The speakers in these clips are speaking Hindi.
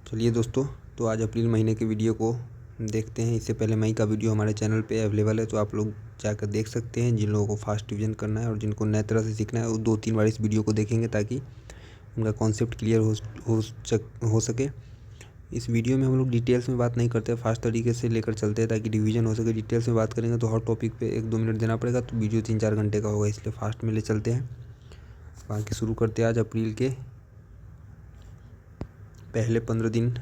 चलिए दोस्तों, तो आज अप्रैल महीने के वीडियो को देखते हैं। इससे पहले मई का वीडियो हमारे चैनल पे अवेलेबल है, तो आप लोग जाकर देख सकते हैं। जिन लोगों को फास्ट रिवीजन करना है और जिनको नए तरह से सीखना है वो 2-3 बार इस वीडियो को देखेंगे ताकि उनका कॉन्सेप्ट क्लियर हो सके। इस वीडियो में हम लोग डिटेल्स में बात नहीं करते, फास्ट तरीके से लेकर चलते हैं ताकि रिवीजन हो सके। डिटेल्स में बात करेंगे तो हर टॉपिक पे 1-2 मिनट देना पड़ेगा, तो वीडियो 3-4 घंटे का होगा, इसलिए फास्ट में ले चलते हैं। बाकी शुरू करते हैं आज अप्रैल के पहले 15 दिन।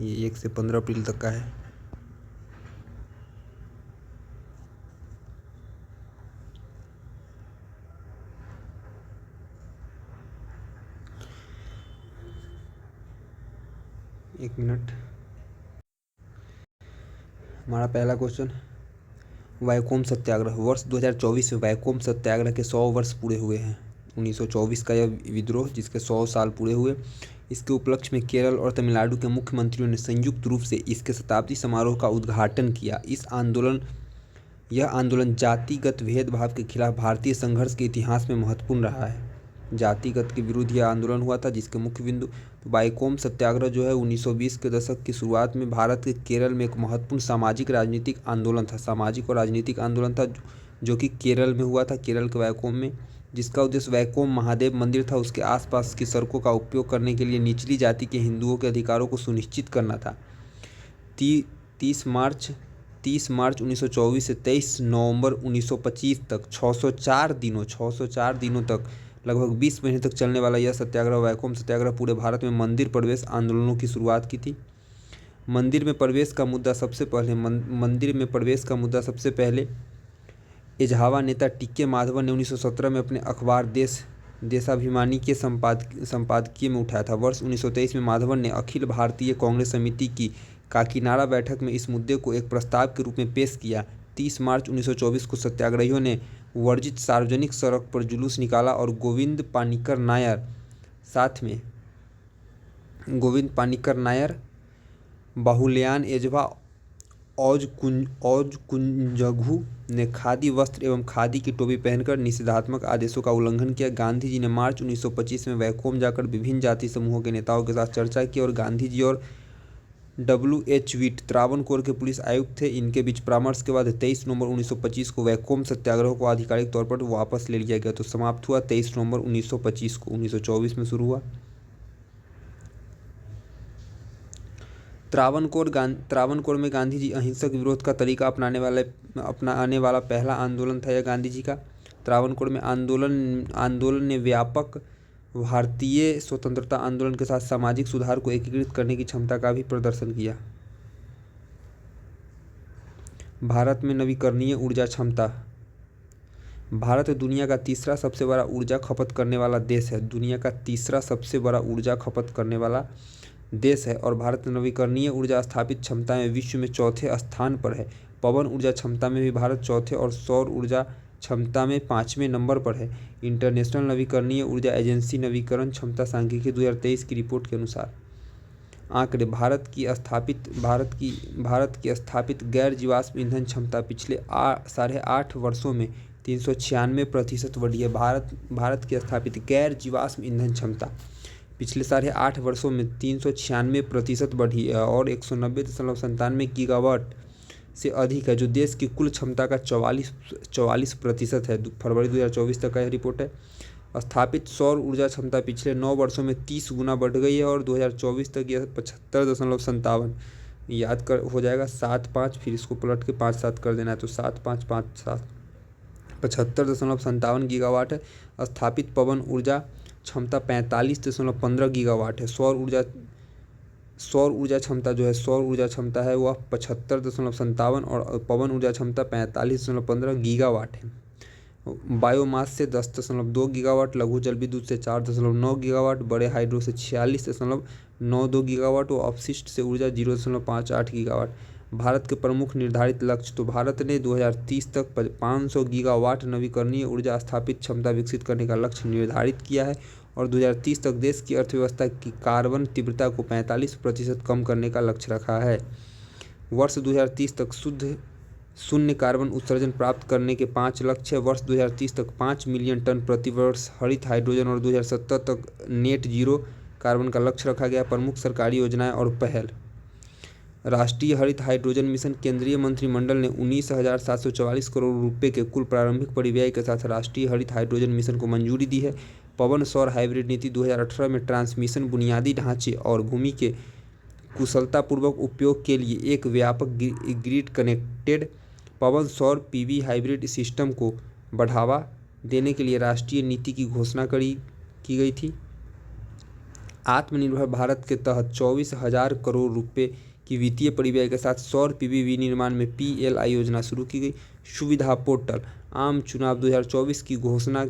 ये 1 से 15 अप्रैल तक का है। एक मिनट। हमारा पहला क्वेश्चन, वैकोम सत्याग्रह। वर्ष 2024 में वैकोम सत्याग्रह के 100 वर्ष पूरे हुए हैं। 1924 का यह विद्रोह जिसके 100 साल पूरे हुए, इसके उपलक्ष्य में केरल और तमिलनाडु के मुख्यमंत्रियों ने संयुक्त रूप से इसके शताब्दी समारोह का उद्घाटन किया। यह आंदोलन जातिगत भेदभाव के खिलाफ भारतीय संघर्ष के इतिहास में महत्वपूर्ण रहा है। जातिगत के विरुद्ध यह आंदोलन हुआ था, जिसके मुख्य बिंदु वैकोम सत्याग्रह जो है 1920 के दशक की शुरुआत में भारत के केरल में एक महत्वपूर्ण सामाजिक राजनीतिक आंदोलन था। सामाजिक और राजनीतिक आंदोलन था जो कि केरल में हुआ था, केरल के वैकोम में, जिसका उद्देश्य वैकोम महादेव मंदिर था उसके आसपास की सड़कों का उपयोग करने के लिए निचली जाति के हिंदुओं के अधिकारों को सुनिश्चित करना था। 30 मार्च 1924 से 23 नवंबर 1925 तक 604 दिनों तक लगभग 20 महीने तक चलने वाला यह सत्याग्रह वैकोम सत्याग्रह पूरे भारत में मंदिर प्रवेश आंदोलनों की शुरुआत की थी। मंदिर में प्रवेश का मुद्दा सबसे पहले एझावा नेता टीके माधवन ने 1917 में अपने अखबार देशाभिमानी के संपादकीय में उठाया था। वर्ष 1923 में माधवन ने अखिल भारतीय कांग्रेस समिति की काकीनाडा बैठक में इस मुद्दे को एक प्रस्ताव के रूप में पेश किया। 30 मार्च 1924 को सत्याग्रहियों ने वर्जित सार्वजनिक सड़क पर जुलूस निकाला और गोविंद पानिकर नायर, बाहुल्यान एजवा औज कुंजघु ने खादी वस्त्र एवं खादी की टोपी पहनकर निषेधात्मक आदेशों का उल्लंघन किया। गांधी जी ने मार्च 1925 में वैकोम जाकर विभिन्न जाति समूहों के नेताओं के साथ चर्चा की और गांधी जी और W.H. वीट त्रावणकोर के पुलिस आयुक्त थे। इनके बीच परामर्श के बाद 23 नवंबर 1925 को वैकोम सत्याग्रह को आधिकारिक तौर पर वापस ले लिया गया, तो समाप्त हुआ 23 नवंबर 1925 को। 1924 में शुरू हुआ। त्रावणकोर में गांधी जी अहिंसक विरोध का तरीका अपनाने वाला पहला आंदोलन था यह गांधी जी का। त्रावणकोर में आंदोलन ने व्यापक भारतीय स्वतंत्रता आंदोलन के साथ सामाजिक सुधार को एकीकृत करने की क्षमता का भी प्रदर्शन किया। भारत में नवीकरणीय ऊर्जा क्षमता। भारत दुनिया का तीसरा सबसे बड़ा ऊर्जा खपत करने वाला देश है। दुनिया का तीसरा सबसे बड़ा ऊर्जा खपत करने वाला देश है और भारत नवीकरणीय ऊर्जा स्थापित क्षमता में विश्व में चौथे स्थान पर है। पवन ऊर्जा क्षमता में भी भारत चौथे और सौर ऊर्जा क्षमता में 5वें नंबर पर है। इंटरनेशनल नवीकरणीय ऊर्जा एजेंसी नवीकरण क्षमता सांख्यिकी 2023 की रिपोर्ट के अनुसार आंकड़े, भारत की स्थापित गैर जीवाश्म ईंधन क्षमता पिछले 8.5 वर्षों में 396% बढ़ी है। भारत की स्थापित गैर जीवाश्म ईंधन क्षमता पिछले 8.5 वर्षों में 396% बढ़ी है और 190.97 गीगावाट से अधिक है, जो देश की कुल क्षमता का 44% है। फरवरी 2024 तक का यह रिपोर्ट है। स्थापित सौर ऊर्जा क्षमता पिछले 9 वर्षों में 30 गुना बढ़ गई है और 2024 तक यह 75.57 याद कर हो जाएगा। 7-5 फिर इसको पलट के 5-7 कर देना है, तो 7-5-5-7 75.57 गीगावाट है। स्थापित पवन ऊर्जा क्षमता 45.15 गीगावाट है। सौर ऊर्जा क्षमता है वह 75.57 और पवन ऊर्जा क्षमता 45.15 गीगावाट है। बायोमास से 10.2 गीगावाट, लघु जल विद्युत से 4.9 गीगावाट, बड़े हाइड्रो से 46.92 गीगावाट और अपशिष्ट से ऊर्जा 0.58 गीगावाट। भारत के प्रमुख निर्धारित लक्ष्य, तो भारत ने 2030 तक 500 गीगावाट नवीकरणीय ऊर्जा स्थापित क्षमता विकसित करने का लक्ष्य निर्धारित किया है और 2030 तक देश की अर्थव्यवस्था की कार्बन तीव्रता को 45% कम करने का लक्ष्य रखा है। वर्ष 2030 तक शून्य कार्बन उत्सर्जन प्राप्त करने के 5 लक्ष्य है। वर्ष 2030 तक 5 मिलियन टन प्रति वर्ष हरित हाइड्रोजन और 2070 तक नेट जीरो कार्बन का लक्ष्य रखा गया। प्रमुख सरकारी योजनाएं और पहल। राष्ट्रीय हरित हाइड्रोजन मिशन। केंद्रीय मंत्रिमंडल ने 19,744 करोड़ रुपए के कुल प्रारंभिक परिव्यय के साथ राष्ट्रीय हरित हाइड्रोजन मिशन को मंजूरी दी है। पवन सौर हाइब्रिड नीति 2018 में ट्रांसमिशन, बुनियादी ढांचे और भूमि के कुशलतापूर्वक उपयोग के लिए एक व्यापक ग्रिड कनेक्टेड पवन सौर पीवी हाइब्रिड सिस्टम को बढ़ावा देने के लिए राष्ट्रीय नीति की घोषणा की गई थी। आत्मनिर्भर भारत के तहत 24,000 करोड़ रुपए की वित्तीय परिव्यय के साथ सौर पीवी विनिर्माण में PLI योजना शुरू की गई। सुविधा पोर्टल। आम चुनाव 2024 की घोषणा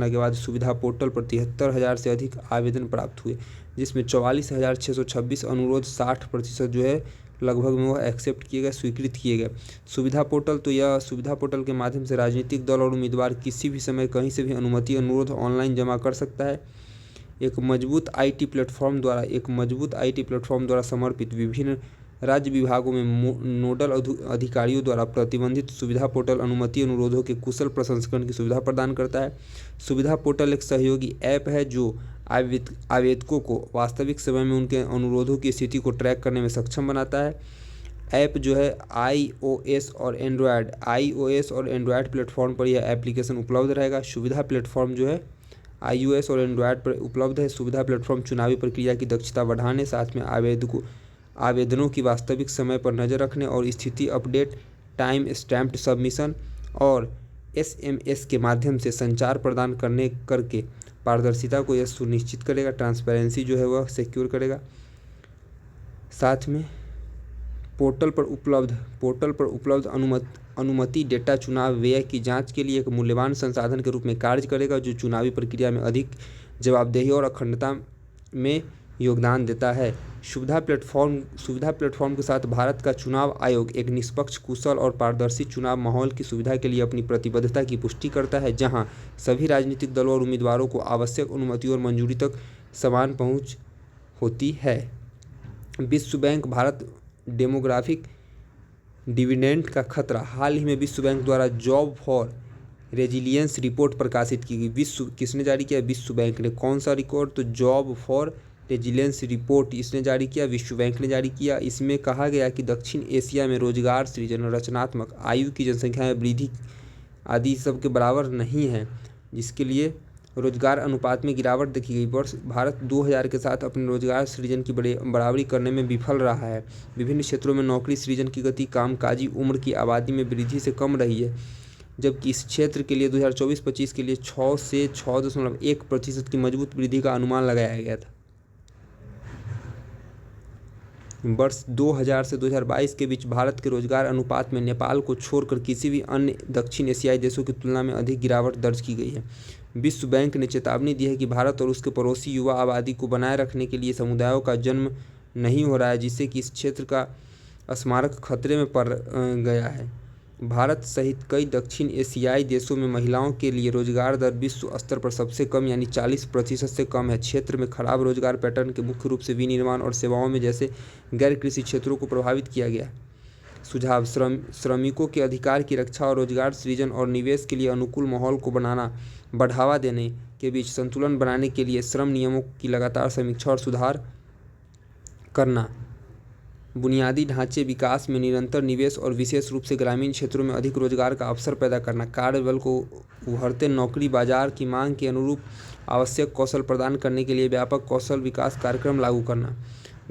के बाद सुविधा पोर्टल पर 73,000 से अधिक आवेदन प्राप्त हुए, जिसमें 44,626 अनुरोध 60% जो है लगभग में वह एक्सेप्ट किए गए, स्वीकृत किए गए। सुविधा पोर्टल के माध्यम से राजनीतिक दल और उम्मीदवार किसी भी समय कहीं से भी अनुमति अनुरोध ऑनलाइन जमा कर सकता है। एक मजबूत IT प्लेटफॉर्म द्वारा समर्पित विभिन्न राज्य विभागों में नोडल अधिकारियों द्वारा प्रतिबंधित सुविधा पोर्टल अनुमति अनुरोधों के कुशल प्रसंस्करण की सुविधा प्रदान करता है। सुविधा पोर्टल एक सहयोगी ऐप है जो आवेदकों को वास्तविक समय में उनके अनुरोधों की स्थिति को ट्रैक करने में सक्षम बनाता है। ऐप जो है iOS और एंड्रॉयड प्लेटफॉर्म पर यह एप्लीकेशन उपलब्ध रहेगा। सुविधा प्लेटफॉर्म जो है iOS और एंड्रॉयड पर उपलब्ध है। सुविधा प्लेटफॉर्म चुनावी प्रक्रिया की दक्षता बढ़ाने, साथ में आवेदनों की वास्तविक समय पर नज़र रखने और स्थिति अपडेट, टाइम स्टैम्प्ड सबमिशन और SMS के माध्यम से संचार प्रदान करके पारदर्शिता को यह सुनिश्चित करेगा, ट्रांसपेरेंसी जो है वह सिक्योर करेगा। साथ में पोर्टल पर उपलब्ध अनुमति डेटा चुनाव व्यय की जांच के लिए एक मूल्यवान संसाधन के रूप में कार्य करेगा, जो चुनावी प्रक्रिया में अधिक जवाबदेही और अखंडता में योगदान देता है। सुविधा प्लेटफॉर्म के साथ भारत का चुनाव आयोग एक निष्पक्ष, कुशल और पारदर्शी चुनाव माहौल की सुविधा के लिए अपनी प्रतिबद्धता की पुष्टि करता है, जहां सभी राजनीतिक दलों और उम्मीदवारों को आवश्यक अनुमति और मंजूरी तक समान पहुंच होती है। विश्व बैंक भारत डेमोग्राफिक डिविडेंड का खतरा। हाल ही में विश्व बैंक द्वारा जॉब फॉर रेजिलियंस रिपोर्ट प्रकाशित की गई। किसने जारी किया? विश्व बैंक ने। कौन सा रिकॉर्ड? तो जॉब फॉर रेजिलियंस रिपोर्ट इसने जारी किया, विश्व बैंक ने जारी किया। इसमें कहा गया कि दक्षिण एशिया में रोजगार सृजन, रचनात्मक, आयु की जनसंख्या में वृद्धि आदि सब के बराबर नहीं है, जिसके लिए रोजगार अनुपात में गिरावट देखी गई। वर्ष भारत 2000 के साथ अपने रोजगार सृजन की बराबरी करने में विफल रहा है। विभिन्न क्षेत्रों में नौकरी सृजन की गति कामकाजी उम्र की आबादी में वृद्धि से कम रही है, जबकि इस क्षेत्र के लिए 2024-25 के लिए 6 से 6.1% की मजबूत वृद्धि का अनुमान लगाया गया था। वर्ष 2000 से 2022 के बीच भारत के रोजगार अनुपात में नेपाल को छोड़कर किसी भी अन्य दक्षिण एशियाई देशों की तुलना में अधिक गिरावट दर्ज की गई है। विश्व बैंक ने चेतावनी दी है कि भारत और उसके पड़ोसी युवा आबादी को बनाए रखने के लिए समुदायों का जन्म नहीं हो रहा है, जिससे कि इस क्षेत्र का स्मारक खतरे में पड़ गया है। भारत सहित कई दक्षिण एशियाई देशों में महिलाओं के लिए रोजगार दर विश्व स्तर पर सबसे कम यानी 40% से कम है। क्षेत्र में खराब रोजगार पैटर्न के मुख्य रूप से विनिर्माण और सेवाओं में जैसे गैर कृषि क्षेत्रों को प्रभावित किया गया। सुझाव: श्रमिकों के अधिकार की रक्षा और रोजगार सृजन और निवेश के लिए अनुकूल माहौल को बढ़ावा देने के बीच संतुलन बनाने के लिए श्रम नियमों की लगातार समीक्षा और सुधार करना। बुनियादी ढांचे विकास में निरंतर निवेश और विशेष रूप से ग्रामीण क्षेत्रों में अधिक रोजगार का अवसर पैदा करना। कार्यबल को उभरते नौकरी बाजार की मांग के अनुरूप आवश्यक कौशल प्रदान करने के लिए व्यापक कौशल विकास कार्यक्रम लागू करना।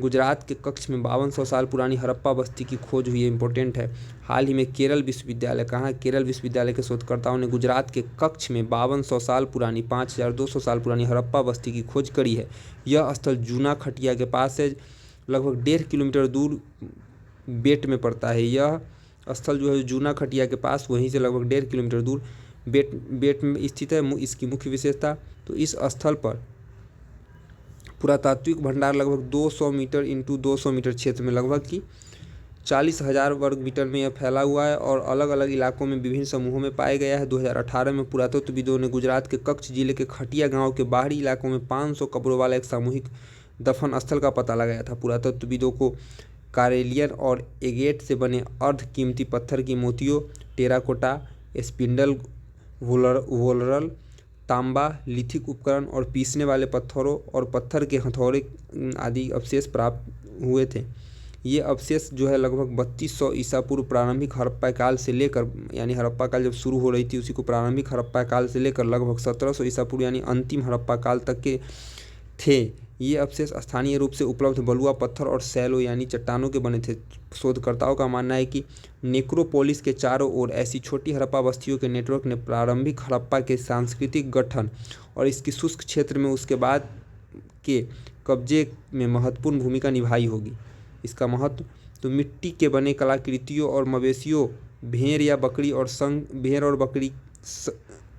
गुजरात के कच्छ में 5200 साल पुरानी हड़प्पा बस्ती की खोज हुई है, इंपॉर्टेंट है। हाल ही में केरल विश्वविद्यालय के शोधकर्ताओं ने गुजरात के कच्छ में 5200 साल पुरानी 5200 साल पुरानी हड़प्पा बस्ती की खोज करी है। यह स्थल जूना खटिया के पास है, लगभग 1.5 किलोमीटर दूर बेट में पड़ता है। यह स्थल जो है जूना खटिया के पास, वहीं से लगभग 1.5 किलोमीटर दूर बेट में स्थित है। इसकी मुख्य विशेषता, तो इस स्थल पर पुरातात्विक भंडार लगभग 200 मीटर इंटू 200 मीटर क्षेत्र में लगभग की 40,000 वर्ग मीटर में यह फैला हुआ है और अलग अलग इलाकों में विभिन्न समूहों में पाया गया है। 2018 में पुरातत्वविदों ने गुजरात के कच्छ जिले के खटिया गांव के बाहरी इलाकों में 500 कब्रों वाला एक सामूहिक दफन स्थल का पता लगाया था। पुरातत्वविदों को कारेलियन और एगेट से बने अर्ध कीमती पत्थर की मोतियों, टेराकोटा, स्पिंडल वोलरल तांबा, लिथिक उपकरण और पीसने वाले पत्थरों और पत्थर के हथौड़े आदि अवशेष प्राप्त हुए थे। ये अवशेष जो है लगभग 3200 ईसा पूर्व प्रारंभिक हड़प्पा काल से लेकर, यानी हड़प्पा काल जब शुरू हो रही थी उसी को प्रारंभिक हड़प्पा काल से लेकर लगभग 1700 ईसा पूर्व यानी अंतिम हड़प्पा काल तक के थे। ये अवशेष स्थानीय रूप से उपलब्ध बलुआ पत्थर और सैलो यानी चट्टानों के बने थे। शोधकर्ताओं का मानना है कि नेक्रोपोलिस के चारों ओर ऐसी छोटी हड़प्पा बस्तियों के नेटवर्क ने प्रारंभिक हड़प्पा के सांस्कृतिक गठन और इसकी शुष्क क्षेत्र में उसके बाद के कब्जे में महत्वपूर्ण भूमिका निभाई होगी। इसका महत्व तो मिट्टी के बने कलाकृतियों और मवेशियों,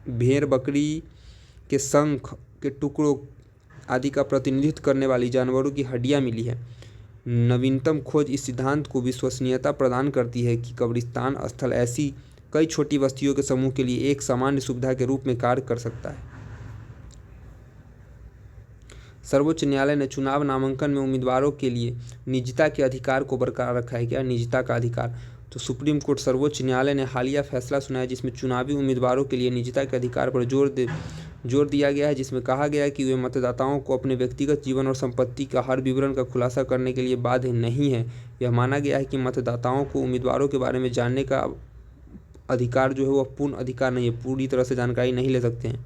भेड़ बकरी के शंख के टुकड़ों आदि का प्रतिनिधित्व करने वाली जानवरों की हड्डियां मिली है। नवीनतम खोज इस सिद्धांत को विश्वसनीयता प्रदान करती है कि कब्रिस्तान स्थल ऐसी कई छोटी बस्तियों के समूह के लिए एक सामान्य सुविधा के रूप में कार्य कर सकता है। सर्वोच्च न्यायालय ने चुनाव नामांकन में उम्मीदवारों के लिए निजता के अधिकार को बरकरार रखा है। क्या निजता का अधिकार? तो सुप्रीम कोर्ट सर्वोच्च न्यायालय ने हालिया फैसला सुनाया जिसमें चुनावी उम्मीदवारों के लिए निजता के अधिकार पर जोर दिया गया है, जिसमें कहा गया है कि वे मतदाताओं को अपने व्यक्तिगत जीवन और संपत्ति का हर विवरण का खुलासा करने के लिए बाध्य नहीं है। यह माना गया है कि मतदाताओं को उम्मीदवारों के बारे में जानने का अधिकार जो है वह पूर्ण अधिकार नहीं है, पूरी तरह से जानकारी नहीं ले सकते हैं।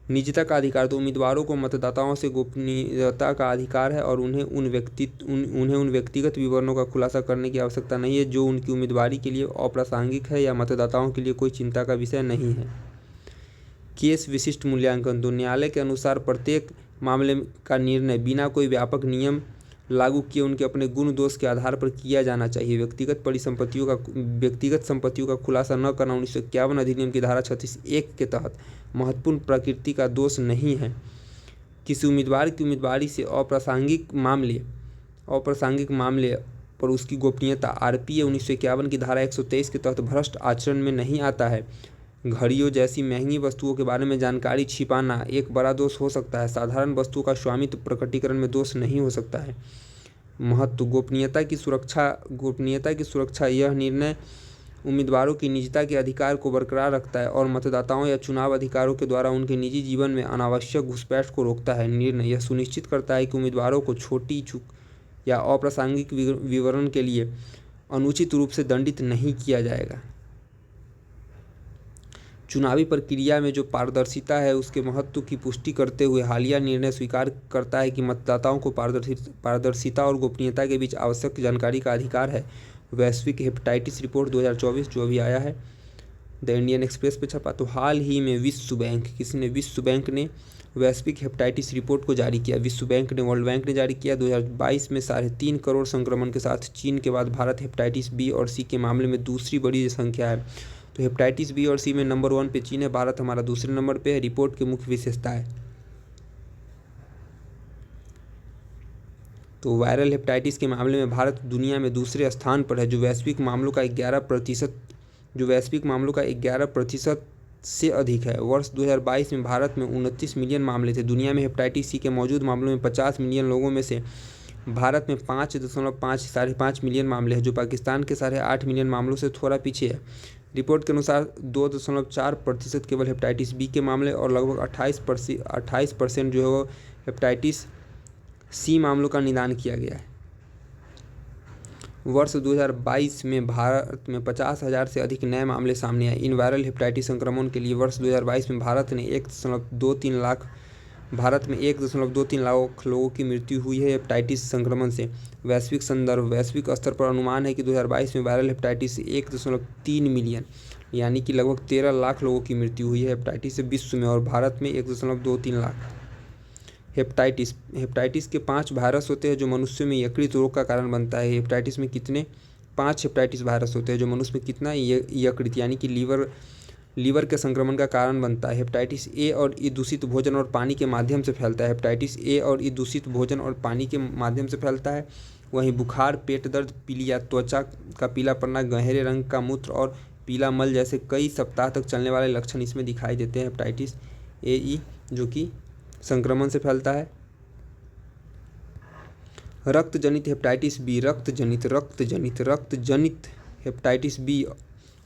निजता का अधिकार तो उम्मीदवारों को मतदाताओं से गोपनीयता का अधिकार है और उन्हें उन व्यक्तिगत विवरणों का खुलासा करने की आवश्यकता नहीं है जो उनकी उम्मीदवारी के लिए अप्रासंगिक है या मतदाताओं के लिए कोई चिंता का विषय नहीं है। केस विशिष्ट मूल्यांकन तो न्यायालय के अनुसार प्रत्येक मामले का निर्णय बिना कोई व्यापक नियम लागू किए उनके अपने गुण दोष के आधार पर किया जाना चाहिए। व्यक्तिगत संपत्तियों का खुलासा न करना 1951 अधिनियम की धारा 36(1) के तहत महत्वपूर्ण प्रकृति का दोष नहीं है। किसी उम्मीदवार की उम्मीदवारी से अप्रासंगिक मामले पर उसकी गोपनीयता आरपीए 1951 की धारा 123 के तहत भ्रष्ट आचरण में नहीं आता है। घड़ियों जैसी महंगी वस्तुओं के बारे में जानकारी छिपाना एक बड़ा दोष हो सकता है। साधारण वस्तुओं का स्वामित्व प्रकटीकरण में दोष नहीं हो सकता है। महत्व गोपनीयता की सुरक्षा यह निर्णय उम्मीदवारों की निजता के अधिकार को बरकरार रखता है और मतदाताओं या चुनाव अधिकारियों के द्वारा उनके निजी जीवन में अनावश्यक घुसपैठ को रोकता है। निर्णय यह सुनिश्चित करता है कि उम्मीदवारों को छोटी चूक या अप्रासंगिक विवरण के लिए अनुचित रूप से दंडित नहीं किया जाएगा। चुनावी प्रक्रिया में जो पारदर्शिता है उसके महत्व की पुष्टि करते हुए हालिया निर्णय स्वीकार करता है कि मतदाताओं को पारदर्शिता और गोपनीयता के बीच आवश्यक जानकारी का अधिकार है। वैश्विक हेपेटाइटिस रिपोर्ट 2024 जो अभी आया है द इंडियन एक्सप्रेस पे छपा, तो हाल ही में विश्व बैंक ने वैश्विक हेपेटाइटिस रिपोर्ट को जारी किया। वर्ल्ड बैंक ने जारी किया। 2022 में 3.5 करोड़ संक्रमण के साथ चीन के बाद भारत हेपेटाइटिस बी और सी के मामले में दूसरी बड़ी संख्या है। तो हेपेटाइटिस बी और सी में नंबर 1 पे चीन है, भारत हमारा दूसरे नंबर पे है। रिपोर्ट की मुख्य विशेषता है तो वायरल हेपेटाइटिस के मामले में भारत दुनिया में दूसरे स्थान पर है, जो वैश्विक मामलों का 11% से अधिक है। वर्ष 2022 में भारत में 29 मिलियन मामले थे। दुनिया में हेपेटाइटिस सी के मौजूद मामलों में 50 मिलियन लोगों में से भारत में 5.5 मिलियन मामले हैं, जो पाकिस्तान के 8.5 मिलियन मामलों से थोड़ा पीछे है। रिपोर्ट के अनुसार 2.4% केवल हेपेटाइटिस बी के मामले और लगभग 28% जो है वो हेपेटाइटिस सी मामलों का निदान किया गया है। वर्ष 2022 में भारत में 50,000 से अधिक नए मामले सामने आए। इन वायरल हेपेटाइटिस संक्रमण के लिए वर्ष 2022 में भारत में 1.23 लाख लोगों की मृत्यु हुई है हेपेटाइटिस संक्रमण से। वैश्विक स्तर पर अनुमान है कि 2022 में वायरल हेपेटाइटिस से 1.3 मिलियन यानी कि लगभग 13 लाख लोगों की मृत्यु हुई है हेपेटाइटिस से विश्व में, और भारत में 1.23 लाख। हेपेटाइटिस के 5 वायरस होते हैं जो मनुष्य में यकृत रोग का कारण बनता है। हेपेटाइटिस में 5 हेपेटाइटिस वायरस होते हैं जो मनुष्य में कितना यकृत यानी कि लीवर के संक्रमण का कारण बनता है। हेपेटाइटिस ए और ई दूषित भोजन और पानी के माध्यम से फैलता है। हेपेटाइटिस ए और ई दूषित भोजन और पानी के माध्यम से फैलता है। वहीं बुखार, पेट दर्द, पीली या त्वचा का पीला पड़ना, गहरे रंग का मूत्र और पीला मल जैसे कई सप्ताह तक चलने वाले लक्षण इसमें दिखाई देते हैं। हेपेटाइटिस ए ई जो कि संक्रमण से फैलता है। रक्त जनित हेपेटाइटिस बी रक्त जनित हेपेटाइटिस बी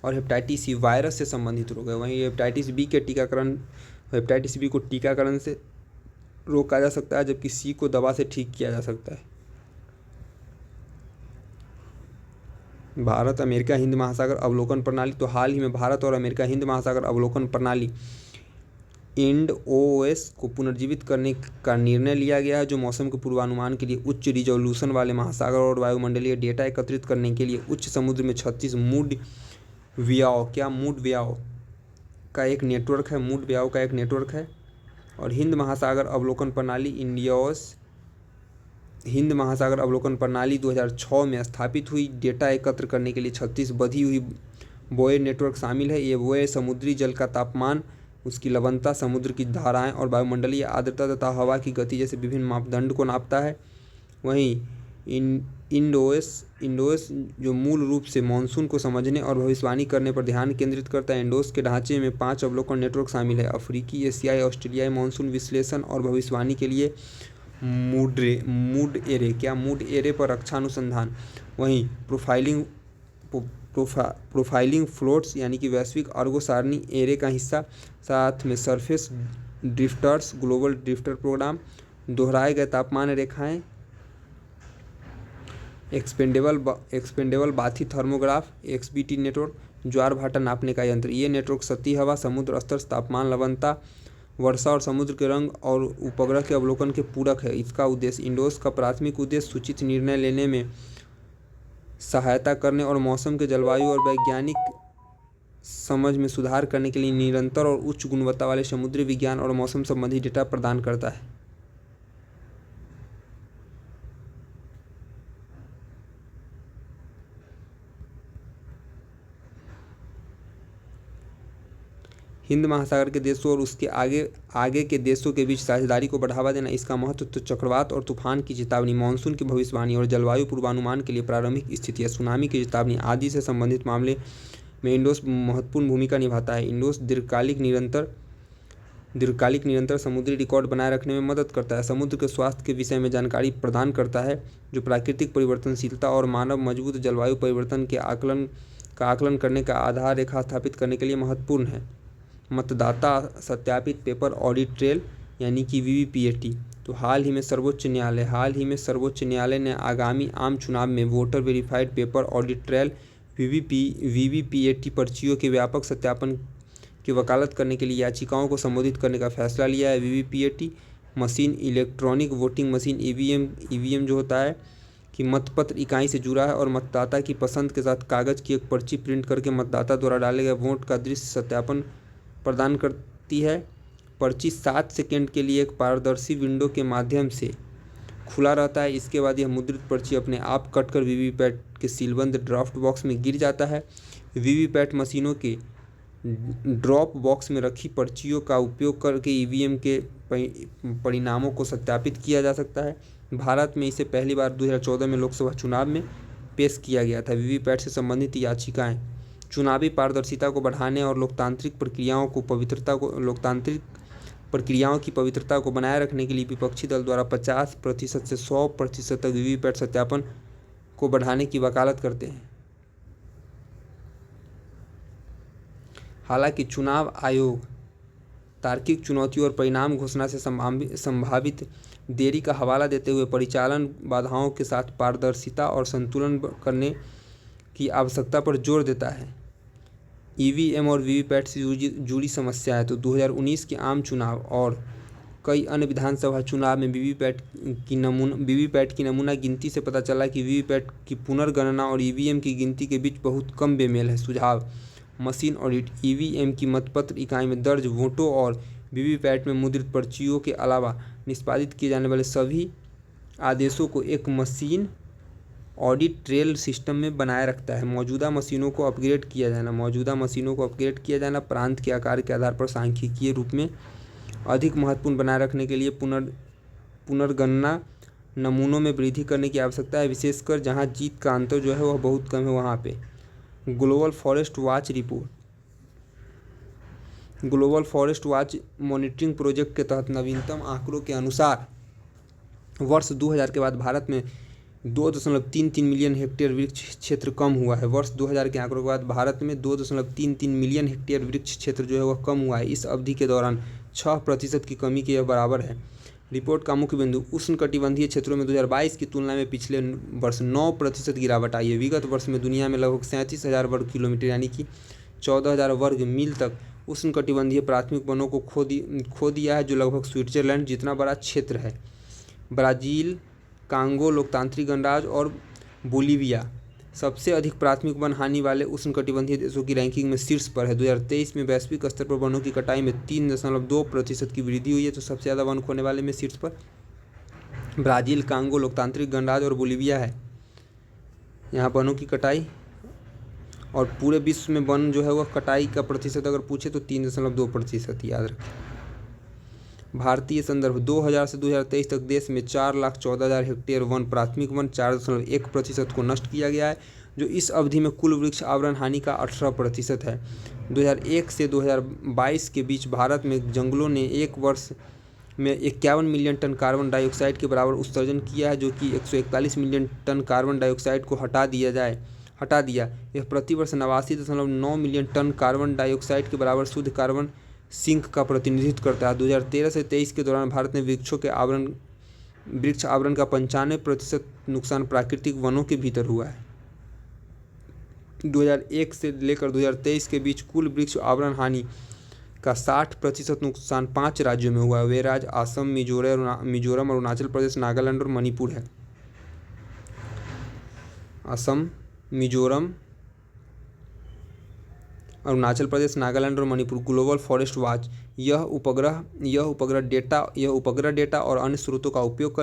और हेपेटाइटिस सी वायरस से संबंधित रोग है। वहीं हेपेटाइटिस बी के टीकाकरण हेपेटाइटिस बी को टीकाकरण से रोका जा सकता है, जबकि सी को दवा से ठीक किया जा सकता है। भारत अमेरिका हिंद महासागर अवलोकन प्रणाली, तो हाल ही में भारत और अमेरिका हिंद महासागर अवलोकन प्रणाली INDOS को पुनर्जीवित करने का निर्णय लिया गया है, जो मौसम के पूर्वानुमान के लिए उच्च रिजोल्यूशन वाले महासागर और वायुमंडलीय डेटा एकत्रित करने के लिए उच्च समुद्र में 36 मूड व्याव का एक नेटवर्क है। और हिंद महासागर अवलोकन प्रणाली हिंद महासागर अवलोकन प्रणाली 2006 में स्थापित हुई। डेटा एकत्र करने के लिए 36 बधी हुई बोए नेटवर्क शामिल है। ये बोए समुद्री जल का तापमान, उसकी लवणता, समुद्र की धाराएं और वायुमंडलीय आर्द्रता तथा हवा की गति जैसे विभिन्न मापदंड को नापता है। वहीं इंडोस जो मूल रूप से मानसून को समझने और भविष्यवाणी करने पर ध्यान केंद्रित करता है। इंडोस के ढांचे में 5 अवलोकन नेटवर्क शामिल है: अफ्रीकी, एशियाई, ऑस्ट्रेलियाई मानसून विश्लेषण और भविष्यवाणी के लिए मूड एरे पर रक्षा अनुसंधान। वहीं प्रोफाइलिंग फ्लोट्स यानी कि वैश्विक अर्गो सारणी एरे का हिस्सा, साथ में surface drifters, global drifter programme, दोहराए गए तापमान रेखाएं, expendable bathythermograph XBT network, ज्वार भाटा नापने का यंत्र। ये नेटवर्क सतही हवा, समुद्र स्तर, तापमान, लवणता, वर्षा और समुद्र के रंग और उपग्रह के अवलोकन के पूरक है। इसका उद्देश्य इंडोस का प्राथमिक उद्देश्य सूचित निर्णय लेने में सहायता करने और मौसम के जलवायु और वैज्ञानिक समझ में सुधार करने के लिए निरंतर और उच्च गुणवत्ता वाले समुद्री विज्ञान और मौसम संबंधी डेटा प्रदान करता है। हिंद महासागर के देशों और उसके आगे के देशों के बीच साझेदारी को बढ़ावा देना। इसका महत्व तो चक्रवात और तूफान की चेतावनी, मानसून की भविष्यवाणी और जलवायु पूर्वानुमान के लिए प्रारंभिक स्थिति या सुनामी की चेतावनी आदि से संबंधित मामले में इंडोस महत्वपूर्ण भूमिका निभाता है। इंडोस दीर्घकालिक निरंतर समुद्री रिकॉर्ड बनाए रखने में मदद करता है, समुद्र के स्वास्थ्य के विषय में जानकारी प्रदान करता है, जो प्राकृतिक परिवर्तनशीलता और मानव मजबूत जलवायु परिवर्तन के आकलन करने का आधार रेखा स्थापित करने के लिए महत्वपूर्ण है। मतदाता सत्यापित पेपर ऑडिट ट्रेल यानी कि VVPAT, तो हाल ही में सर्वोच्च न्यायालय ने आगामी आम चुनाव में voter verified paper audit trail VVPAT पर्चियों के व्यापक सत्यापन की वकालत करने के लिए याचिकाओं को संबोधित करने का फैसला लिया है। VVPAT machine electronic voting machine EVM जो होता है कि मतपत्र इकाई से जुड़ा है और मतदाता की पसंद के साथ कागज़ की एक पर्ची प्रिंट करके मतदाता द्वारा डाले गए वोट का दृश्य सत्यापन प्रदान करती है। पर्ची 7 सेकंड के लिए एक पारदर्शी विंडो के माध्यम से खुला रहता है। इसके बाद यह मुद्रित पर्ची अपने आप कटकर VVPAT के सीलबंद ड्राफ्ट बॉक्स में गिर जाता है। VVPAT मशीनों के ड्रॉप बॉक्स में रखी पर्चियों का उपयोग करके EVM के परिणामों को सत्यापित किया जा सकता है। भारत में इसे पहली बार 2014 में लोकसभा चुनाव में पेश किया गया था। VVPAT से संबंधित याचिकाएं चुनावी पारदर्शिता को बढ़ाने और लोकतांत्रिक प्रक्रियाओं की पवित्रता को बनाए रखने के लिए विपक्षी दल द्वारा 50% से 100% तक VVPAT सत्यापन को बढ़ाने की वकालत करते हैं। हालांकि चुनाव आयोग तार्किक चुनौतियों और परिणाम घोषणा से संभावित देरी का हवाला देते हुए परिचालन बाधाओं के साथ पारदर्शिता और संतुलन करने की आवश्यकता पर जोर देता है। EVM और VVPAT से जुड़ी समस्याएं, तो 2019 के आम चुनाव और कई अन्य विधानसभा चुनाव में VVPAT की नमूना गिनती से पता चला कि VVPAT की पुनर्गणना और EVM की गिनती के बीच बहुत कम बेमेल है। सुझाव: मशीन ऑडिट। EVM की मतपत्र इकाई में दर्ज वोटों और VVPAT में मुद्रित पर्चियों के अलावा निष्पादित किए जाने वाले सभी आदेशों को एक मशीन ऑडिट ट्रेल सिस्टम में बनाए रखता है। मौजूदा मशीनों को अपग्रेड किया जाना प्रांत के आकार के आधार पर सांख्यिकीय रूप में अधिक महत्वपूर्ण बनाए रखने के लिए पुनर्गणना नमूनों में वृद्धि करने की आवश्यकता है, विशेषकर जहां जीत का अंतर जो है वह बहुत कम है वहां पे। Global forest watch report. Global forest watch monitoring project के तहत नवीनतम आंकड़ों के अनुसार वर्ष 2000 के बाद भारत में 2.33 मिलियन हेक्टेयर वृक्ष क्षेत्र कम हुआ है। वर्ष 2000 के आंकड़ों के बाद भारत में 2.33 मिलियन हेक्टेयर वृक्ष क्षेत्र जो है वह कम हुआ है। इस अवधि के दौरान 6% की कमी के यह बराबर है। रिपोर्ट का मुख्य बिंदु, उष्णकटिबंधीय क्षेत्रों में 2022 की तुलना में पिछले वर्ष 9% गिरावट आई है। विगत वर्ष में दुनिया में लगभग 37,000 वर्ग किलोमीटर यानी कि 14,000 वर्ग मील तक उष्णकटिबंधीय प्राथमिक वनों को खो दिया है, जो लगभग स्विट्जरलैंड जितना बड़ा क्षेत्र है। ब्राज़ील, कांगो लोकतांत्रिक गणराज्य और बोलीविया सबसे अधिक प्राथमिक वन हानि वाले उष्णकटिबंधीय देशों की रैंकिंग में शीर्ष पर है। 2023 में वैश्विक स्तर पर वनों की कटाई में 3.2% की वृद्धि हुई है। तो सबसे ज़्यादा वन खोने वाले में शीर्ष पर ब्राज़ील, कांगो लोकतांत्रिक गणराज्य और बोलीविया है। यहाँ वनों की कटाई और पूरे विश्व में वन जो है वह कटाई का प्रतिशत अगर पूछे तो 3.2%, याद रखें। भारतीय संदर्भ 2000 से 2023 तक देश में 4,14,000 हेक्टेयर वन प्राथमिक वन 4.1% को नष्ट किया गया है, जो इस अवधि में कुल वृक्ष आवरण हानि का 18% है। 2001 से 2022 के बीच भारत में जंगलों ने एक वर्ष में 51 मिलियन टन कार्बन डाइऑक्साइड के बराबर उत्सर्जन किया है, जो कि 141 मिलियन टन कार्बन डाइऑक्साइड को हटा दिया। यह प्रतिवर्ष 89.9 मिलियन टन कार्बन डाइऑक्साइड के बराबर शुद्ध कार्बन सिंक का प्रतिनिधित्व करता है। 2013 से 23 के दौरान भारत में वृक्ष आवरण का 95% नुकसान प्राकृतिक वनों के भीतर हुआ है। 2001 से लेकर 2023 के बीच कुल वृक्ष आवरण हानि का 60% नुकसान 5 राज्यों में हुआ है। वे राज्य असम, मिजोरम, अरुणाचल प्रदेश, नागालैंड और मणिपुर है। असम, मिजोरम, अरुणाचल प्रदेश, नागालैंड और मणिपुर। ग्लोबल फॉरेस्ट वॉच यह उपग्रह डेटा और अन्य स्रोतों का उपयोग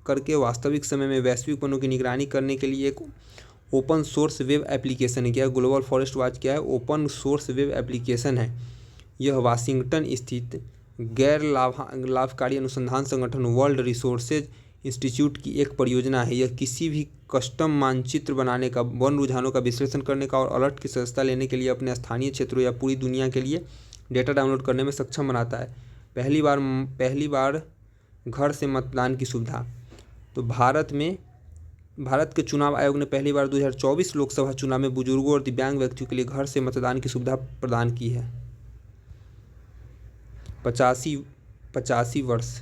करके वास्तविक समय में वैश्विक वनों की निगरानी करने के लिए एक ओपन सोर्स वेब एप्लीकेशन है। क्या ग्लोबल फॉरेस्ट वॉच क्या है? ओपन सोर्स वेब एप्लीकेशन है। यह वाशिंगटन स्थित गैर लाभकारी अनुसंधान संगठन वर्ल्ड रिसोर्सेज इंस्टीट्यूट की एक परियोजना है। यह किसी भी कस्टम मानचित्र बनाने का, वन रुझानों का विश्लेषण करने का और अलर्ट की सदस्यता लेने के लिए अपने स्थानीय क्षेत्रों या पूरी दुनिया के लिए डेटा डाउनलोड करने में सक्षम बनाता है। पहली बार घर से मतदान की सुविधा। तो भारत के चुनाव आयोग ने पहली बार 2024 लोकसभा चुनाव में बुजुर्गों और दिव्यांग व्यक्तियों के लिए घर से मतदान की सुविधा प्रदान की है। 85 वर्ष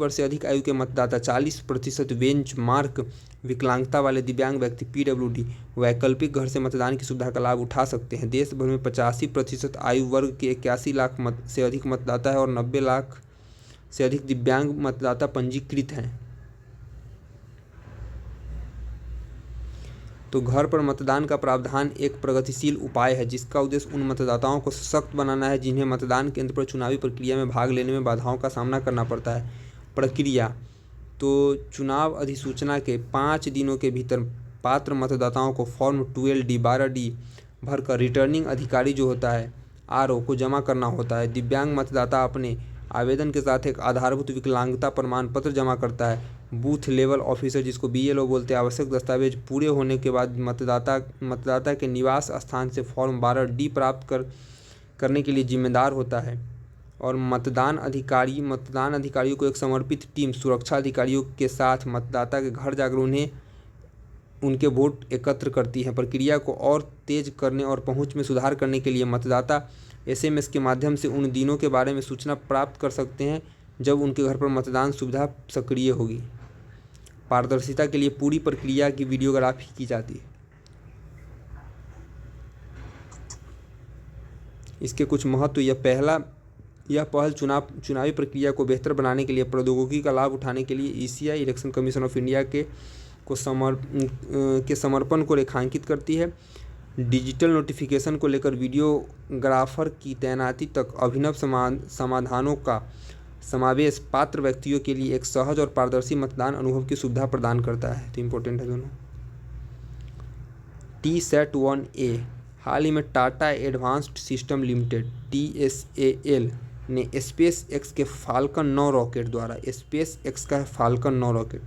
से अधिक आयु के मतदाता 40% बेंचमार्क विकलांगता वाले दिव्यांग व्यक्ति PWD वैकल्पिक घर से मतदान की सुविधा का लाभ उठा सकते हैं। देश भर में 85% आयु वर्ग के 81 लाख से अधिक मतदाता है और 90 लाख से अधिक दिव्यांग मतदाता पंजीकृत हैं। तो घर पर मतदान का प्रावधान एक प्रगतिशील उपाय है, जिसका उद्देश्य उन मतदाताओं को सशक्त बनाना है जिन्हें मतदान केंद्र पर चुनावी प्रक्रिया में भाग लेने में बाधाओं का सामना करना पड़ता है। प्रक्रिया तो चुनाव अधिसूचना के 5 दिनों के भीतर पात्र मतदाताओं को फॉर्म 12D भरकर रिटर्निंग अधिकारी जो होता है RO को जमा करना होता है। दिव्यांग मतदाता अपने आवेदन के साथ एक आधारभूत विकलांगता प्रमाण पत्र जमा करता है। बूथ लेवल ऑफिसर, जिसको BLO बोलते हैं, आवश्यक दस्तावेज पूरे होने के बाद मतदाता के निवास स्थान से फॉर्म 12D प्राप्त करने के लिए जिम्मेदार होता है। और मतदान अधिकारियों को एक समर्पित टीम सुरक्षा अधिकारियों के साथ मतदाता के घर जाकर उनके वोट एकत्र करती है। प्रक्रिया को और तेज करने और पहुंच में सुधार करने के लिए मतदाता SMS के माध्यम से उन दिनों के बारे में सूचना प्राप्त कर सकते हैं जब उनके घर पर मतदान सुविधा सक्रिय होगी। पारदर्शिता के लिए पूरी प्रक्रिया की वीडियोग्राफी की जाती है। इसके कुछ महत्व। यह पहल चुनावी प्रक्रिया को बेहतर बनाने के लिए प्रौद्योगिकी का लाभ उठाने के लिए ECI election commission of India के समर्पण को रेखांकित करती है। डिजिटल नोटिफिकेशन को लेकर वीडियोग्राफर की तैनाती तक अभिनव समाधानों का समावेश पात्र व्यक्तियों के लिए एक सहज और पारदर्शी मतदान अनुभव की सुविधा प्रदान करता है। तो इम्पोर्टेंट है दोनों। TSAT-1A हाल ही में Tata advanced system limited TSAL ने SpaceX के फाल्कन 9 रॉकेट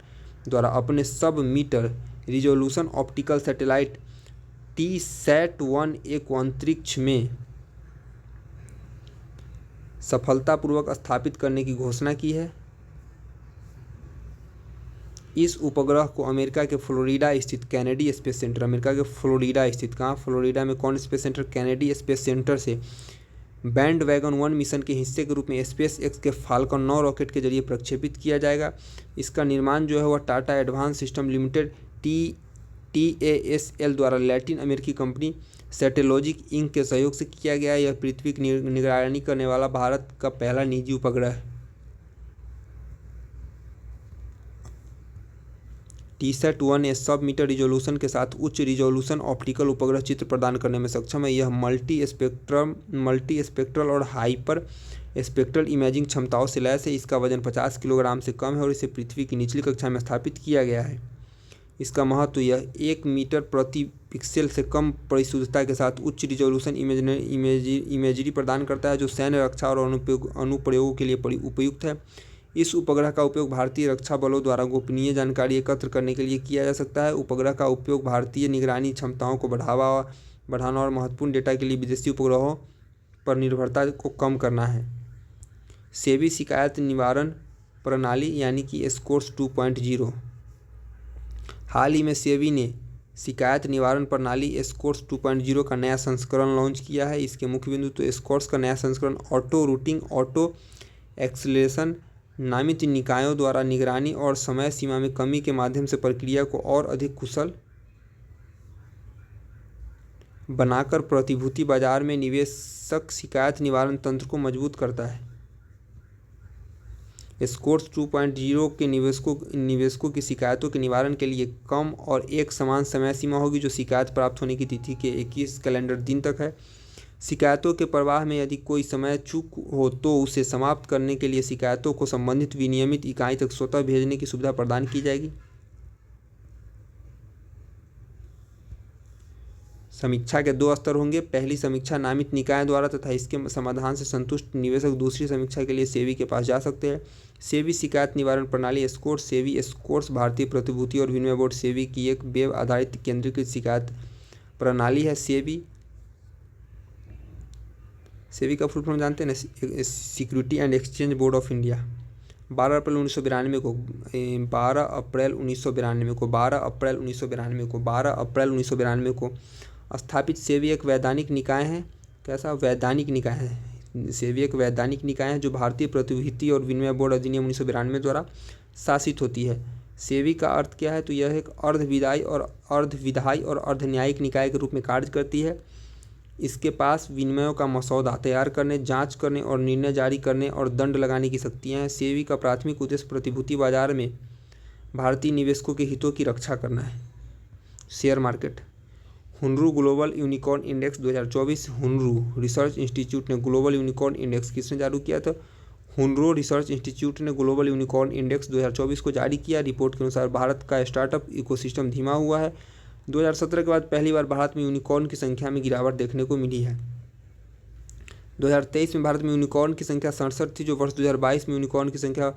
द्वारा अपने सब metre resolution optical satellite TSAT-1A को अंतरिक्ष में सफलतापूर्वक स्थापित करने की घोषणा की है। इस उपग्रह को अमेरिका के फ्लोरिडा स्थित कैनेडी स्पेस सेंटर, अमेरिका के फ्लोरिडा स्थित, कहाँ फ्लोरिडा में कौन space centre? Kennedy space centre से बैंड वैगन 1 मिशन के हिस्से के रूप में स्पेस एक्स के फाल्कन 9 रॉकेट के जरिए प्रक्षेपित किया जाएगा। इसका निर्माण जो है वह Tata advance system limited TASL द्वारा लैटिन अमेरिकी कंपनी सैटेलॉजिक इंक के सहयोग से किया गया है। यह पृथ्वी की निगरानी करने वाला भारत का पहला निजी उपग्रह है। TSAT-1 सब मीटर रिजोल्यूशन के साथ उच्च रिजोल्यूशन ऑप्टिकल उपग्रह चित्र प्रदान करने में सक्षम है। यह मल्टी स्पेक्ट्रल और हाइपर स्पेक्ट्रल इमेजिंग क्षमताओं से लैस है। इसका वजन 50 किलोग्राम से कम है और इसे पृथ्वी की निचली कक्षा में स्थापित किया गया है। इसका महत्व यह 1 मीटर प्रति पिक्सेल से कम परिशुद्धता के साथ उच्च रिजोल्यूशन इमेजरी प्रदान करता है, जो सैन्य रक्षा और अनुप्रयोगों के लिए उपयुक्त है। इस उपग्रह का उपयोग भारतीय रक्षा बलों द्वारा गोपनीय जानकारी एकत्र करने के लिए किया जा सकता है। उपग्रह का उपयोग भारतीय निगरानी क्षमताओं को बढ़ाना और महत्वपूर्ण डेटा के लिए विदेशी उपग्रहों पर निर्भरता को कम करना है। सेबी शिकायत निवारण प्रणाली यानी कि स्कोर्स 2.0। हाल ही में सेबी ने शिकायत निवारण प्रणाली स्कोर्स 2.0 का नया संस्करण लॉन्च किया है। इसके मुख्य बिंदु तो स्कोर्स का नया संस्करण ऑटो रूटिंग, ऑटो एक्सेलेरेशन, नामित निकायों द्वारा निगरानी और समय सीमा में कमी के माध्यम से प्रक्रिया को और अधिक कुशल बनाकर प्रतिभूति बाजार में निवेशक शिकायत निवारण तंत्र को मजबूत करता है। स्कोर्स 2.0 के निवेशकों की शिकायतों के निवारण के लिए कम और एक समान समय सीमा होगी, जो शिकायत प्राप्त होने की तिथि के 21 कैलेंडर दिन तक है। शिकायतों के प्रवाह में यदि कोई समय चूक हो तो उसे समाप्त करने के लिए शिकायतों को संबंधित विनियमित इकाई तक स्वतः भेजने की सुविधा प्रदान की जाएगी। समीक्षा के 2 स्तर होंगे। पहली समीक्षा नामित निकाय द्वारा तथा इसके समाधान से संतुष्ट निवेशक दूसरी समीक्षा के लिए सेबी के पास जा सकते हैं। सेबी शिकायत निवारण प्रणाली स्कोर्स। सेबी स्कोर्स भारतीय प्रतिभूति और विनिमय बोर्ड सेबी की एक वेब आधारित केंद्रीकृत शिकायत प्रणाली है। सेबी का फुल फॉर्म जानते हैं ना, security and exchange board of India. 12 अप्रैल 1992 को स्थापित सेबी एक वैधानिक निकाय है। कैसा वैधानिक निकाय है? सेबी एक वैधानिक निकाय है जो भारतीय प्रतिभूति और विनिमय बोर्ड अधिनियम 1992 द्वारा शासित होती है। सेबी का अर्थ क्या है? तो यह एक अर्धविधायी और अर्धन्यायिक निकाय के रूप में कार्य करती है। इसके पास विनिमयों का मसौदा तैयार करने, जांच करने और निर्णय जारी करने और दंड लगाने की शक्तियाँ हैं। सेबी का प्राथमिक उद्देश्य प्रतिभूति बाजार में भारतीय निवेशकों के हितों की रक्षा करना है। Share market. हुनरू ग्लोबल यूनिकॉर्न इंडेक्स 2024। हुनरू रिसर्च इंस्टीट्यूट ने ग्लोबल यूनिकॉर्न इंडेक्स किसने जारी किया था? हुनरू रिसर्च इंस्टीट्यूट ने ग्लोबल यूनिकॉर्न इंडेक्स 2024 को जारी किया। रिपोर्ट के अनुसार भारत का स्टार्टअप इकोसिस्टम धीमा हुआ है। 2017 के बाद पहली बार भारत में यूनिकॉर्न की संख्या में गिरावट देखने को मिली है। 2023 में भारत में यूनिकॉर्न की संख्या 67 थी, जो वर्ष 2022 में यूनिकॉर्न की संख्या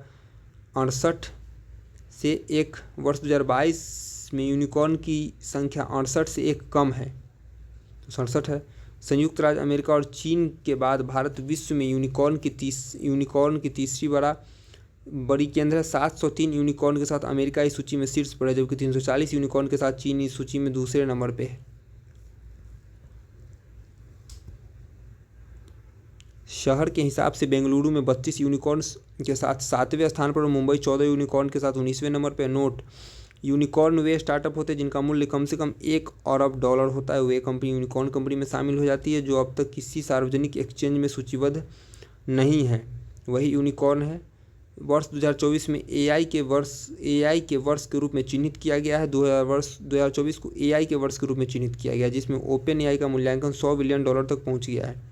68 से 1 वर्ष 2022 में यूनिकॉर्न की संख्या 68 से 1 कम है, तो 67 है। संयुक्त राज्य अमेरिका और चीन के बाद भारत विश्व में यूनिकॉर्न की तीसरी बड़ी केंद्र है। 703 यूनिकॉर्न के साथ अमेरिका इस सूची में शीर्ष पर है, जबकि 340 यूनिकॉर्न के साथ चीन इस सूची में दूसरे नंबर पे है। शहर के हिसाब से बेंगलुरु में 32 यूनिकॉर्न्स के साथ 7वें स्थान पर, मुंबई 14 यूनिकॉर्न के साथ 19वें नंबर पर। नोट: यूनिकॉर्न वे स्टार्टअप होते हैं जिनका मूल्य कम से कम $1 अरब होता है। वे कंपनी यूनिकॉर्न कंपनी में शामिल हो जाती है जो अब तक किसी सार्वजनिक एक्सचेंज में सूचीबद्ध नहीं है, वही यूनिकॉर्न है। वर्ष 2024 में AI के वर्ष के रूप में चिन्हित किया गया है। 2024 को AI के वर्ष के रूप में चिन्हित किया गया है, जिसमें ओपन AI का मूल्यांकन $100 बिलियन तक पहुंच गया है।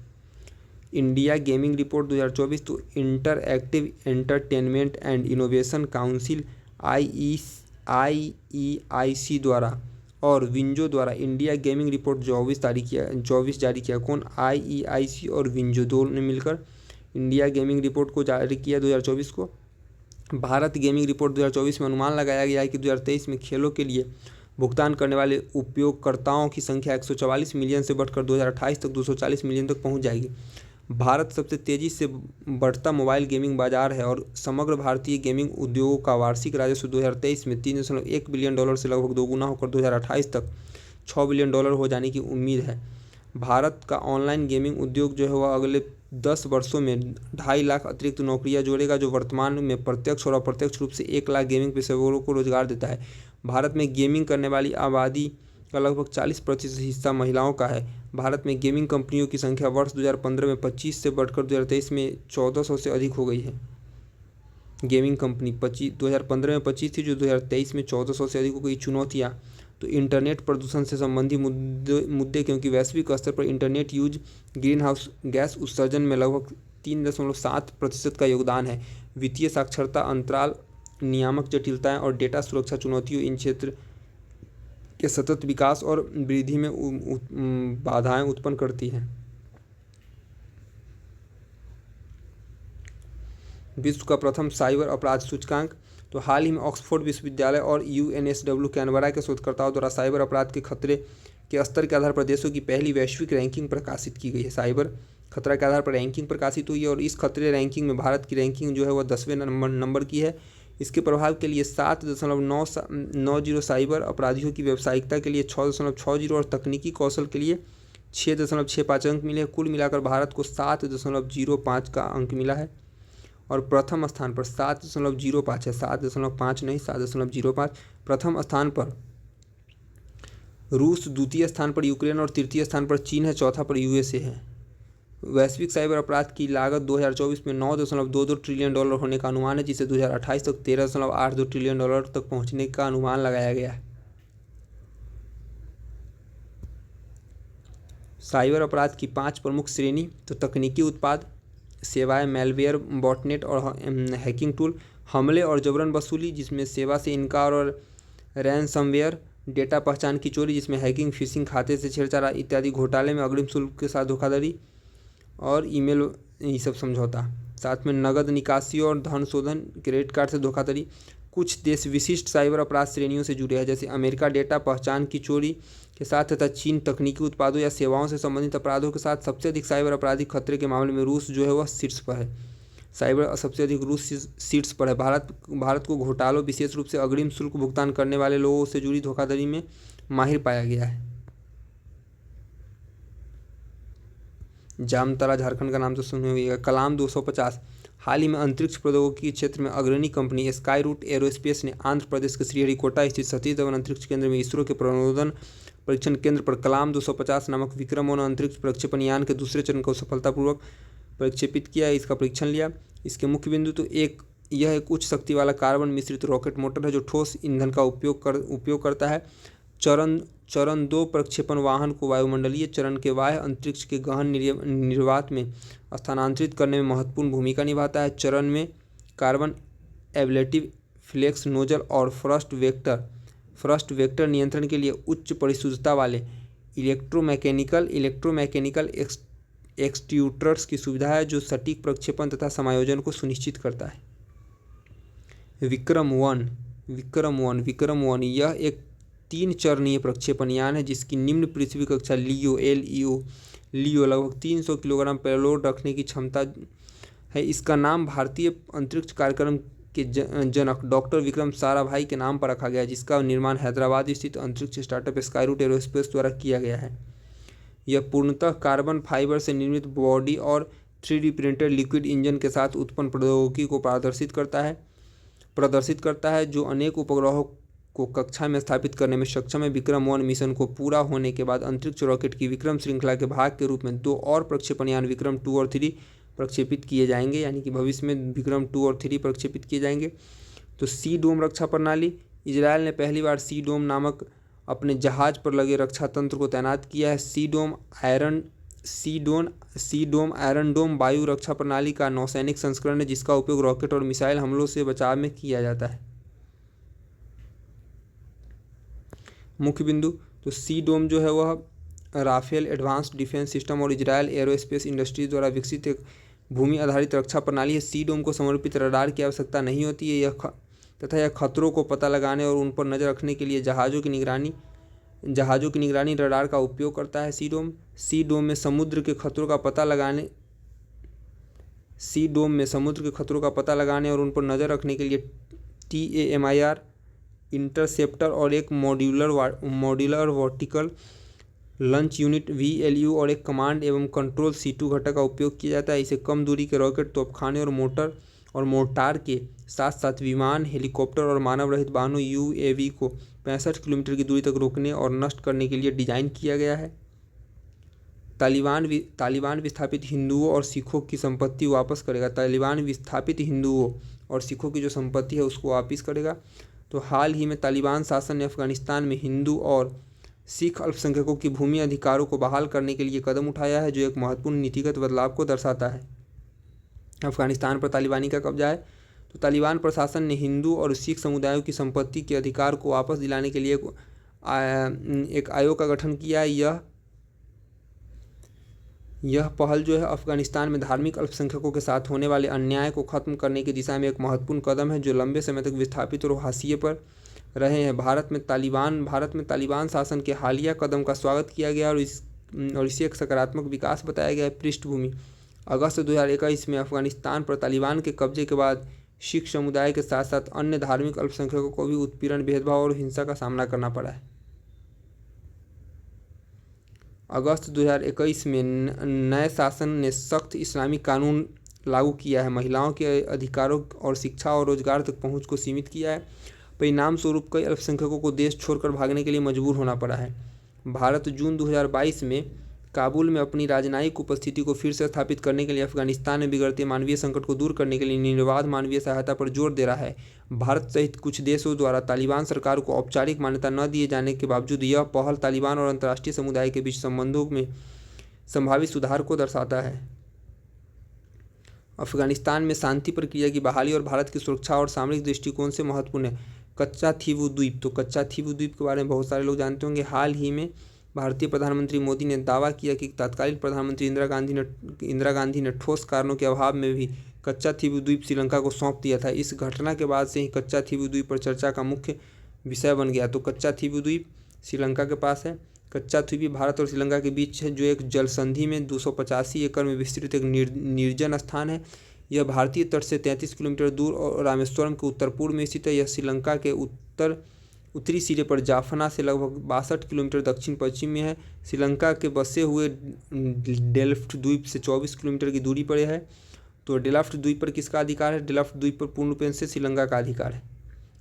India gaming report 2024। तो interactive entertainment and innovation council IEIC द्वारा और विंजो द्वारा इंडिया गेमिंग रिपोर्ट 24 जारी किया। कौन? IEIC और विंजो दोनों ने मिलकर इंडिया गेमिंग रिपोर्ट को जारी किया 2024 को। भारत गेमिंग रिपोर्ट 2024 में अनुमान लगाया गया है कि 2023 में खेलों के लिए भुगतान करने वाले उपयोगकर्ताओं की संख्या 144 मिलियन से बढ़कर 2028 तक 240 मिलियन तक पहुंच जाएगी। भारत सबसे तेज़ी से बढ़ता मोबाइल गेमिंग बाजार है और समग्र भारतीय गेमिंग उद्योगों का वार्षिक राजस्व 2023 में $3.1 बिलियन से लगभग दोगुना होकर 2028 तक $6 बिलियन हो जाने की उम्मीद है। भारत का ऑनलाइन गेमिंग उद्योग जो है वह अगले 10 वर्षों में 2.5 लाख अतिरिक्त नौकरियां जोड़ेगा, जो वर्तमान में प्रत्यक्ष और अप्रत्यक्ष रूप से 1 लाख गेमिंग पेशेवरों को रोजगार देता है। भारत में गेमिंग करने वाली आबादी का लगभग 40% हिस्सा महिलाओं का है। भारत में गेमिंग कंपनियों की संख्या वर्ष 2015 में 25 से बढ़कर 2023 में 1400 से अधिक हो गई है। गेमिंग कंपनी 2015 में 25 थी, जो 2023 में 1400 से अधिक हो गई। चुनौतियाँ तो इंटरनेट प्रदूषण से संबंधी मुद्दे क्योंकि वैश्विक स्तर पर internet use green house gas उत्सर्जन में लगभग 3.7% का योगदान है। वित्तीय साक्षरता, अंतराल नियामक जटिलताएं और डेटा सुरक्षा चुनौतियों इन क्षेत्र के सतत विकास और वृद्धि में बाधाएं उत्पन्न करती हैं। विश्व का प्रथम साइबर अपराध सूचकांक तो हाल ही में ऑक्सफोर्ड विश्वविद्यालय और यूएनएसडब्ल्यू कैनबरा के शोधकर्ताओं द्वारा साइबर अपराध के खतरे के स्तर के आधार पर देशों की पहली वैश्विक रैंकिंग प्रकाशित की गई है। साइबर खतरा के आधार पर रैंकिंग प्रकाशित हुई है और इस खतरे रैंकिंग में भारत की रैंकिंग जो है वह 10वें नंबर की है। इसके प्रभाव के लिए 7.90 साइबर अपराधियों की व्यावसायिकता के लिए 6.60 और तकनीकी कौशल के लिए 6.65 अंक मिले। कुल मिलाकर भारत को 7.05 का अंक मिला है और प्रथम स्थान पर 7.05 है, 7.5 नहीं 7.05। प्रथम स्थान पर रूस, द्वितीय स्थान पर यूक्रेन और तृतीय स्थान पर चीन है, चौथा पर यूएसए है। वैश्विक साइबर अपराध की लागत 2024 में $9.22 ट्रिलियन होने का अनुमान है, जिसे 2028 तक $13.82 ट्रिलियन तक पहुंचने का अनुमान लगाया गया है। साइबर अपराध की 5 प्रमुख श्रेणी तो तकनीकी उत्पाद, सेवाएं, मैलवेयर, बॉटनेट और हैकिंग टूल, हमले और जबरन वसूली जिसमें सेवा से इनकार और रैनसमवेयर, डेटा पहचान की चोरी जिसमें हैकिंग, फिशिंग, खाते से छेड़छाड़ इत्यादि, घोटाले में अग्रिम शुल्क के साथ धोखाधड़ी और ईमेल ये सब समझौता, साथ में नगद निकासी और धन शोधन, क्रेडिट कार्ड से धोखाधड़ी। कुछ देश विशिष्ट साइबर अपराध श्रेणियों से जुड़े हैं, जैसे अमेरिका डेटा पहचान की चोरी के साथ तथा चीन तकनीकी उत्पादों या सेवाओं से संबंधित अपराधों के साथ। सबसे अधिक साइबर आपराधिक खतरे के मामले में रूस जो है वह शीर्ष पर है। साइबर सबसे अधिक रूस शीर्ष पर है। भारत को घोटालों, विशेष रूप से अग्रिम शुल्क भुगतान करने वाले लोगों से जुड़ी धोखाधड़ी में माहिर पाया गया है। जामतारा झारखंड का नाम तो सुने हुए। कलाम 250 हाल ही में अंतरिक्ष प्रौद्योगिकी के क्षेत्र में अग्रणी कंपनी स्काई रूट एरोस्पेस ने आंध्र प्रदेश के श्रीहरिकोटा स्थित सतीश धवन अंतरिक्ष केंद्र में इसरो के प्रणोदन परीक्षण केंद्र पर कलाम 250 नामक विक्रम वन अंतरिक्ष प्रक्षेपण यान के दूसरे चरण को सफलतापूर्वक प्रक्षेपित किया, इसका परीक्षण लिया। इसके मुख्य बिंदु तो यह एक उच्च शक्ति वाला कार्बन मिश्रित रॉकेट मोटर है जो ठोस ईंधन का उपयोग करता है। चरण 2 प्रक्षेपण वाहन को वायुमंडलीय चरण के बाह्य अंतरिक्ष के गहन निर्वात में स्थानांतरित करने में महत्वपूर्ण भूमिका निभाता है। चरण में कार्बन एब्लेटिव फ्लेक्स नोजल और फ्रस्ट वेक्टर नियंत्रण के लिए उच्च परिशुद्धता वाले इलेक्ट्रोमैकेनिकल एक्सट्यूटर्स की सुविधा है, जो सटीक प्रक्षेपण तथा समायोजन को सुनिश्चित करता है। विक्रम वन यह एक 3 चरणीय प्रक्षेपण यान है जिसकी निम्न पृथ्वी कक्षा लियो लगभग 300 किलोग्राम पेलोड रखने की क्षमता है। इसका नाम भारतीय अंतरिक्ष कार्यक्रम के जनक डॉक्टर विक्रम साराभाई के नाम पर रखा गया है, जिसका निर्माण हैदराबाद स्थित अंतरिक्ष स्टार्टअप स्काई रूट एरोस्पेस द्वारा किया गया है। यह पूर्णतः कार्बन फाइबर से निर्मित बॉडी और 3D प्रिंटेड लिक्विड इंजन के साथ उत्पन्न प्रौद्योगिकी को प्रदर्शित करता है जो अनेक उपग्रहों को कक्षा में स्थापित करने में सक्षम है। विक्रम 1 मिशन को पूरा होने के बाद अंतरिक्ष रॉकेट की विक्रम श्रृंखला के भाग के रूप में 2 और प्रक्षेपण यान विक्रम 2 और 3 प्रक्षेपित किए जाएंगे, यानी कि भविष्य में विक्रम 2 और 3 प्रक्षेपित किए जाएंगे। तो सी डोम रक्षा प्रणाली, इजरायल ने पहली बार सी डोम नामक अपने जहाज पर लगे रक्षा तंत्र को तैनात किया है। सी डोम आयरन डोम वायु रक्षा प्रणाली का नौसैनिक संस्करण है जिसका उपयोग रॉकेट और मिसाइल हमलों से बचाव में किया जाता है। मुख्य बिंदु तो सी डोम जो है वह राफेल एडवांस्ड डिफेंस सिस्टम और इजरायल एरोस्पेस इंडस्ट्रीज द्वारा विकसित एक भूमि आधारित रक्षा प्रणाली है। सी डोम को समर्पित रडार की आवश्यकता नहीं होती है तथा यह खतरों को पता लगाने और उन पर नज़र रखने के लिए जहाज़ों की निगरानी रडार का उपयोग करता है। सी डोम में समुद्र के खतरों का पता लगाने और उन पर नज़र रखने के लिए TAMIR इंटरसेप्टर और एक modular vertical launch unit VLU और एक कमांड एवं कंट्रोल C2 घटक का उपयोग किया जाता है। इसे कम दूरी के रॉकेट, तोपखाने और मोर्टार के साथ साथ विमान, हेलीकॉप्टर और मानव रहित वाहनों UAV को 65 किलोमीटर की दूरी तक रोकने और नष्ट करने के लिए डिजाइन किया गया है। तालिबान विस्थापित हिंदुओं और सिखों की संपत्ति वापस करेगा। तालिबान विस्थापित हिंदुओं और सिखों की जो संपत्ति है उसको वापस करेगा। तो हाल ही में तालिबान शासन ने अफगानिस्तान में हिंदू और सिख अल्पसंख्यकों की भूमि अधिकारों को बहाल करने के लिए कदम उठाया है, जो एक महत्वपूर्ण नीतिगत बदलाव को दर्शाता है। अफगानिस्तान पर तालिबानी का कब्जा है। तो तालिबान प्रशासन ने हिंदू और सिख समुदायों की संपत्ति के अधिकार को वापस दिलाने के लिए एक आयोग का गठन किया है। यह पहल जो है अफगानिस्तान में धार्मिक अल्पसंख्यकों के साथ होने वाले अन्याय को खत्म करने की दिशा में एक महत्वपूर्ण कदम है, जो लंबे समय तक विस्थापित और हाशिए पर रहे हैं। भारत में तालिबान शासन के हालिया कदम का स्वागत किया गया और इसे एक सकारात्मक विकास बताया गया है। पृष्ठभूमि: अगस्त 2021 में अफगानिस्तान पर तालिबान के कब्जे के बाद सिख समुदाय के साथ साथ अन्य धार्मिक अल्पसंख्यकों को भी उत्पीड़न, भेदभाव और हिंसा का सामना करना पड़ा है। अगस्त 2021 में नए शासन ने सख्त इस्लामिक कानून लागू किया है, महिलाओं के अधिकारों और शिक्षा और रोजगार तक पहुंच को सीमित किया है। परिणाम स्वरूप कई अल्पसंख्यकों को देश छोड़कर भागने के लिए मजबूर होना पड़ा है। भारत जून 2022 में काबुल में अपनी राजनयिक उपस्थिति को फिर से स्थापित करने के लिए अफगानिस्तान में बिगड़ते मानवीय संकट को दूर करने के लिए निर्बाध मानवीय सहायता पर जोर दे रहा है। भारत सहित कुछ देशों द्वारा तालिबान सरकार को औपचारिक मान्यता न दिए जाने के बावजूद यह पहल तालिबान और अंतर्राष्ट्रीय समुदाय के बीच संबंधों में संभावित सुधार को दर्शाता है। अफगानिस्तान में शांति प्रक्रिया की बहाली और भारत की सुरक्षा और सामरिक दृष्टिकोण से महत्वपूर्ण है। कच्चा थीवू द्वीप: तो कच्चा थीवू द्वीप के बारे में बहुत सारे लोग जानते होंगे। हाल ही में भारतीय प्रधानमंत्री मोदी ने दावा किया कि तत्कालीन प्रधानमंत्री इंदिरा गांधी ने ठोस कारणों के अभाव में भी कच्चा थीवू द्वीप श्रीलंका को सौंप दिया था। इस घटना के बाद से ही कच्चा थीवू द्वीप पर चर्चा का मुख्य विषय बन गया। तो कच्चा थीवू द्वीप श्रीलंका के पास है। कच्चा द्वीप भारत और श्रीलंका के बीच है, जो एक जल संधि में 285 एकड़ में विस्तृत एक निर्जन स्थान है। यह भारतीय तट से 33 किलोमीटर दूर और रामेश्वरम के उत्तर पूर्व में स्थित है। यह श्रीलंका के उत्तरी सिरे पर जाफना से लगभग 62 किलोमीटर दक्षिण पश्चिम में है। श्रीलंका के बसे हुए डेल्फ्ट द्वीप से 24 किलोमीटर की दूरी पर है। तो डेल्फ्ट द्वीप पर किसका अधिकार है? डेल्फ्ट द्वीप पर पूर्ण रूप से श्रीलंका का अधिकार है।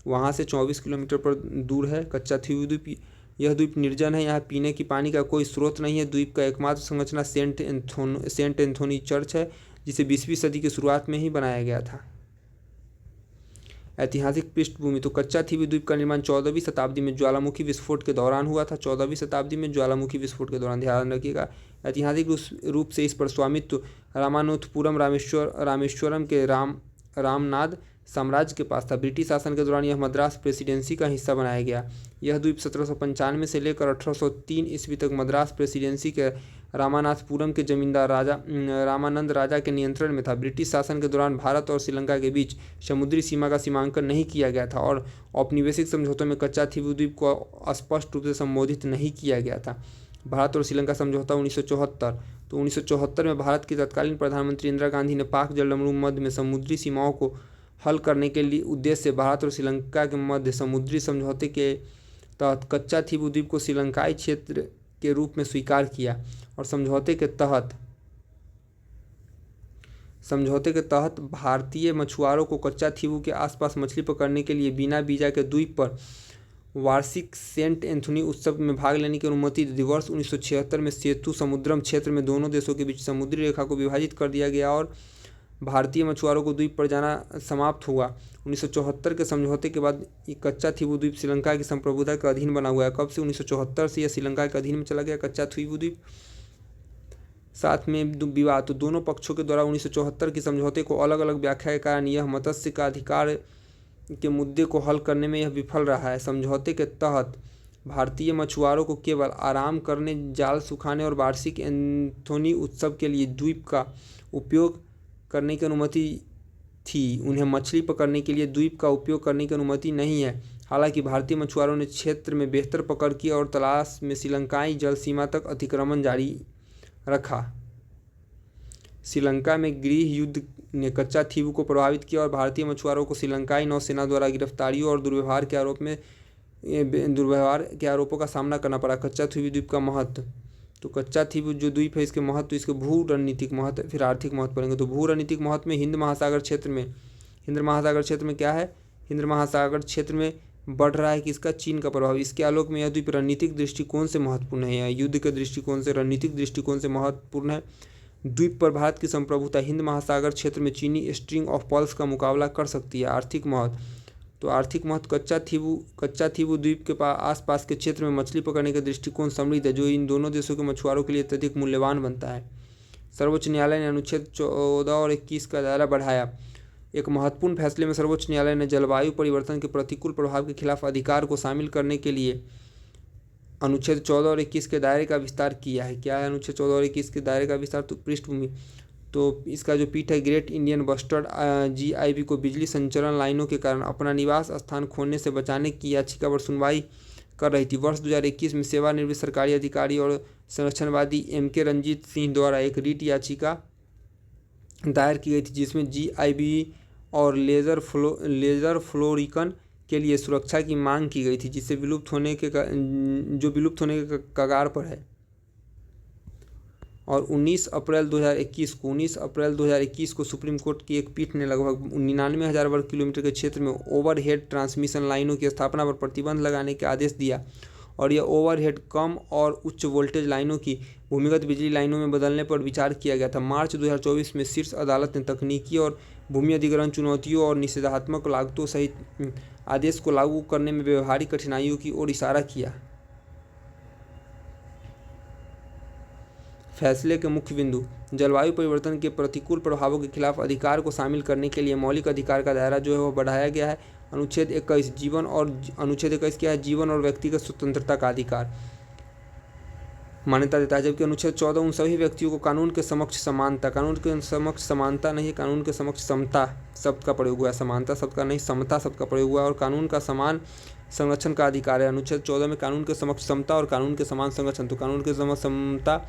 वहाँ से 24 किलोमीटर पर दूर है कच्चा थीवू द्वीप। यह द्वीप निर्जन है, यहाँ पीने की पानी का कोई स्रोत नहीं है। द्वीप का एकमात्र संरचना सेंट एंथोनी चर्च है, जिसे 20वीं सदी की शुरुआत में ही बनाया गया था। ऐतिहासिक पृष्ठभूमि: तो कच्चा थीवू द्वीप का निर्माण 14वीं शताब्दी में ज्वालामुखी विस्फोट के दौरान हुआ था। 14वीं शताब्दी में ज्वालामुखी विस्फोट के दौरान, ध्यान रखिएगा। ऐतिहासिक रूप से इस पर स्वामित्व रामानुथपुरम रामेश्वरम के रामनाद साम्राज्य के पास था। ब्रिटिश शासन के दौरान यह मद्रास प्रेसिडेंसी का हिस्सा बनाया गया। यह द्वीप 1795 से लेकर 1803 ईस्वी तक मद्रास प्रेसिडेंसी के रामानाथपुरम के जमींदार रामानंद राजा के नियंत्रण में था। ब्रिटिश शासन के दौरान भारत और श्रीलंका के बीच समुद्री सीमा का सीमांकन नहीं किया गया था और औपनिवेशिक समझौतों में कच्चा थीवू द्वीप को स्पष्ट रूप से संबोधित नहीं किया गया था। भारत और श्रीलंका समझौता 1974। तो 1974 में भारत की तत्कालीन प्रधानमंत्री इंदिरा गांधी ने पाक जलमरू मध्य में समुद्री सीमाओं को हल करने के लिए उद्देश्य से भारत और श्रीलंका के मध्य समुद्री समझौते के तहत कच्चा थीवू द्वीप को श्रीलंकाई क्षेत्र के रूप में स्वीकार किया और समझौते के तहत भारतीय मछुआरों को कच्चा थीवू के आसपास मछली पकड़ने के लिए बिना वीजा के द्वीप पर वार्षिक सेंट एंथोनी उत्सव में भाग लेने की अनुमति दी। वर्ष 1976 में सेतु समुद्रम क्षेत्र में दोनों देशों के बीच समुद्री रेखा को विभाजित कर दिया गया और भारतीय मछुआरों को द्वीप पर जाना समाप्त हुआ। 1974 के समझौते के बाद कच्चा थीवू द्वीप श्रीलंका की संप्रभुता के अधीन बना हुआ है। कब से? 1974 से यह श्रीलंका के अधीन में चला गया कच्चा थीवू द्वीप। साथ में विवाद: तो दोनों पक्षों के द्वारा 1974 के समझौते को अलग अलग व्याख्या के कारण यह मत्स्य का अधिकार के मुद्दे को हल करने में यह विफल रहा है। समझौते के तहत भारतीय मछुआरों को केवल आराम करने, जाल सुखाने और वार्षिक एंथोनी उत्सव के लिए द्वीप का उपयोग करने की अनुमति थी। उन्हें मछली पकड़ने के लिए द्वीप का उपयोग करने की अनुमति नहीं है। हालांकि भारतीय मछुआरों ने क्षेत्र में बेहतर पकड़ की और तलाश में श्रीलंकाई जल सीमा तक अतिक्रमण जारी रखा। श्रीलंका में गृह युद्ध ने कच्चा थीवू को प्रभावित किया और भारतीय मछुआरों को श्रीलंकाई नौसेना द्वारा गिरफ्तारियों और दुर्व्यवहार के आरोपों का सामना करना पड़ा। कच्चा थीवू द्वीप का महत्व: तो कच्चा थीव जो द्वीप है इसके महत्व, इसके भू रणनीतिक महत्व, फिर आर्थिक महत्व पढ़ेंगे। तो भू रणनीतिक महत्व में हिंद महासागर क्षेत्र में क्या है, हिंद महासागर क्षेत्र में बढ़ रहा है किसका, चीन का प्रभाव। इसके आलोक में यह द्वीप रणनीतिक दृष्टिकोण से महत्वपूर्ण है, या युद्ध के दृष्टिकोण से, रणनीतिक दृष्टिकोण से महत्वपूर्ण है। द्वीप पर भारत की संप्रभुता हिंद महासागर क्षेत्र में चीनी स्ट्रिंग ऑफ पर्ल्स का मुकाबला कर सकती है। आर्थिक महत्व, तो आर्थिक महत्व कच्चा थीवू द्वीप के आसपास के क्षेत्र में मछली पकड़ने के दृष्टिकोण समृद्ध है, जो इन दोनों देशों के मछुआरों के लिए अत्यधिक मूल्यवान बनता है। सर्वोच्च न्यायालय ने अनुच्छेद 14 और 21 का दायरा बढ़ाया। एक महत्वपूर्ण फैसले में सर्वोच्च न्यायालय ने जलवायु परिवर्तन के प्रतिकूल प्रभाव के खिलाफ अधिकार को शामिल करने के लिए अनुच्छेद 14 और 21 के दायरे का विस्तार किया है। क्या है अनुच्छेद 14 और 21 के दायरे का विस्तार, तो पृष्ठभूमि। तो इसका जो पीठ है, ग्रेट इंडियन बस्टर्ड GIB को बिजली संचरण लाइनों के कारण अपना निवास स्थान खोने से बचाने की याचिका पर सुनवाई कर रही थी। वर्ष 2021 में सेवानिवृत्त सरकारी अधिकारी और संरक्षणवादी MK रंजीत सिंह द्वारा एक रीट याचिका दायर की गई थी, जिसमें GIB और लेजर फ्लोरिकन के लिए सुरक्षा की मांग की गई थी, जिसे विलुप्त होने के कगार पर है। और 19 अप्रैल 2021 को सुप्रीम कोर्ट की एक पीठ ने लगभग 99,000 वर्ग किलोमीटर के क्षेत्र में ओवरहेड ट्रांसमिशन लाइनों की स्थापना पर प्रतिबंध लगाने के आदेश दिया, और यह ओवरहेड कम और उच्च वोल्टेज लाइनों की भूमिगत बिजली लाइनों में बदलने पर विचार किया गया था। मार्च 2024 में शीर्ष अदालत ने तकनीकी और भूमि अधिग्रहण चुनौतियों और निषेधात्मक लागतों सहित आदेश को लागू करने में व्यवहारिक कठिनाइयों की ओर इशारा किया। फैसले के मुख्य बिंदु, जलवायु परिवर्तन के प्रतिकूल प्रभावों के खिलाफ अधिकार को शामिल करने के लिए मौलिक अधिकार का दायरा जो है वह बढ़ाया गया है। अनुच्छेद 21 अनुच्छेद 21 क्या है, जीवन और व्यक्तिगत स्वतंत्रता का अधिकार मान्यता देता है, जबकि अनुच्छेद 14 उन सभी व्यक्तियों को कानून के समक्ष समानता नहीं, कानून के समक्ष समता शब्द का प्रयोग हुआ है, समानता शब्द का नहीं, समता शब्द का प्रयोग हुआ है, और कानून का समान संरक्षण का अधिकार है। अनुच्छेद 14 में कानून के समक्ष समता और कानून के समान संरक्षण, तो कानून के समक्ष समता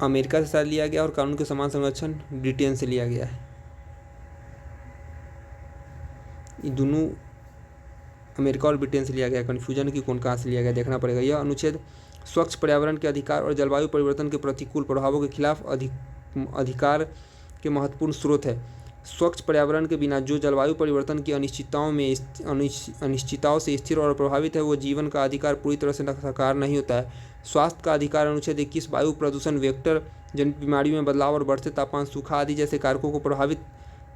अमेरिका से शायद लिया गया और कानून के समान संरक्षण ब्रिटेन से लिया गया है। ये दोनों अमेरिका और ब्रिटेन से लिया गया, कन्फ्यूजन की कौन कहाँ से लिया गया देखना पड़ेगा। यह अनुच्छेद स्वच्छ पर्यावरण के अधिकार और जलवायु परिवर्तन के प्रतिकूल प्रभावों के खिलाफ अधिकार के महत्वपूर्ण स्रोत है। स्वच्छ पर्यावरण के बिना जो जलवायु परिवर्तन की अनिश्चितताओं से स्थिर और प्रभावित है, वो जीवन का अधिकार पूरी तरह से साकार नहीं होता है। स्वास्थ्य का अधिकार अनुच्छेद 21 वायु प्रदूषण, वेक्टर जनित बीमारियों में बदलाव और बढ़ते तापमान, सूखा आदि जैसे कारकों को प्रभावित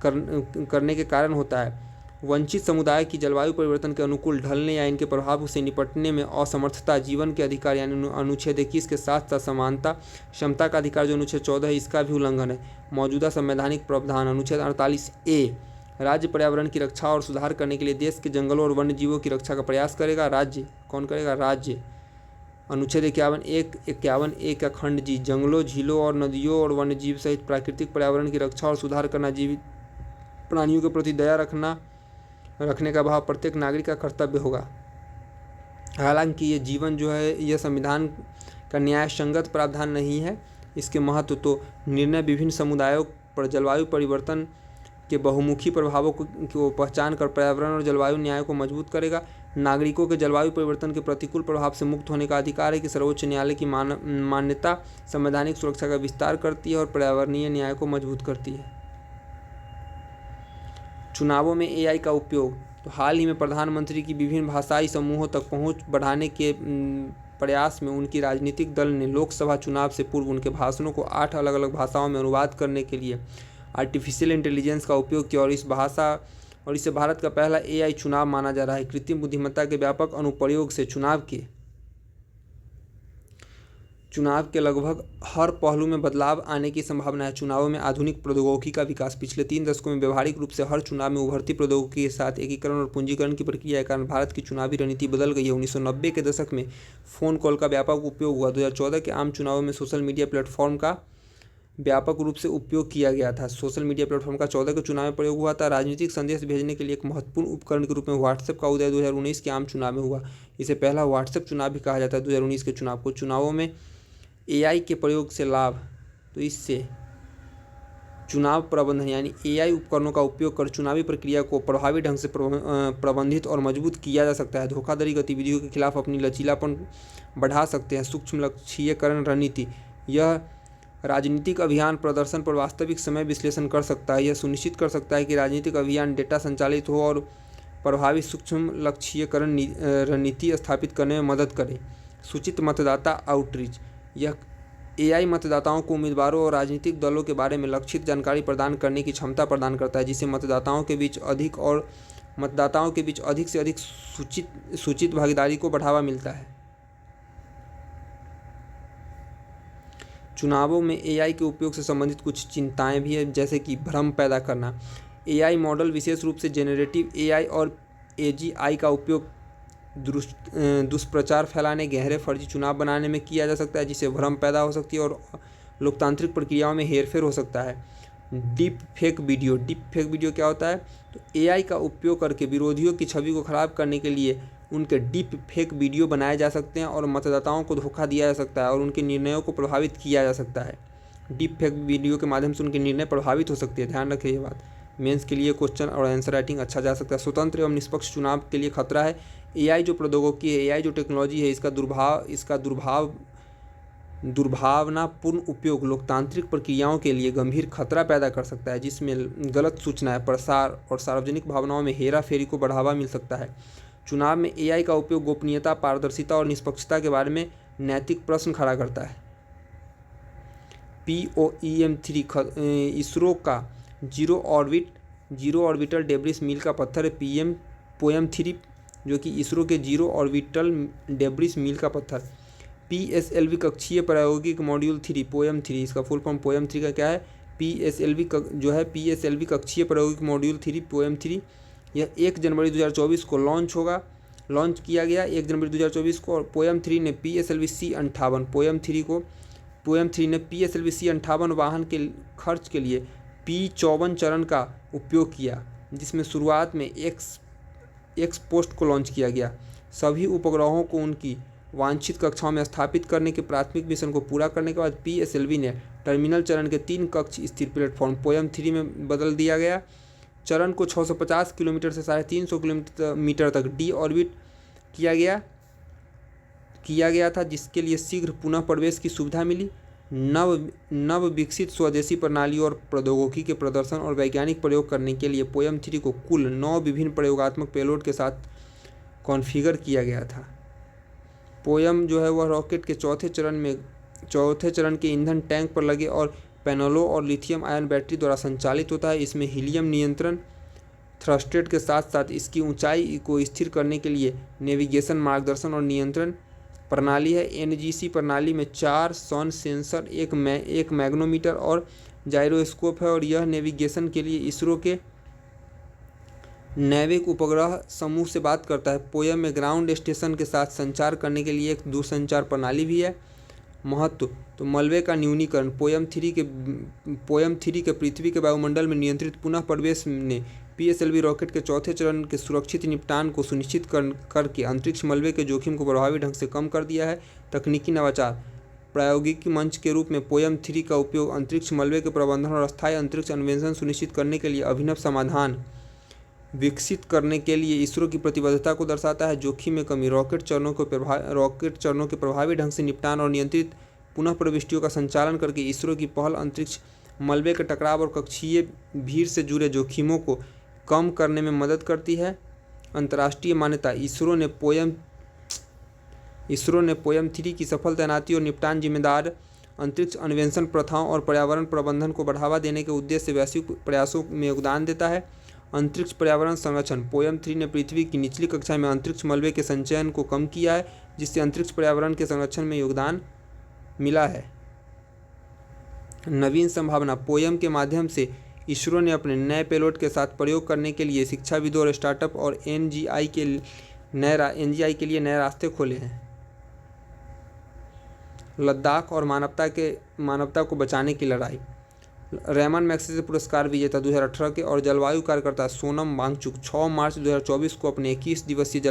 करने के कारण होता है। वंचित समुदाय की जलवायु परिवर्तन के अनुकूल ढलने या इनके प्रभाव से निपटने में असमर्थता, जीवन के अधिकार यानी अनुच्छेद 21 के साथ साथ समानता, क्षमता का अधिकार जो अनुच्छेद 14 है, इसका भी उल्लंघन है। मौजूदा संवैधानिक प्रावधान अनुच्छेद 48A राज्य पर्यावरण की रक्षा और सुधार करने के लिए देश के जंगलों और वन्य जीवों की रक्षा का प्रयास करेगा। राज्य कौन करेगा, राज्य। अनुच्छेद 51A का खंड जी, जंगलों, झीलों और नदियों और वन्य जीव सहित प्राकृतिक पर्यावरण की रक्षा और सुधार करना, जीवित प्राणियों के प्रति दया रखने का भाव प्रत्येक नागरिक का कर्तव्य होगा। हालांकि ये जीवन जो है यह संविधान का न्याय संगत प्रावधान नहीं है। इसके महत्व तो निर्णय विभिन्न समुदायों पर जलवायु परिवर्तन के बहुमुखी प्रभावों को पहचान कर पर्यावरण और जलवायु न्याय को मजबूत करेगा। नागरिकों के जलवायु परिवर्तन के प्रतिकूल प्रभाव से मुक्त होने का अधिकार है कि सर्वोच्च न्यायालय की मान्यता संवैधानिक सुरक्षा का विस्तार करती है और पर्यावरणीय न्याय को मजबूत करती है। चुनावों में AI का उपयोग, तो हाल ही में प्रधानमंत्री की विभिन्न भाषाई समूहों तक पहुंच बढ़ाने के प्रयास में उनकी राजनीतिक दल ने लोकसभा चुनाव से पूर्व उनके भाषणों को 8 अलग अलग भाषाओं में अनुवाद करने के लिए आर्टिफिशियल इंटेलिजेंस का उपयोग किया, और इसे भारत का पहला AI चुनाव माना जा रहा है। कृत्रिम बुद्धिमत्ता के व्यापक अनुप्रयोग से चुनाव के लगभग हर पहलू में बदलाव आने की संभावना है। चुनावों में आधुनिक प्रौद्योगिकी का विकास, पिछले 3 दशकों में व्यवहारिक रूप से हर चुनाव में उभरती प्रौद्योगिकी के साथ एकीकरण और पूंजीकरण की प्रक्रिया के कारण भारत की चुनावी रणनीति बदल गई है। 1990 के दशक में फ़ोन कॉल का व्यापक उपयोग हुआ। 2014 के आम चुनावों में सोशल मीडिया प्लेटफॉर्म का व्यापक रूप से उपयोग किया गया था। सोशल मीडिया प्लेटफॉर्म का 14 के चुनाव में प्रयोग हुआ था। राजनीतिक संदेश भेजने के लिए एक महत्वपूर्ण उपकरण के रूप में व्हाट्सएप का उदय 2019 के आम चुनाव में हुआ। इसे पहला व्हाट्सएप चुनाव भी कहा जाता है। 2019 के चुनाव को चुनावों में AI के प्रयोग से लाभ, तो इससे चुनाव प्रबंधन यानी एआई उपकरणों का उपयोग कर चुनावी प्रक्रिया को प्रभावी ढंग से प्रबंधित और मजबूत किया जा सकता है। धोखाधड़ी गतिविधियों के खिलाफ अपनी लचीलापन बढ़ा सकते हैं। सूक्ष्म लक्ष्यीकरण रणनीति, यह राजनीतिक अभियान प्रदर्शन पर वास्तविक समय विश्लेषण कर सकता है। यह सुनिश्चित कर सकता है कि राजनीतिक अभियान डेटा संचालित हो और प्रभावी सूक्ष्म लक्ष्यीकरण रणनीति स्थापित करने में मदद करे। सूचित मतदाता आउटरीच, यह एआई मतदाताओं को उम्मीदवारों और राजनीतिक दलों के बारे में लक्षित जानकारी प्रदान करने की क्षमता प्रदान करता है, जिससे मतदाताओं के बीच अधिक से अधिक सूचित भागीदारी को बढ़ावा मिलता है। चुनावों में एआई के उपयोग से संबंधित कुछ चिंताएं भी हैं, जैसे कि भ्रम पैदा करना। एआई मॉडल विशेष रूप से जेनरेटिव एआई और एजीआई का उपयोग दुष्प्रचार फैलाने, गहरे फर्जी चुनाव बनाने में किया जा सकता है, जिससे भ्रम पैदा हो सकती है और लोकतांत्रिक प्रक्रियाओं में हेरफेर हो सकता है। डीप फेक वीडियो क्या होता है? तो एआई का उपयोग करके विरोधियों की छवि को खराब करने के लिए उनके डीप फेक वीडियो बनाए जा सकते हैं और मतदाताओं को धोखा दिया जा सकता है और उनके निर्णयों को प्रभावित किया जा सकता है। डीप फेक वीडियो के माध्यम से उनके निर्णय प्रभावित हो सकते हैं, ध्यान रखिए ये बात। मेंस के लिए क्वेश्चन और आंसर राइटिंग अच्छा जा सकता है। स्वतंत्र एवं निष्पक्ष चुनाव के लिए खतरा है। एआई जो प्रौद्योगिकी है, एआई जो टेक्नोलॉजी है, इसका दुर्भावनापूर्ण उपयोग लोकतांत्रिक प्रक्रियाओं के लिए गंभीर खतरा पैदा कर सकता है, जिसमें गलत सूचनाएं प्रसार और सार्वजनिक भावनाओं में हेरा फेरी को बढ़ावा मिल सकता है। चुनाव में एआई का उपयोग गोपनीयता, पारदर्शिता और निष्पक्षता के बारे में नैतिक प्रश्न खड़ा करता है। POEM-3 इसरो का जीरो ऑर्बिटल डेब्रिस मील का पत्थर है। POEM-3 जो कि इसरो के जीरो ऑर्बिटल डेब्रिस मील का पत्थर। PSLV कक्षीय प्रायोगिक मॉड्यूल 3 POEM-3, इसका फुल फॉर्म POEM-3 का क्या है? PSLV कक्षीय प्रायोगिक मॉड्यूल 3 POEM-3, यह 1 जनवरी 2024 को लॉन्च किया गया 1 जनवरी 2024 को। और POEM-3 ने PSLV-C58 वाहन के खर्च के लिए P54 चरण का उपयोग किया, जिसमें शुरुआत में एक्स पोस्ट को लॉन्च किया गया। सभी उपग्रहों को उनकी वांछित कक्षाओं में स्थापित करने के प्राथमिक मिशन को पूरा करने के बाद PSLV ने टर्मिनल चरण के 3 कक्ष स्थिर प्लेटफॉर्म POEM-3 में बदल दिया गया। चरण को 650 किलोमीटर से 350 किलोमीटर तक डी ऑर्बिट किया गया था, जिसके लिए शीघ्र पुनः प्रवेश की सुविधा मिली। नव विकसित स्वदेशी प्रणाली और प्रौद्योगिकी के प्रदर्शन और वैज्ञानिक प्रयोग करने के लिए POEM-3 को कुल 9 विभिन्न प्रयोगात्मक पेलोड के साथ कॉन्फ़िगर किया गया था। POEM जो है वह रॉकेट के चौथे चरण के ईंधन टैंक पर लगे और पैनलों और लिथियम आयन बैटरी द्वारा संचालित होता है। इसमें हीलियम नियंत्रण थ्रस्टेड के साथ साथ इसकी ऊंचाई को स्थिर करने के लिए नेविगेशन, मार्गदर्शन और नियंत्रण प्रणाली है। NGC प्रणाली में 4 सौन सेंसर, एक मैग्नोमीटर और जायरोस्कोप है और यह नेविगेशन के लिए इसरो के नैविक उपग्रह समूह से बात करता है। POEM में ग्राउंड स्टेशन के साथ संचार करने के लिए एक दूरसंचार प्रणाली भी है। महत्व, तो मलबे का न्यूनीकरण। POEM-3 के पृथ्वी के वायुमंडल में नियंत्रित पुनः प्रवेश ने PSLV रॉकेट के चौथे चरण के सुरक्षित निपटान को सुनिश्चित करके अंतरिक्ष मलबे के जोखिम को प्रभावी ढंग से कम कर दिया है। तकनीकी नवाचार, प्रायोगिक मंच के रूप में POEM-3 का उपयोग अंतरिक्ष मलबे के प्रबंधन और अस्थायी अंतरिक्ष अन्वेषण सुनिश्चित करने के लिए अभिनव समाधान विकसित करने के लिए इसरो की प्रतिबद्धता को दर्शाता है। जोखिम में कमी, रॉकेट चरणों के प्रभावी ढंग से निपटान और नियंत्रित पुनः प्रविष्टियों का संचालन करके इसरो की पहल अंतरिक्ष मलबे के टकराव और कक्षीय भीड़ से जुड़े जोखिमों को कम करने में मदद करती है। अंतर्राष्ट्रीय मान्यता, इसरो ने POEM-3 की सफल तैनाती और निपटान जिम्मेदार अंतरिक्ष अन्वेषण प्रथाओं और पर्यावरण प्रबंधन को बढ़ावा देने के उद्देश्य से वैश्विक प्रयासों में योगदान देता है। अंतरिक्ष पर्यावरण संरक्षण, POEM-3 ने पृथ्वी की निचली कक्षा में अंतरिक्ष मलबे के संचयन को कम किया है, जिससे अंतरिक्ष पर्यावरण के संरक्षण में योगदान मिला है। नवीन संभावना, POEM के माध्यम से इसरो ने अपने नए पेलोड के साथ प्रयोग करने के लिए शिक्षाविदों और स्टार्टअप और NGI के लिए नए रास्ते खोले हैं। लद्दाख और मानवता को बचाने की लड़ाई, रेमन मैग्सेसे पुरस्कार विजेता 2018 के और जलवायु कार्यकर्ता सोनम वांगचुक 6 मार्च 2024 को अपने 21 दिवसीय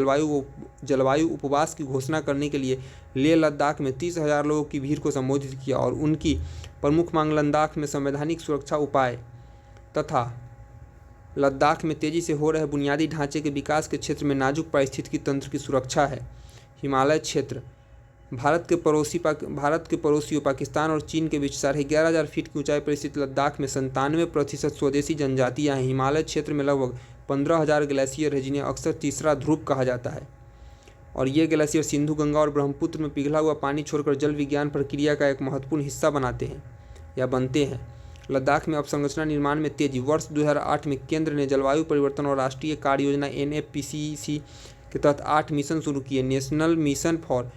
जलवायु उपवास की घोषणा करने के लिए लेह लद्दाख में 30,000 लोगों की भीड़ को संबोधित किया और उनकी प्रमुख मांग लद्दाख में संवैधानिक सुरक्षा उपाय तथा लद्दाख में तेजी से हो रहे बुनियादी ढांचे के विकास के क्षेत्र में नाजुक पारिस्थितिकी तंत्र की सुरक्षा है। हिमालय क्षेत्र भारत के पड़ोसियों पाकिस्तान और चीन के बीच 11,500 फीट की ऊंचाई पर स्थित लद्दाख में 97% स्वदेशी जनजातियां हैं। हिमालय क्षेत्र में लगभग 15,000 ग्लेशियर है जिन्हें अक्सर तीसरा ध्रुव कहा जाता है, और ये ग्लेशियर सिंधु, गंगा और ब्रह्मपुत्र में पिघला हुआ पानी छोड़कर जल विज्ञान प्रक्रिया का एक महत्वपूर्ण हिस्सा बनते हैं। लद्दाख में अवसंरचना निर्माण में तेजी। वर्ष 2008 में केंद्र ने जलवायु परिवर्तन और राष्ट्रीय कार्य योजना NFPCC के तहत 8 मिशन शुरू किए। National mission for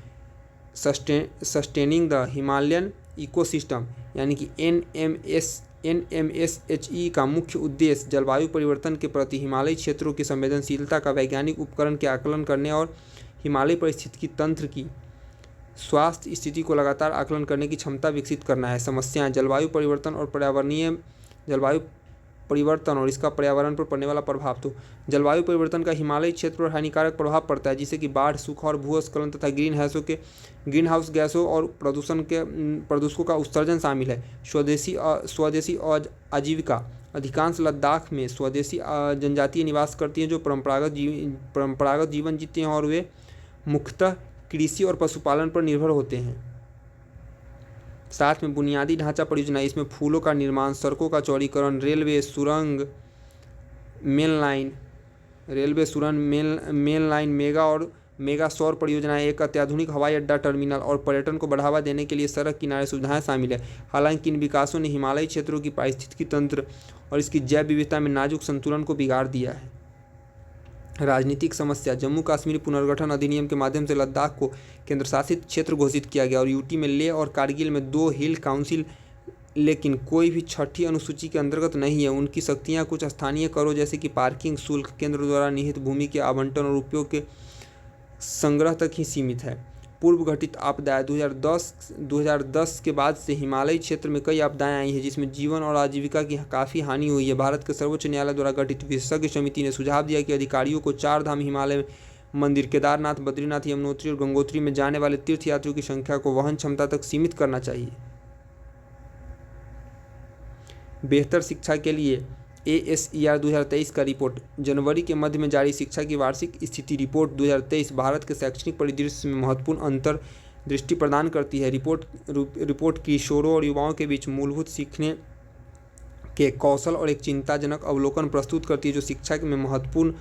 sustaining the Himalayan ecosystem यानी कि NMSHE का मुख्य उद्देश्य जलवायु परिवर्तन के प्रति हिमालयी क्षेत्रों की संवेदनशीलता का वैज्ञानिक उपकरण के आकलन करने और हिमालय परिस्थितिकी तंत्र की स्वास्थ्य स्थिति को लगातार आकलन करने की क्षमता विकसित करना है। समस्याएं जलवायु परिवर्तन और इसका पर्यावरण पर पड़ने वाला प्रभाव। तो जलवायु परिवर्तन का हिमालयी क्षेत्र पर हानिकारक प्रभाव पड़ता है, जिससे कि बाढ़, सूखा और भूस्खलन तथा ग्रीन हाउस गैसों और प्रदूषकों का उत्सर्जन शामिल है। स्वदेशी आजीविका अधिकांश लद्दाख में स्वदेशी जनजातियां निवास करती हैं जो परंपरागत जीवन जीते हैं और वे मुख्यतः कृषि और पशुपालन पर निर्भर होते हैं। साथ में बुनियादी ढांचा परियोजना, इसमें पुलों का निर्माण, सड़कों का चौड़ीकरण, रेलवे सुरंग, मेन लाइन, मेगा सौर परियोजनाएं, एक अत्याधुनिक हवाई अड्डा टर्मिनल और पर्यटन को बढ़ावा देने के लिए सड़क किनारे सुविधाएं शामिल है। हालांकि इन विकासों ने हिमालयी क्षेत्रों की पारिस्थितिकी तंत्र और इसकी जैव विविधता में नाजुक संतुलन को बिगाड़ दिया है। राजनीतिक समस्या जम्मू कश्मीर पुनर्गठन अधिनियम के माध्यम से लद्दाख को केंद्र शासित क्षेत्र घोषित किया गया और यूटी में लेह और कारगिल में 2 हिल काउंसिल, लेकिन कोई भी 6ठी अनुसूची के अंतर्गत नहीं है। उनकी शक्तियां कुछ स्थानीय करों जैसे कि पार्किंग शुल्क, केंद्र द्वारा निहित भूमि के आवंटन और उपयोग के संग्रह तक ही सीमित है। पूर्व घटित आपदाएं 2010 के बाद से हिमालयी क्षेत्र में कई आपदाएं आई हैं जिसमें जीवन और आजीविका की काफ़ी हानि हुई है। भारत के सर्वोच्च न्यायालय द्वारा गठित विशेषज्ञ समिति ने सुझाव दिया कि अधिकारियों को 4 धाम हिमालय मंदिर, केदारनाथ, बद्रीनाथ, यमुनोत्री और गंगोत्री में जाने वाले तीर्थयात्रियों की संख्या को वहन क्षमता तक सीमित करना चाहिए। बेहतर शिक्षा के लिए ASER 2023 का रिपोर्ट। जनवरी के मध्य में जारी शिक्षा की वार्षिक स्थिति रिपोर्ट 2023 भारत के शैक्षणिक परिदृश्य में महत्वपूर्ण अंतर्दृष्टि प्रदान करती है। रिपोर्ट किशोरों और युवाओं के बीच मूलभूत सीखने के कौशल और एक चिंताजनक अवलोकन प्रस्तुत करती है जो शिक्षा में महत्वपूर्ण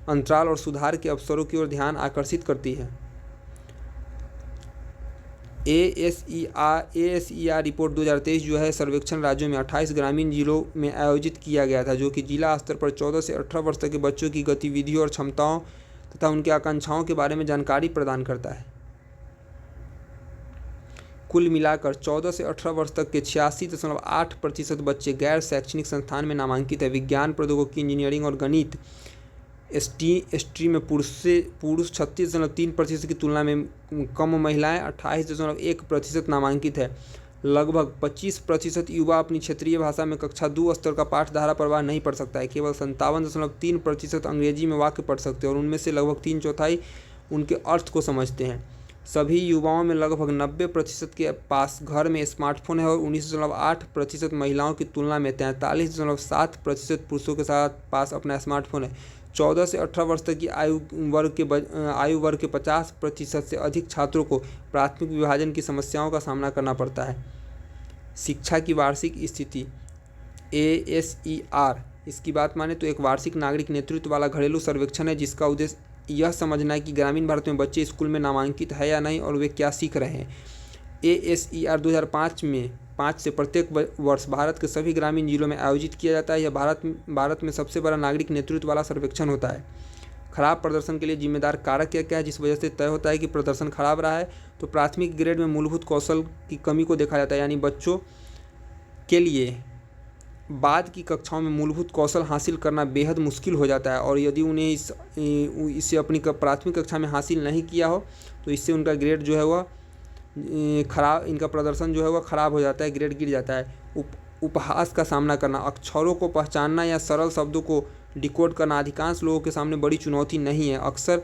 अंतराल और सुधार के अवसरों की ओर ध्यान आकर्षित करती है। ASER रिपोर्ट 2023 जो है सर्वेक्षण राज्यों में 28 ग्रामीण जिलों में आयोजित किया गया था, जो कि जिला स्तर पर 14 से 18 वर्ष तक के बच्चों की गतिविधियों और क्षमताओं तथा उनकी आकांक्षाओं के बारे में जानकारी प्रदान करता है। कुल मिलाकर 14 से 18 वर्ष तक के 86.8% बच्चे गैर शैक्षणिक संस्थान में नामांकित है। विज्ञान, प्रौद्योगिकी, इंजीनियरिंग और गणित स्ट्रीम में पुरुष 36.3% की तुलना में कम, महिलाएं 28.1% नामांकित है। लगभग 25% युवा अपनी क्षेत्रीय भाषा में कक्षा 2 स्तर का पाठधारा प्रवाह नहीं पढ़ सकता है। केवल 57.3% अंग्रेजी में वाक्य पढ़ सकते हैं और उनमें से लगभग 3/4 उनके अर्थ को समझते हैं। सभी युवाओं में लगभग 90% के पास घर में स्मार्टफोन है और 19.8% महिलाओं की तुलना में 43.7% पुरुषों के साथ पास अपना स्मार्टफोन है। 14 से 18 वर्ष तक की आयु वर्ग के 50% से अधिक छात्रों को प्राथमिक विभाजन की समस्याओं का सामना करना पड़ता है। शिक्षा की वार्षिक स्थिति ASER, इसकी बात माने तो एक वार्षिक नागरिक नेतृत्व वाला घरेलू सर्वेक्षण है जिसका उद्देश्य यह समझना है कि ग्रामीण भारत में बच्चे स्कूल में नामांकित है या नहीं और वे क्या सीख रहे हैं। ASER 2005 से प्रत्येक वर्ष भारत के सभी ग्रामीण जिलों में आयोजित किया जाता है। यह भारत में सबसे बड़ा नागरिक नेतृत्व वाला सर्वेक्षण होता है। खराब प्रदर्शन के लिए जिम्मेदार कारक क्या है जिस वजह से तय होता है कि प्रदर्शन खराब रहा है। तो प्राथमिक ग्रेड में मूलभूत कौशल की कमी को देखा जाता है, यानी बच्चों के लिए बाद की कक्षाओं में मूलभूत कौशल हासिल करना बेहद मुश्किल हो जाता है और यदि उन्हें इसे अपनी प्राथमिक कक्षा में हासिल नहीं किया हो तो इससे उनका ग्रेड जो है वह इनका प्रदर्शन जो है वह खराब हो जाता है, ग्रेड गिर जाता है। उपहास का सामना करना, अक्षरों को पहचानना या सरल शब्दों को डिकोड करना अधिकांश लोगों के सामने बड़ी चुनौती नहीं है। अक्सर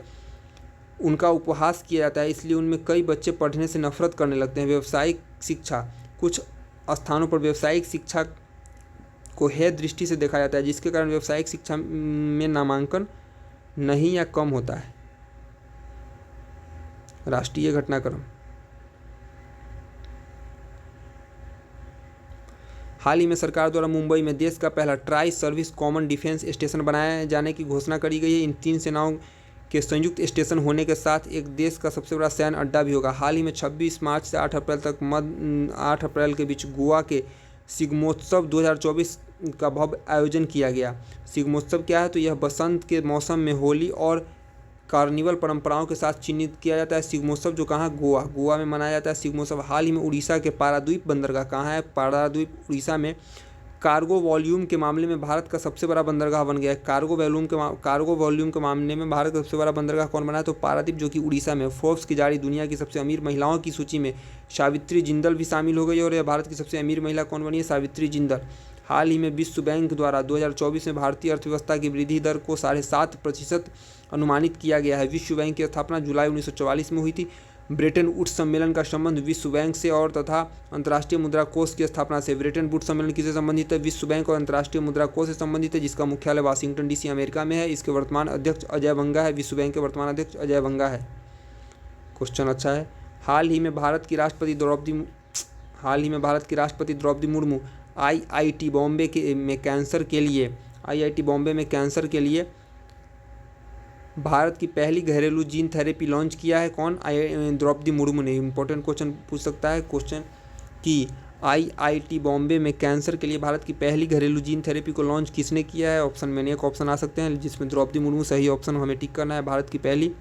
उनका उपहास किया जाता है, इसलिए उनमें कई बच्चे पढ़ने से नफरत करने लगते हैं। व्यावसायिक शिक्षा, कुछ स्थानों पर व्यावसायिक शिक्षा को हेय दृष्टि से देखा जाता है, जिसके कारण व्यावसायिक शिक्षा में नामांकन नहीं या कम होता है। राष्ट्रीय घटनाक्रम। हाल ही में सरकार द्वारा मुंबई में देश का पहला tri service common defence station बनाए जाने की घोषणा करी गई है। इन 3 सेनाओं के संयुक्त स्टेशन होने के साथ एक देश का सबसे बड़ा सैन्य अड्डा भी होगा। हाल ही में 26 मार्च से 8 अप्रैल तक 8 अप्रैल के बीच गोवा के शिग्मोत्सव 2024 का भव्य आयोजन किया गया। शिग्मोत्सव क्या है? तो यह बसंत के मौसम में होली और कार्निवल परंपराओं के साथ चिन्हित किया जाता है। शिग्मोत्सव जो कहाँ? गोवा में मनाया जाता है शिग्मोत्सव। हाल ही में उड़ीसा के पारादीप बंदरगाह, कहाँ है? पारादीप उड़ीसा में, कार्गो वॉल्यूम के मामले में भारत का सबसे बड़ा बंदरगाह बन गया है। कार्गो वॉल्यूम के मामले में भारत का सबसे बड़ा बंदरगाह कौन बना है? तो पारादीप, जो कि उड़ीसा में। फोर्ब्स की जारी दुनिया की सबसे अमीर महिलाओं की सूची में सावित्री जिंदल भी शामिल हो गई और यह भारत की सबसे अमीर महिला कौन बनी है? सावित्री जिंदल। हाल ही में विश्व बैंक द्वारा 2024 में भारतीय अर्थव्यवस्था की वृद्धि दर को 7.5% अनुमानित किया गया है। विश्व बैंक की स्थापना जुलाई 1944 में हुई थी। ब्रेटन वुड्स सम्मेलन का संबंध विश्व बैंक से और तथा अंतर्राष्ट्रीय मुद्रा कोष की स्थापना से। ब्रेटन वुड्स सम्मेलन किससे संबंधित है? विश्व बैंक और अंतर्राष्ट्रीय मुद्रा कोष से संबंधित है, जिसका मुख्यालय वाशिंगटन डीसी अमेरिका में है। इसके वर्तमान अध्यक्ष अजय बंगा है। विश्व बैंक के वर्तमान अध्यक्ष अजय बंगा है। क्वेश्चन अच्छा है। हाल ही में भारत की राष्ट्रपति द्रौपदी मुर्मू आईआईटी बॉम्बे में कैंसर के लिए भारत की पहली घरेलू जीन थेरेपी लॉन्च किया है। कौन? द्रौपदी मुर्मू ने। इंपॉर्टेंट क्वेश्चन पूछ सकता है क्वेश्चन कि आईआईटी बॉम्बे में कैंसर के लिए भारत की पहली घरेलू जीन थेरेपी को लॉन्च किसने किया है? ऑप्शन में एक ऑप्शन आ सकते हैं, जिसमें द्रौपदी मुर्मू सही ऑप्शन हमें टिक करना है। भारत की पहली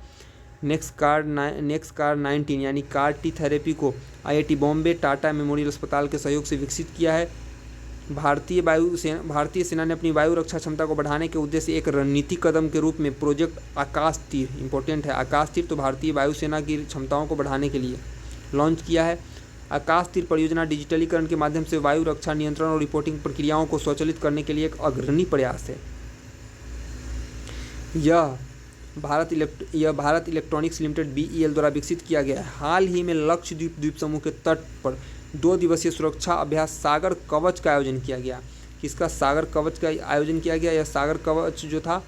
नेक्स्ट कार 19 यानी कार टी थेरेपी को आईआईटी बॉम्बे टाटा मेमोरियल अस्पताल के सहयोग से विकसित किया है। भारतीय सेना ने अपनी वायु रक्षा क्षमता को बढ़ाने के उद्देश्य से एक रणनीतिक कदम के रूप में प्रोजेक्ट आकाश तीर, इंपॉर्टेंट है आकाश तीर, तो भारतीय वायुसेना की क्षमताओं को बढ़ाने के लिए लॉन्च किया है। आकाश तीर परियोजना डिजिटलीकरण के माध्यम से वायु रक्षा नियंत्रण और रिपोर्टिंग प्रक्रियाओं को स्वचालित करने के लिए एक अग्रणी प्रयास है। यह भारत इलेक्ट्रॉनिक्स लिमिटेड BEL द्वारा विकसित किया गया है। हाल ही में लक्षद्वीप द्वीप समूह के तट पर 2 दिवसीय सुरक्षा अभ्यास सागर कवच का आयोजन किया गया। किसका? सागर कवच का आयोजन किया गया। यह सागर कवच जो था,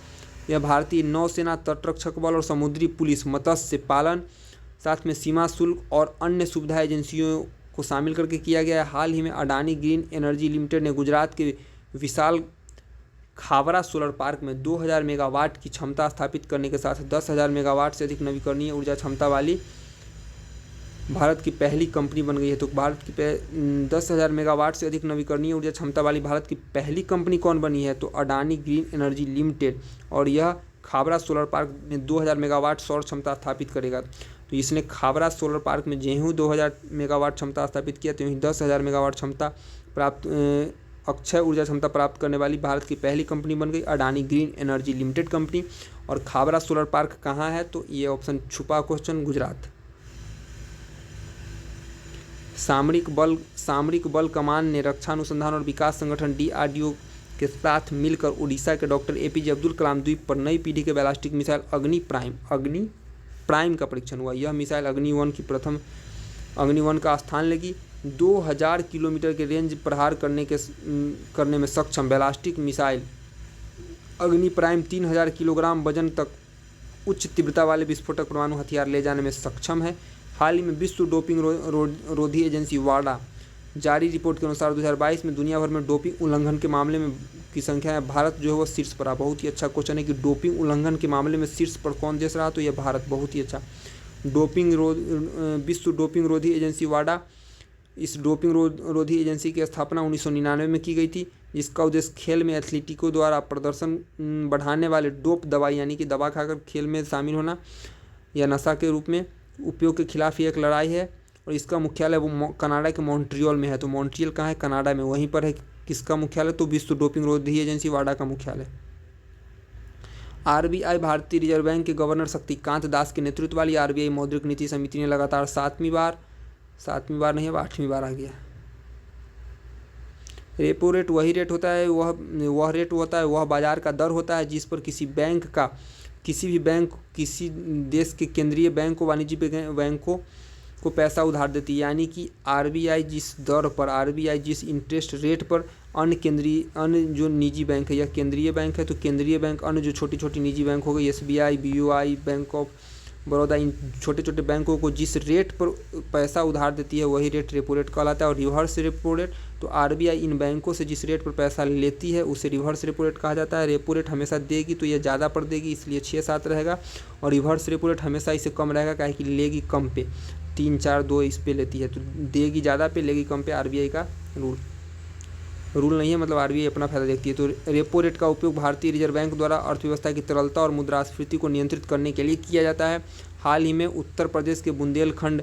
यह भारतीय नौसेना, तटरक्षक बल और समुद्री पुलिस, मत्स्य पालन, साथ में सीमा शुल्क और अन्य सुविधा एजेंसियों को शामिल करके किया गया है। हाल ही में अडानी ग्रीन एनर्जी लिमिटेड ने गुजरात के विशाल खावरा सोलर पार्क में 2000 मेगावाट की क्षमता स्थापित करने के साथ 10,000 मेगावाट से अधिक नवीकरणीय ऊर्जा क्षमता वाली भारत की पहली कंपनी बन गई है। तो भारत की 10,000 मेगावाट से अधिक नवीकरणीय ऊर्जा क्षमता वाली भारत की पहली कंपनी कौन बनी है? तो अडानी ग्रीन एनर्जी लिमिटेड, और यह खावरा सोलर पार्क में 2000 मेगावाट सौर क्षमता स्थापित करेगा। तो इसने खावरा सोलर पार्क में जेहू 2000 मेगावाट क्षमता स्थापित किया, तो यहीं 10,000 मेगावाट क्षमता प्राप्त अक्षय ऊर्जा क्षमता प्राप्त करने वाली भारत की पहली कंपनी बन गई Adani green energy limited company. और खावरा सोलर पार्क कहाँ है? तो ये ऑप्शन छुपा क्वेश्चन, गुजरात। सामरिक बल कमान ने रक्षा अनुसंधान और विकास संगठन DRDO के साथ मिलकर उड़ीसा के डॉक्टर APJ अब्दुल कलाम द्वीप पर नई पीढ़ी के बैलिस्टिक मिसाइल अग्नि प्राइम का परीक्षण हुआ। यह मिसाइल अग्नि 1 का स्थान लेगी। 2000 किलोमीटर के रेंज प्रहार करने में सक्षम बैलिस्टिक मिसाइल अग्नि प्राइम 3000 किलोग्राम वजन तक उच्च तीव्रता वाले विस्फोटक परमाणु हथियार ले जाने में सक्षम है। हाल ही में विश्व डोपिंग रोधी एजेंसी वाडा जारी रिपोर्ट के अनुसार 2022 में दुनिया भर में डोपिंग उल्लंघन के मामले में की संख्या है, भारत जो है वो शीर्ष पर रहा। बहुत ही अच्छा क्वेश्चन है कि डोपिंग उल्लंघन के मामले में शीर्ष पर कौन देश रहा? तो यह भारत। बहुत ही अच्छा। विश्व डोपिंग रोधी एजेंसी वाडा, इस डोपिंग रोधी एजेंसी की स्थापना 1999 में की गई थी, जिसका उद्देश्य खेल में एथलीटों द्वारा प्रदर्शन बढ़ाने वाले डोप दवाई यानी कि दवा खाकर खेल में शामिल होना या नशा के रूप में उपयोग के खिलाफ ही एक लड़ाई है। और इसका मुख्यालय वो कनाडा के मॉन्ट्रियल में है। तो मॉन्ट्रियल कहाँ है? कनाडा में। वहीं पर है किसका मुख्यालय? तो विश्व डोपिंग रोधी एजेंसी वाडा का मुख्यालय। RBI भारतीय रिजर्व बैंक के गवर्नर शक्तिकांत दास के नेतृत्व वाली RBI मौद्रिक नीति समिति ने लगातार 8वीं बार आ गया। रेपो रेट वही रेट होता है, वह रेट होता है, वह बाजार का दर होता है जिस पर किसी देश के केंद्रीय बैंक को, वाणिज्यिक बैंक को को पैसा उधार देती है, यानी कि आरबीआई जिस दर पर, आरबीआई जिस इंटरेस्ट रेट पर अन्य जो निजी बैंक है या केंद्रीय बैंक है, तो केंद्रीय बैंक अन्य जो छोटी छोटी निजी बैंक हो गई, SBI, BOI, bank of Baroda, इन छोटे छोटे बैंकों को जिस रेट पर पैसा उधार देती है वही रेट रेपो रेट कहलाता है। और रिवर्स रेपो रेट, तो आरबीआई इन बैंकों से जिस रेट पर पैसा लेती है उसे रिवर्स रेपो रेट कहा जाता है। रेपो रेट हमेशा देगी तो यह ज़्यादा पर देगी, इसलिए 6-7 रहेगा, और रिवर्स रेपो रेट हमेशा इससे कम रहेगा, काहे कि लेगी कम पे, 3-4-2 इस पे लेती है, तो देगी ज़्यादा पे लेगी कम पे, आरबीआई का रूल नहीं है, मतलब आरबीआई अपना फायदा देखती है। तो रेपो रेट का उपयोग भारतीय रिजर्व बैंक द्वारा अर्थव्यवस्था की तरलता और मुद्रास्फीति को नियंत्रित करने के लिए किया जाता है। हाल ही में उत्तर प्रदेश के बुंदेलखंड,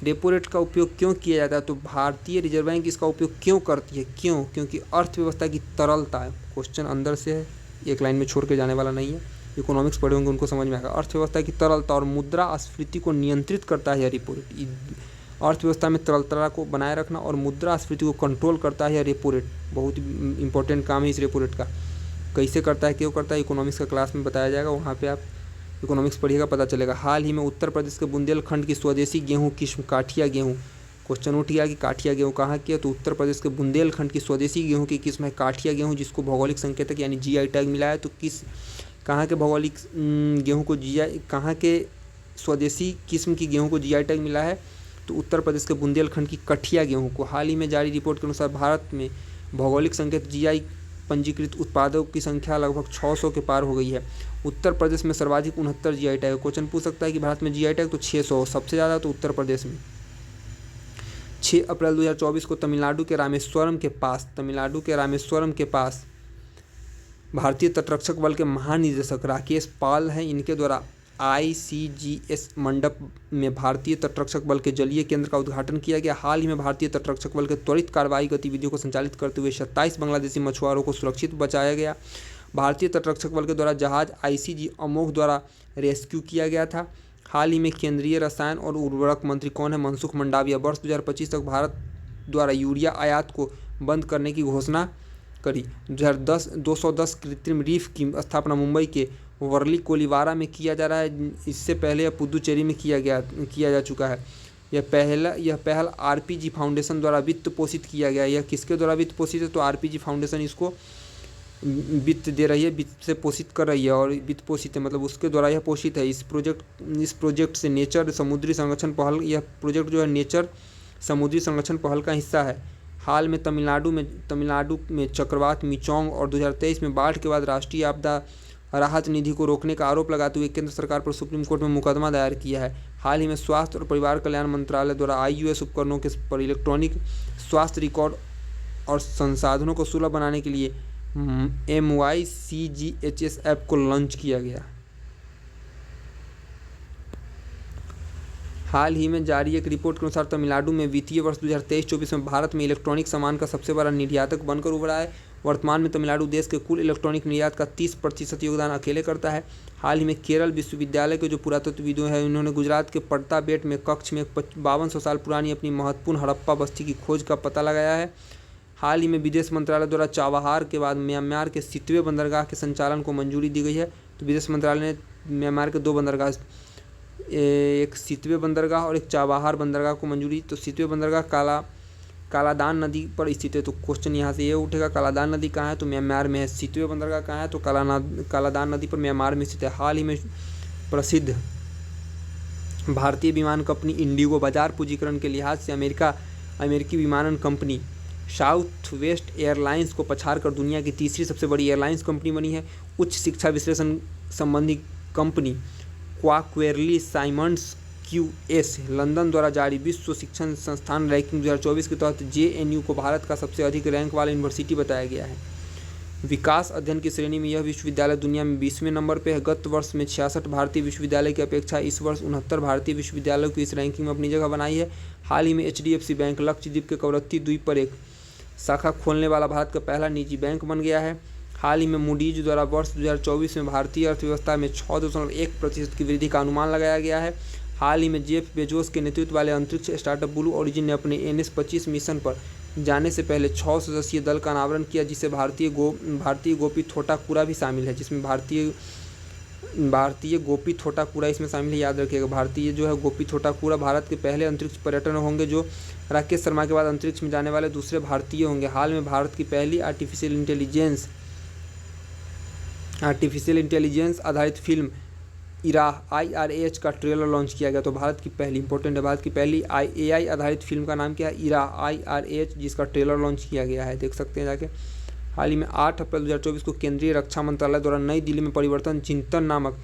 रेपो रेट का उपयोग क्यों किया जाता है, तो भारतीय रिजर्व बैंक इसका उपयोग क्यों करती है, क्यों, क्योंकि अर्थव्यवस्था की तरलता है। क्वेश्चन अंदर से है, एक लाइन में छोड़ के जाने वाला नहीं है, इकोनॉमिक्स पढ़े होंगे उनको समझ में आएगा। अर्थव्यवस्था की तरलता और मुद्रास्फीति को नियंत्रित करता है रेपो रेट, अर्थव्यवस्था में तरलता को बनाए रखना और मुद्रास्फीति को कंट्रोल करता है रेपो रेट। बहुत ही इंपॉर्टेंट काम है इस रेपो रेट का। कैसे करता है, क्यों करता है, इकोनॉमिक्स का क्लास में बताया जाएगा, वहाँ पे आप इकोनॉमिक्स पढ़िएगा, पता चलेगा। हाल ही में उत्तर प्रदेश के बुंदेलखंड की स्वदेशी गेहूं किस्म काठिया गेहूं, क्वेश्चन उठ गया कि काठिया गेहूं कहाँ की है, तो उत्तर प्रदेश के बुंदेलखंड की स्वदेशी गेहूं की किस्म है काठिया गेहूं, जिसको भौगोलिक संकेतक यानी जीआई टैग मिला है। तो कहाँ के भौगोलिक गेहूँ को कहाँ के स्वदेशी किस्म की गेहूँ को जीआई टैग मिला है, तो उत्तर प्रदेश के बुंदेलखंड की कठिया गेहूं को। हाल ही में जारी रिपोर्ट के अनुसार भारत में भौगोलिक संकेत जीआई पंजीकृत उत्पादों की संख्या लगभग 600 के पार हो गई है। उत्तर प्रदेश में सर्वाधिक 69 जीआई टैग। क्वेश्चन पूछ सकता है कि भारत में जीआई टैग तो 600, सबसे ज़्यादा तो उत्तर प्रदेश में। 6 अप्रैल 2024 को तमिलनाडु के रामेश्वरम के पास भारतीय तटरक्षक बल के महानिदेशक राकेश पाल हैं, इनके द्वारा ICGS मंडप में भारतीय तटरक्षक बल के जलीय केंद्र का उद्घाटन किया गया। हाल ही में भारतीय तटरक्षक बल के त्वरित कार्रवाई गतिविधियों को संचालित करते हुए 27 बांग्लादेशी मछुआरों को सुरक्षित बचाया गया। भारतीय तटरक्षक बल के द्वारा जहाज ICG अमोघ द्वारा रेस्क्यू किया गया था। हाल ही में केंद्रीय रसायन और उर्वरक मंत्री कौन है, मनसुख मंडाविया, वर्ष 2025 तक भारत द्वारा यूरिया आयात को बंद करने की घोषणा करी। 210 कृत्रिम रीफ की स्थापना मुंबई के वर्ली कोलीवारा में किया जा रहा है, इससे पहले यह पुदुचेरी में किया जा चुका है। यह पहल RPG फाउंडेशन द्वारा वित्त पोषित किया गया। यह किसके द्वारा वित्त पोषित है, तो RPG फाउंडेशन इसको वित्त दे रही है, वित्त से पोषित कर रही है, और वित्त पोषित है मतलब उसके द्वारा यह पोषित है। इस प्रोजेक्ट से नेचर समुद्री संरक्षण पहल, यह प्रोजेक्ट जो है नेचर समुद्री संरक्षण पहल का हिस्सा है। हाल में तमिलनाडु में चक्रवात मिचोंग और 2023 में बाढ़ के बाद राष्ट्रीय आपदा राहत निधि को रोकने का आरोप लगाते हुए केंद्र सरकार पर सुप्रीम कोर्ट में मुकदमा दायर किया है। हाल ही में स्वास्थ्य और परिवार कल्याण मंत्रालय द्वारा IUS उपकरणों के पर इलेक्ट्रॉनिक स्वास्थ्य रिकॉर्ड और संसाधनों को सुलभ बनाने के लिए MYCGHS ऐप को लॉन्च किया गया। हाल ही में जारी एक रिपोर्ट के अनुसार तमिलनाडु में वित्तीय वर्ष 2023-24 में भारत में इलेक्ट्रॉनिक सामान का सबसे बड़ा निर्यातक बनकर उभरा है। वर्तमान में तमिलनाडु देश के कुल इलेक्ट्रॉनिक निर्यात का 30% योगदान अकेले करता है। हाल ही में केरल विश्वविद्यालय के जो पुरातत्वविदों हैं, उन्होंने गुजरात के पड़ताबेट में कक्ष में 5200 साल पुरानी अपनी महत्वपूर्ण हड़प्पा बस्ती की खोज का पता लगाया है। हाल ही में विदेश मंत्रालय द्वारा चाबहार के बाद म्यांमार के सितवे बंदरगाह के संचालन को मंजूरी दी गई है। तो विदेश मंत्रालय ने म्यांमार के 2 बंदरगाह, एक सितवे बंदरगाह और एक चाबहार बंदरगाह को मंजूरी। तो सितवे बंदरगाह कालादान नदी पर स्थित है। तो क्वेश्चन यहाँ से ये उठेगा, कालादान नदी कहाँ है, तो म्यांमार में है। सितवे बंदरगाह कहाँ है, तो कालादान नदी पर म्यांमार में स्थित है। हाल ही में प्रसिद्ध भारतीय विमान कंपनी इंडिगो बाजार पूंजीकरण के लिहाज से अमेरिकी विमानन कंपनी साउथ वेस्ट एयरलाइंस को पछाड़कर दुनिया की तीसरी सबसे बड़ी एयरलाइंस कंपनी बनी है। उच्च शिक्षा विश्लेषण संबंधी कंपनी क्वाक्वेरली साइमंड्स QS लंदन द्वारा जारी विश्व शिक्षण संस्थान रैंकिंग 2024 के तहत JNU को भारत का सबसे अधिक रैंक वाला यूनिवर्सिटी बताया गया है। विकास अध्ययन की श्रेणी में यह विश्वविद्यालय दुनिया में 20वें नंबर पर है। गत वर्ष में 66 भारतीय विश्वविद्यालय की अपेक्षा इस वर्ष 69 भारतीय विश्वविद्यालयों की इस रैंकिंग में अपनी जगह बनाई है। हाल ही में HDFC बैंक लक्षद्वीप के कवरत्ती द्वीप पर एक शाखा खोलने वाला भारत का पहला निजी बैंक बन गया है। हाल ही में मूडीज द्वारा वर्ष 2024 में भारतीय अर्थव्यवस्था में 6.1% की वृद्धि का अनुमान लगाया गया है। हाल ही में जेफ बेजोस के नेतृत्व वाले अंतरिक्ष स्टार्टअप ब्लू ओरिजिन ने अपने NS-25 मिशन पर जाने से पहले 6 सदस्यीय दल का अनावरण किया, जिसे भारतीय गोपी थोटाकुरा भी शामिल है, जिसमें भारतीय भारतीय गोपी थोटाकुरा इसमें शामिल है, याद रखिएगा। भारतीय जो है गोपी थोटाकुरा भारत के पहले अंतरिक्ष पर्यटन होंगे जो राकेश शर्मा के बाद अंतरिक्ष में जाने वाले दूसरे भारतीय होंगे। हाल में भारत की पहली आर्टिफिशियल इंटेलिजेंस आधारित फिल्म इराह IRAH का ट्रेलर लॉन्च किया गया। तो भारत की पहली इंपॉर्टेंट है, भारत की पहली AI आधारित फिल्म का नाम क्या है? इराह IRAH, जिसका ट्रेलर लॉन्च किया गया है, देख सकते हैं जाके। हाल ही में 8 अप्रैल 2024 को केंद्रीय रक्षा मंत्रालय द्वारा नई दिल्ली में परिवर्तन चिंतन नामक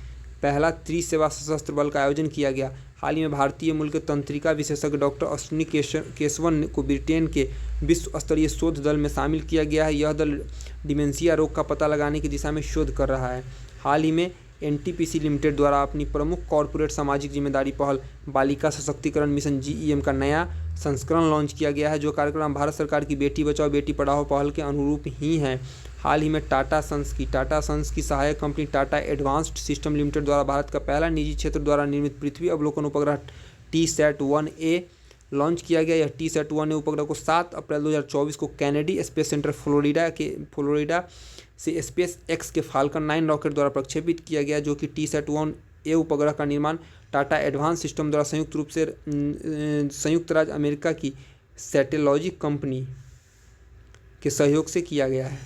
पहला त्रिसेवा सशस्त्र बल का आयोजन किया गया। हाल ही में भारतीय मूल के तंत्रिका विशेषज्ञ डॉक्टर अश्विनी केशवन को ब्रिटेन के विश्व स्तरीय शोध दल में शामिल किया गया है। यह दल डिमेंशिया रोग का पता लगाने की दिशा में शोध कर रहा है। हाल ही में NTPC लिमिटेड द्वारा अपनी प्रमुख कॉरपोरेट सामाजिक जिम्मेदारी पहल बालिका सशक्तिकरण मिशन GEM का नया संस्करण लॉन्च किया गया है, जो कार्यक्रम भारत सरकार की बेटी बचाओ बेटी पढ़ाओ पहल के अनुरूप ही हैं। हाल ही में टाटा सन्स की सहायक company Tata advanced system limited द्वारा भारत का पहला निजी क्षेत्र द्वारा निर्मित पृथ्वी अवलोकन उपग्रह TSAT-1A लॉन्च किया गया। यह TSAT-1A उपग्रह को 7 अप्रैल 2024 को कैनेडी स्पेस सेंटर फ्लोरिडा से SpaceX के फाल्कन 9 रॉकेट द्वारा प्रक्षेपित किया गया, जो कि TSAT-1A उपग्रह का निर्माण टाटा एडवांस सिस्टम द्वारा संयुक्त राज्य अमेरिका की सैटेलॉजिक कंपनी के सहयोग से किया गया है।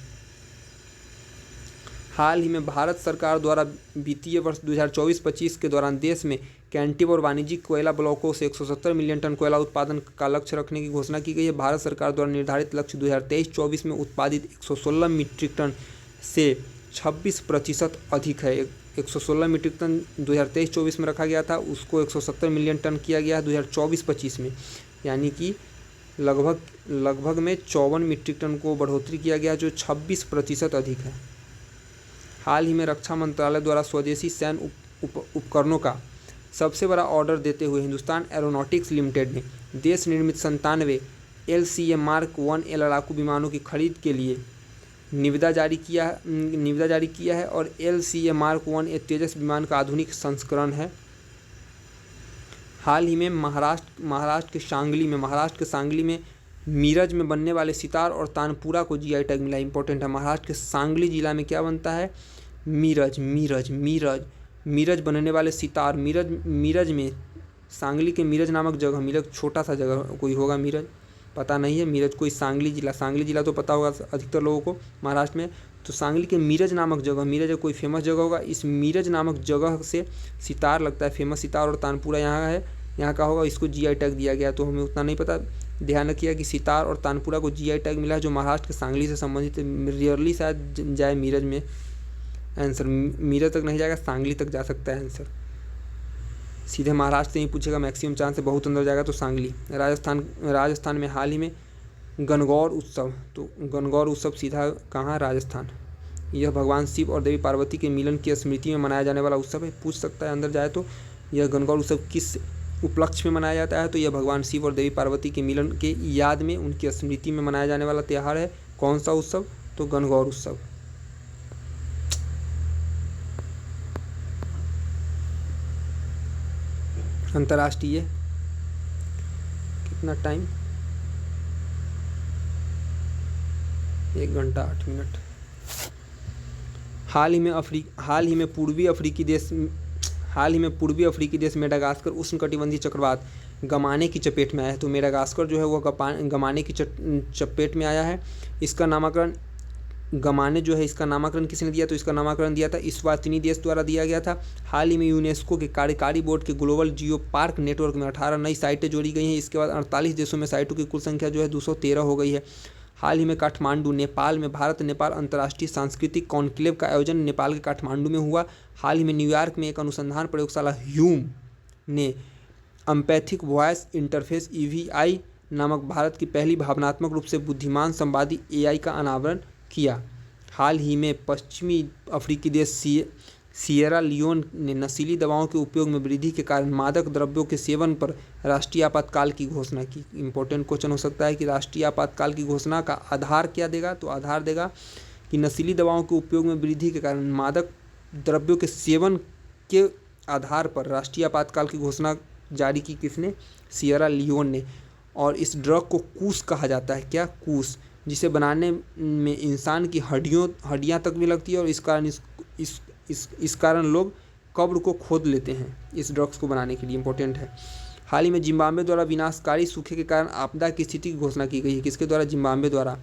हाल ही में भारत सरकार द्वारा वित्तीय वर्ष 2024-25 के दौरान देश में कैंटिव और वाणिज्यिक कोयला ब्लॉकों से 170 मिलियन टन कोयला उत्पादन का लक्ष्य रखने की घोषणा की गई है। भारत सरकार द्वारा निर्धारित लक्ष्य 2023-24 में उत्पादित 116 मीट्रिक टन से 26% अधिक है। 116 मीट्रिक टन 2023-24 में रखा गया था, उसको 170 मिलियन टन किया गया है 2024-25 में, यानी कि लगभग में 54 मीट्रिक टन को बढ़ोतरी किया गया, जो 26% अधिक है। हाल ही में रक्षा मंत्रालय द्वारा स्वदेशी सैन्य उपकरणों का सबसे बड़ा ऑर्डर देते हुए हिंदुस्तान एरोनॉटिक्स लिमिटेड ने देश निर्मित 97 LCA Mark 1A लड़ाकू विमानों की खरीद के लिए निविदा जारी किया है और LCA Mark 1A तेजस विमान का आधुनिक संस्करण है। हाल ही में महाराष्ट्र के सांगली में मीरज में बनने वाले सितार और तानपुरा को GI टैग मिला। इंपॉर्टेंट है, महाराष्ट्र के सांगली जिला में क्या बनता है? मीरज बनने वाले सितार। मीरज में सांगली के मीरज नामक जगह, मीरज छोटा सा जगह कोई होगा, मीरज पता नहीं है, मीरज कोई सांगली जिला तो पता होगा अधिकतर लोगों को महाराष्ट्र में। तो सांगली के मीरज नामक जगह, मीरज कोई फेमस जगह होगा, इस मीरज नामक जगह से सितार लगता है, फेमस सितार, और तानपुरा यहाँ का होगा, इसको GI टैग दिया गया। तो हमें उतना नहीं पता, ध्यान रखिए कि सितार और तानपुरा को GI टैग मिला है, जो महाराष्ट्र के सांगली से संबंधित है। रियरली शायद जाए मीरज में आंसर, मीरज तक नहीं जाएगा, सांगली तक जा सकता है आंसर। सीधे महाराष्ट्र से ही पूछेगा, मैक्सिमम चांस है, बहुत अंदर जाएगा तो सांगली। राजस्थान में हाल ही में गणगौर उत्सव, तो गणगौर उत्सव सीधा कहाँ? राजस्थान। यह भगवान शिव और देवी पार्वती के मिलन की स्मृति में मनाया जाने वाला उत्सव है, पूछ सकता है अंदर जाए तो। यह गणगौर उत्सव किस उपलक्ष्य में मनाया जाता है? तो यह भगवान शिव और देवी पार्वती के मिलन के याद में, उनकी स्मृति में मनाया जाने वाला त्यौहार है। कौन सा उत्सव? तो गणगौर उत्सव। अंतर्राष्ट्रीय कितना टाइम? 1 घंटा 8 मिनट। हाल ही में पूर्वी अफ्रीकी देश मेडागास्कर उष्णकटिबंधीय चक्रवात गमाने की चपेट में आया है। तो मेडागास्कर जो है वह गमाने की चपेट में आया है। इसका नामकरण किसने दिया? तो इसका नामकरण दिया था इस्वातिनी देश द्वारा दिया गया था। हाल ही में यूनेस्को के कार्यकारी बोर्ड के ग्लोबल जियो पार्क नेटवर्क में 18 नई साइटें जोड़ी गई हैं। इसके बाद 48 देशों में साइटों की कुल संख्या जो है 213 हो गई है। हाल ही में काठमांडू नेपाल में भारत नेपाल अंतर्राष्ट्रीय सांस्कृतिक कॉन्क्लेव का आयोजन नेपाल के काठमांडू में हुआ। हाल ही में न्यूयॉर्क में एक अनुसंधान प्रयोगशाला ह्यूम ने एम्पैथिक वॉइस इंटरफेस EVI नामक भारत की पहली भावनात्मक रूप से बुद्धिमान संवादी AI का अनावरण किया। हाल ही में पश्चिमी अफ्रीकी देश सिएरा लियोन ने नशीली दवाओं के उपयोग में वृद्धि के कारण मादक द्रव्यों के सेवन पर राष्ट्रीय आपातकाल की घोषणा की। इंपॉर्टेंट क्वेश्चन हो सकता है कि राष्ट्रीय आपातकाल की घोषणा का आधार क्या देगा? तो आधार देगा कि नशीली दवाओं के उपयोग में वृद्धि के कारण मादक द्रव्यों के सेवन के आधार पर राष्ट्रीय आपातकाल की घोषणा जारी की किसने? सिएरा लियोन ने। और इस ड्रग को कूस कहा जाता है। क्या? कूस, जिसे बनाने में इंसान की हड्डियां तक भी लगती है और इस कारण इस कारण लोग कब्र को खोद लेते हैं इस ड्रग्स को बनाने के लिए। इंपॉर्टेंट है। हाल ही में जिम्बाब्वे द्वारा विनाशकारी सूखे के कारण आपदा की स्थिति की घोषणा की गई है। किसके द्वारा? जिम्बाब्वे द्वारा।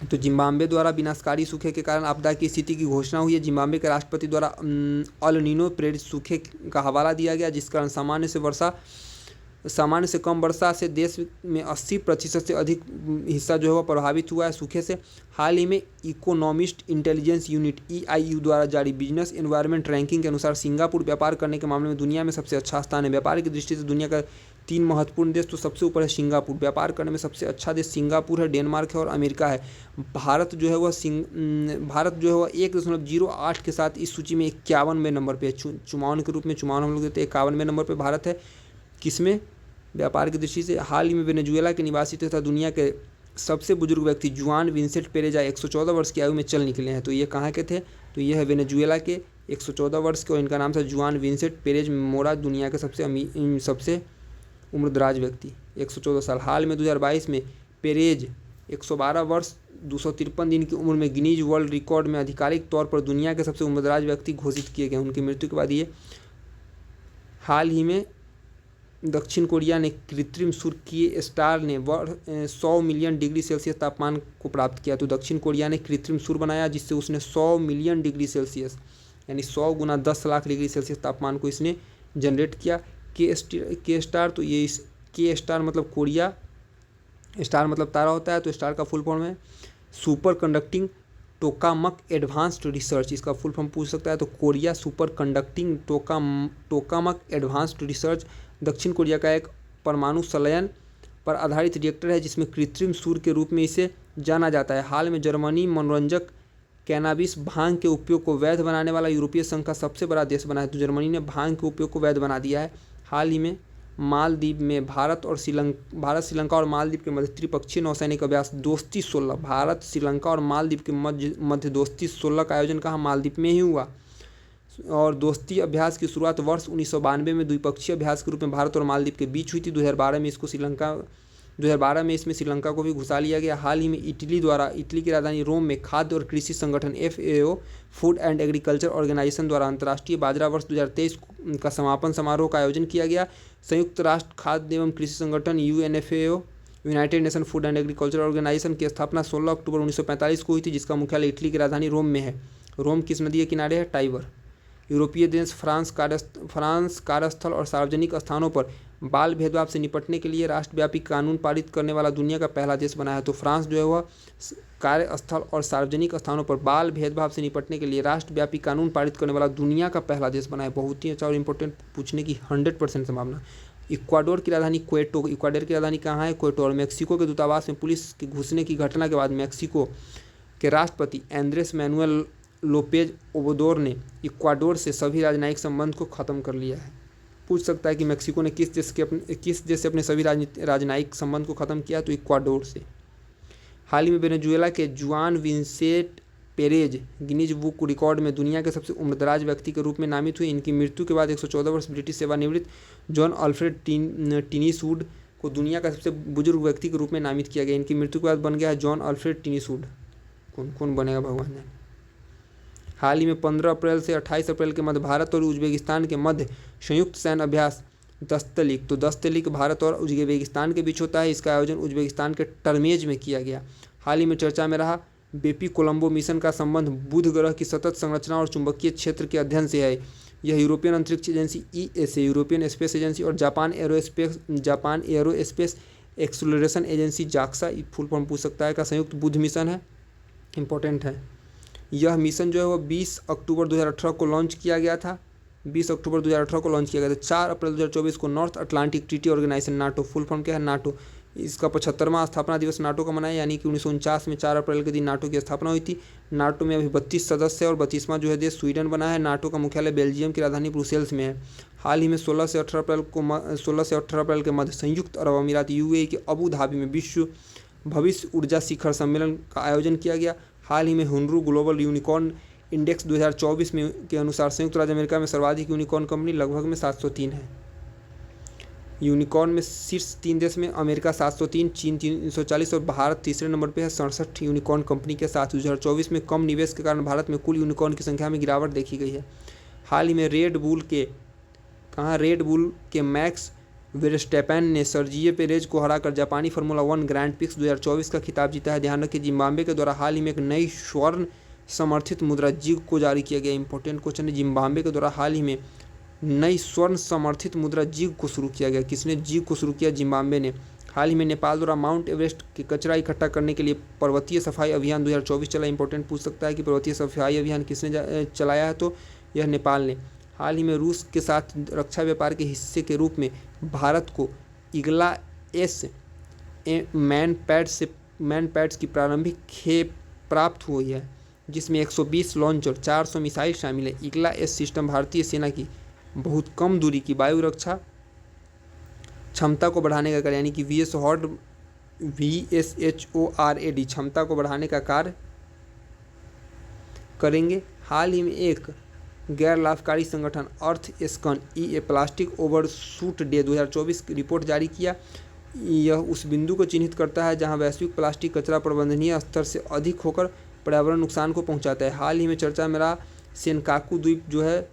तो जिम्बाब्वे द्वारा विनाशकारी सूखे के कारण आपदा की स्थिति की घोषणा हुई है। जिम्बाब्वे के राष्ट्रपति द्वारा अल नीनो प्रेरित सूखे का हवाला दिया गया, जिस कारण सामान्य से कम वर्षा से देश में 80% से अधिक हिस्सा जो है वह प्रभावित हुआ है सूखे से। हाल ही में इकोनॉमिस्ट इंटेलिजेंस यूनिट EIU द्वारा जारी बिजनेस एनवायरनमेंट रैंकिंग के अनुसार सिंगापुर व्यापार करने के मामले में दुनिया में सबसे अच्छा स्थान है। व्यापार की दृष्टि से दुनिया का 3 महत्वपूर्ण देश, तो सबसे ऊपर है सिंगापुर। व्यापार करने में सबसे अच्छा देश सिंगापुर है, डेनमार्क है और अमेरिका है। भारत जो है वह 1.08 के साथ इस सूची में 51वें नंबर पर है। चुनाव के रूप में चुनाव हम लोग देते हैं 51वें नंबर पर भारत है। किसमें? व्यापार की दृष्टि से। हाल ही में वेनेजुएला के निवासी तथा दुनिया के सबसे बुजुर्ग व्यक्ति जुआन विंसेंट पेरेजा 114 वर्ष की आयु में चल निकले हैं। तो ये कहाँ के थे? तो ये है वेनेजुएला के 114 वर्ष के, और इनका नाम था जुआन विंसेंट पेरेज मोरा। दुनिया के सबसे उम्रदराज व्यक्ति 114 साल। हाल में 2022 में पेरेज 112 वर्ष 253 दिन की उम्र में गिनीज वर्ल्ड रिकॉर्ड में आधिकारिक तौर पर दुनिया के सबसे उम्रदराज व्यक्ति घोषित किए गए। उनकी मृत्यु के बाद ये हाल ही में दक्षिण कोरिया ने कृत्रिम सूर्य की स्टार ने 100 मिलियन डिग्री सेल्सियस तापमान को प्राप्त किया। तो दक्षिण कोरिया ने कृत्रिम सूर्य बनाया जिससे उसने 100 मिलियन डिग्री सेल्सियस यानी 100 गुना 10 लाख डिग्री सेल्सियस तापमान को इसने जनरेट किया। के स्टार, तो ये इस के स्टार मतलब कोरिया, स्टार मतलब तारा होता है, तो स्टार का फुल फॉर्म है super conducting tokamak advanced research. इसका फुल फॉर्म पूछ सकता है, तो Korea super conducting tokamak advanced research दक्षिण कोरिया का एक परमाणु संलयन पर आधारित रिएक्टर है जिसमें कृत्रिम सूर्य के रूप में इसे जाना जाता है। हाल में जर्मनी मनोरंजक कैनाबिस भांग के उपयोग को वैध बनाने वाला यूरोपीय संघ का सबसे बड़ा देश बना है। तो जर्मनी ने भांग के उपयोग को वैध बना दिया है। हाल ही में मालदीव में भारत, श्रीलंका और मालदीव के मध्य त्रिपक्षीय नौसैनिक अभ्यास दोस्ती 16, भारत, श्रीलंका और मालदीव के मध्य दोस्ती 16 का आयोजन कहाँ? मालदीव में ही हुआ। और दोस्ती अभ्यास की शुरुआत वर्ष 1992 में द्विपक्षीय अभ्यास के रूप में भारत और मालदीव के बीच हुई थी। 2012 में इसमें श्रीलंका को भी घुसा लिया गया। हाल ही में इटली की राजधानी रोम में खाद्य और कृषि संगठन FAO Food and Agriculture Organisation द्वारा अंतर्राष्ट्रीय बाजरा वर्ष 2023 का समापन समारोह का आयोजन किया गया। संयुक्त राष्ट्र खाद्य एवं कृषि संगठन UNFAO United Nation Food and Agriculture Organisation की स्थापना 16 अक्टूबर 1945 को हुई थी, जिसका मुख्यालय इटली की राजधानी रोम में है। रोम किस नदी के किनारे है? टाइबर। यूरोपीय देश फ्रांस कार्यस्थल और सार्वजनिक स्थानों पर बाल भेदभाव से निपटने के लिए राष्ट्रव्यापी कानून पारित करने वाला दुनिया का पहला देश बना है। तो फ्रांस जो है वह कार्यस्थल और सार्वजनिक स्थानों पर बाल भेदभाव से निपटने के लिए राष्ट्रव्यापी कानून पारित करने वाला दुनिया का पहला देश बना है। बहुत ही अच्छा और इंपॉर्टेंट पूछने की 100% संभावना। इक्वाडोर की राजधानी क्वेटो, इक्वाडोर की राजधानी कहाँ है? क्वेटो। और मेक्सिको के दूतावास में पुलिस के घुसने की घटना के बाद मेक्सिको के राष्ट्रपति एंड्रेस मैनुएल लोपेज ओबरादोर ने इक्वाडोर से सभी राजनयिक संबंध को ख़त्म कर लिया है। पूछ सकता है कि मेक्सिको ने किस देश से अपने सभी राजनयिक संबंध को ख़त्म किया? तो इक्वाडोर से। हाल ही में वेनेजुएला के जुआन Vincent Perez Guinness book record में दुनिया के सबसे उम्रदराज व्यक्ति के रूप में नामित हुए। इनकी मृत्यु के बाद 114 वर्ष ब्रिटिश सेवानिवृत्त जॉन अल्फ्रेड टिनीसवुड को दुनिया का सबसे बुजुर्ग व्यक्ति के रूप में नामित किया गया। इनकी मृत्यु के बाद बन गया है जॉन अल्फ्रेड टिनीसवुड। कौन बनेगा भगवान जाने। हाल ही में 15 अप्रैल से 28 अप्रैल के मध्य भारत और उज्बेकिस्तान के मध्य संयुक्त सैन्य अभ्यास दस्तलिक, तो दस्तलिक भारत और उज्बेकिस्तान के बीच होता है। इसका आयोजन उज्बेकिस्तान के टर्मेज में किया गया। हाल ही में चर्चा में रहा बेपी कोलंबो मिशन का संबंध बुध ग्रह की सतत संरचना और चुंबकीय क्षेत्र के अध्ययन से है। यह यूरोपियन अंतरिक्ष agency ESA, European space agency और Japan aerospace exploration agency JAXA, full form पूछ सकता है, का संयुक्त बुध मिशन है। इंपॉर्टेंट है। यह मिशन जो है वो 20 अक्टूबर 2018 को लॉन्च किया गया था। 20 अक्टूबर 2018 को लॉन्च किया गया था। 4 अप्रैल 2024 को North Atlantic Treaty Organisation NATO, full form क्या है? नाटो। इसका 75वां स्थापना दिवस नाटो का मनाया, यानी कि 1949 में 4 अप्रैल के दिन नाटो की स्थापना हुई थी। नाटो में अभी 32 सदस्य है और 32वां जो है देश स्वीडन बना है। नाटो का मुख्यालय बेल्जियम की राजधानी ब्रुसेल्स में है। हाल ही में 16 से 18 अप्रैल के मध्य संयुक्त अरब अमीरात UAE के अबू धाबी में विश्व भविष्य ऊर्जा शिखर सम्मेलन का आयोजन किया गया। हाल ही में हुनरू ग्लोबल यूनिकॉर्न इंडेक्स 2024 में के अनुसार संयुक्त राज्य अमेरिका में सर्वाधिक यूनिकॉर्न कंपनी लगभग में 703 है। यूनिकॉर्न में शीर्ष 3 देश में अमेरिका 703, चीन 340 और भारत तीसरे नंबर पे है 67 यूनिकॉर्न कंपनी के साथ। 2024 में कम निवेश के कारण भारत में कुल यूनिकॉर्न की संख्या में गिरावट देखी गई है। हाल ही में रेड बुल के मैक्स वेरस्टैपेन ने सर्जियो पेरेज को हराकर जापानी फार्मूला 1 ग्रैंड प्रिक्स 2024 का खिताब जीता है। ध्यान रखिए, जिम्बाब्वे के द्वारा हाल ही में एक नई स्वर्ण समर्थित मुद्रा जिग को जारी किया गया। इंपॉर्टेंट क्वेश्चन है, जिम्बाब्वे के द्वारा हाल ही में नई स्वर्ण समर्थित मुद्रा जिग को शुरू किया गया। किसने जिग को शुरू किया? जिम्बाब्वे ने। हाल ही में नेपाल द्वारा माउंट एवरेस्ट के कचरा इकट्ठा करने के लिए पर्वतीय सफाई अभियान 2024 चला। इंपॉर्टेंट पूछ सकता है कि पर्वतीय सफाई अभियान किसने चलाया है, तो यह नेपाल ने। हाल ही में रूस के साथ रक्षा व्यापार के हिस्से के रूप में भारत को इग्ला एस मैन पैड्स की प्रारंभिक खेप प्राप्त हुई है, जिसमें 120 लॉन्चर 400 मिसाइल शामिल है। इग्ला एस सिस्टम भारतीय सेना की बहुत कम दूरी की वायु रक्षा क्षमता को बढ़ाने का कार्य, यानी कि VSHORAD क्षमता को बढ़ाने का कार्य करेंगे। हाल ही में एक गैर लाभकारी संगठन अर्थ स्कन EA प्लास्टिक ओवरशूट डे 2024 की रिपोर्ट जारी किया। यह उस बिंदु को चिन्हित करता है जहां वैश्विक प्लास्टिक कचरा प्रबंधनीय स्तर से अधिक होकर पर्यावरण नुकसान को पहुंचाता है। हाल ही में चर्चा में रहा सेनकाकू द्वीप जो है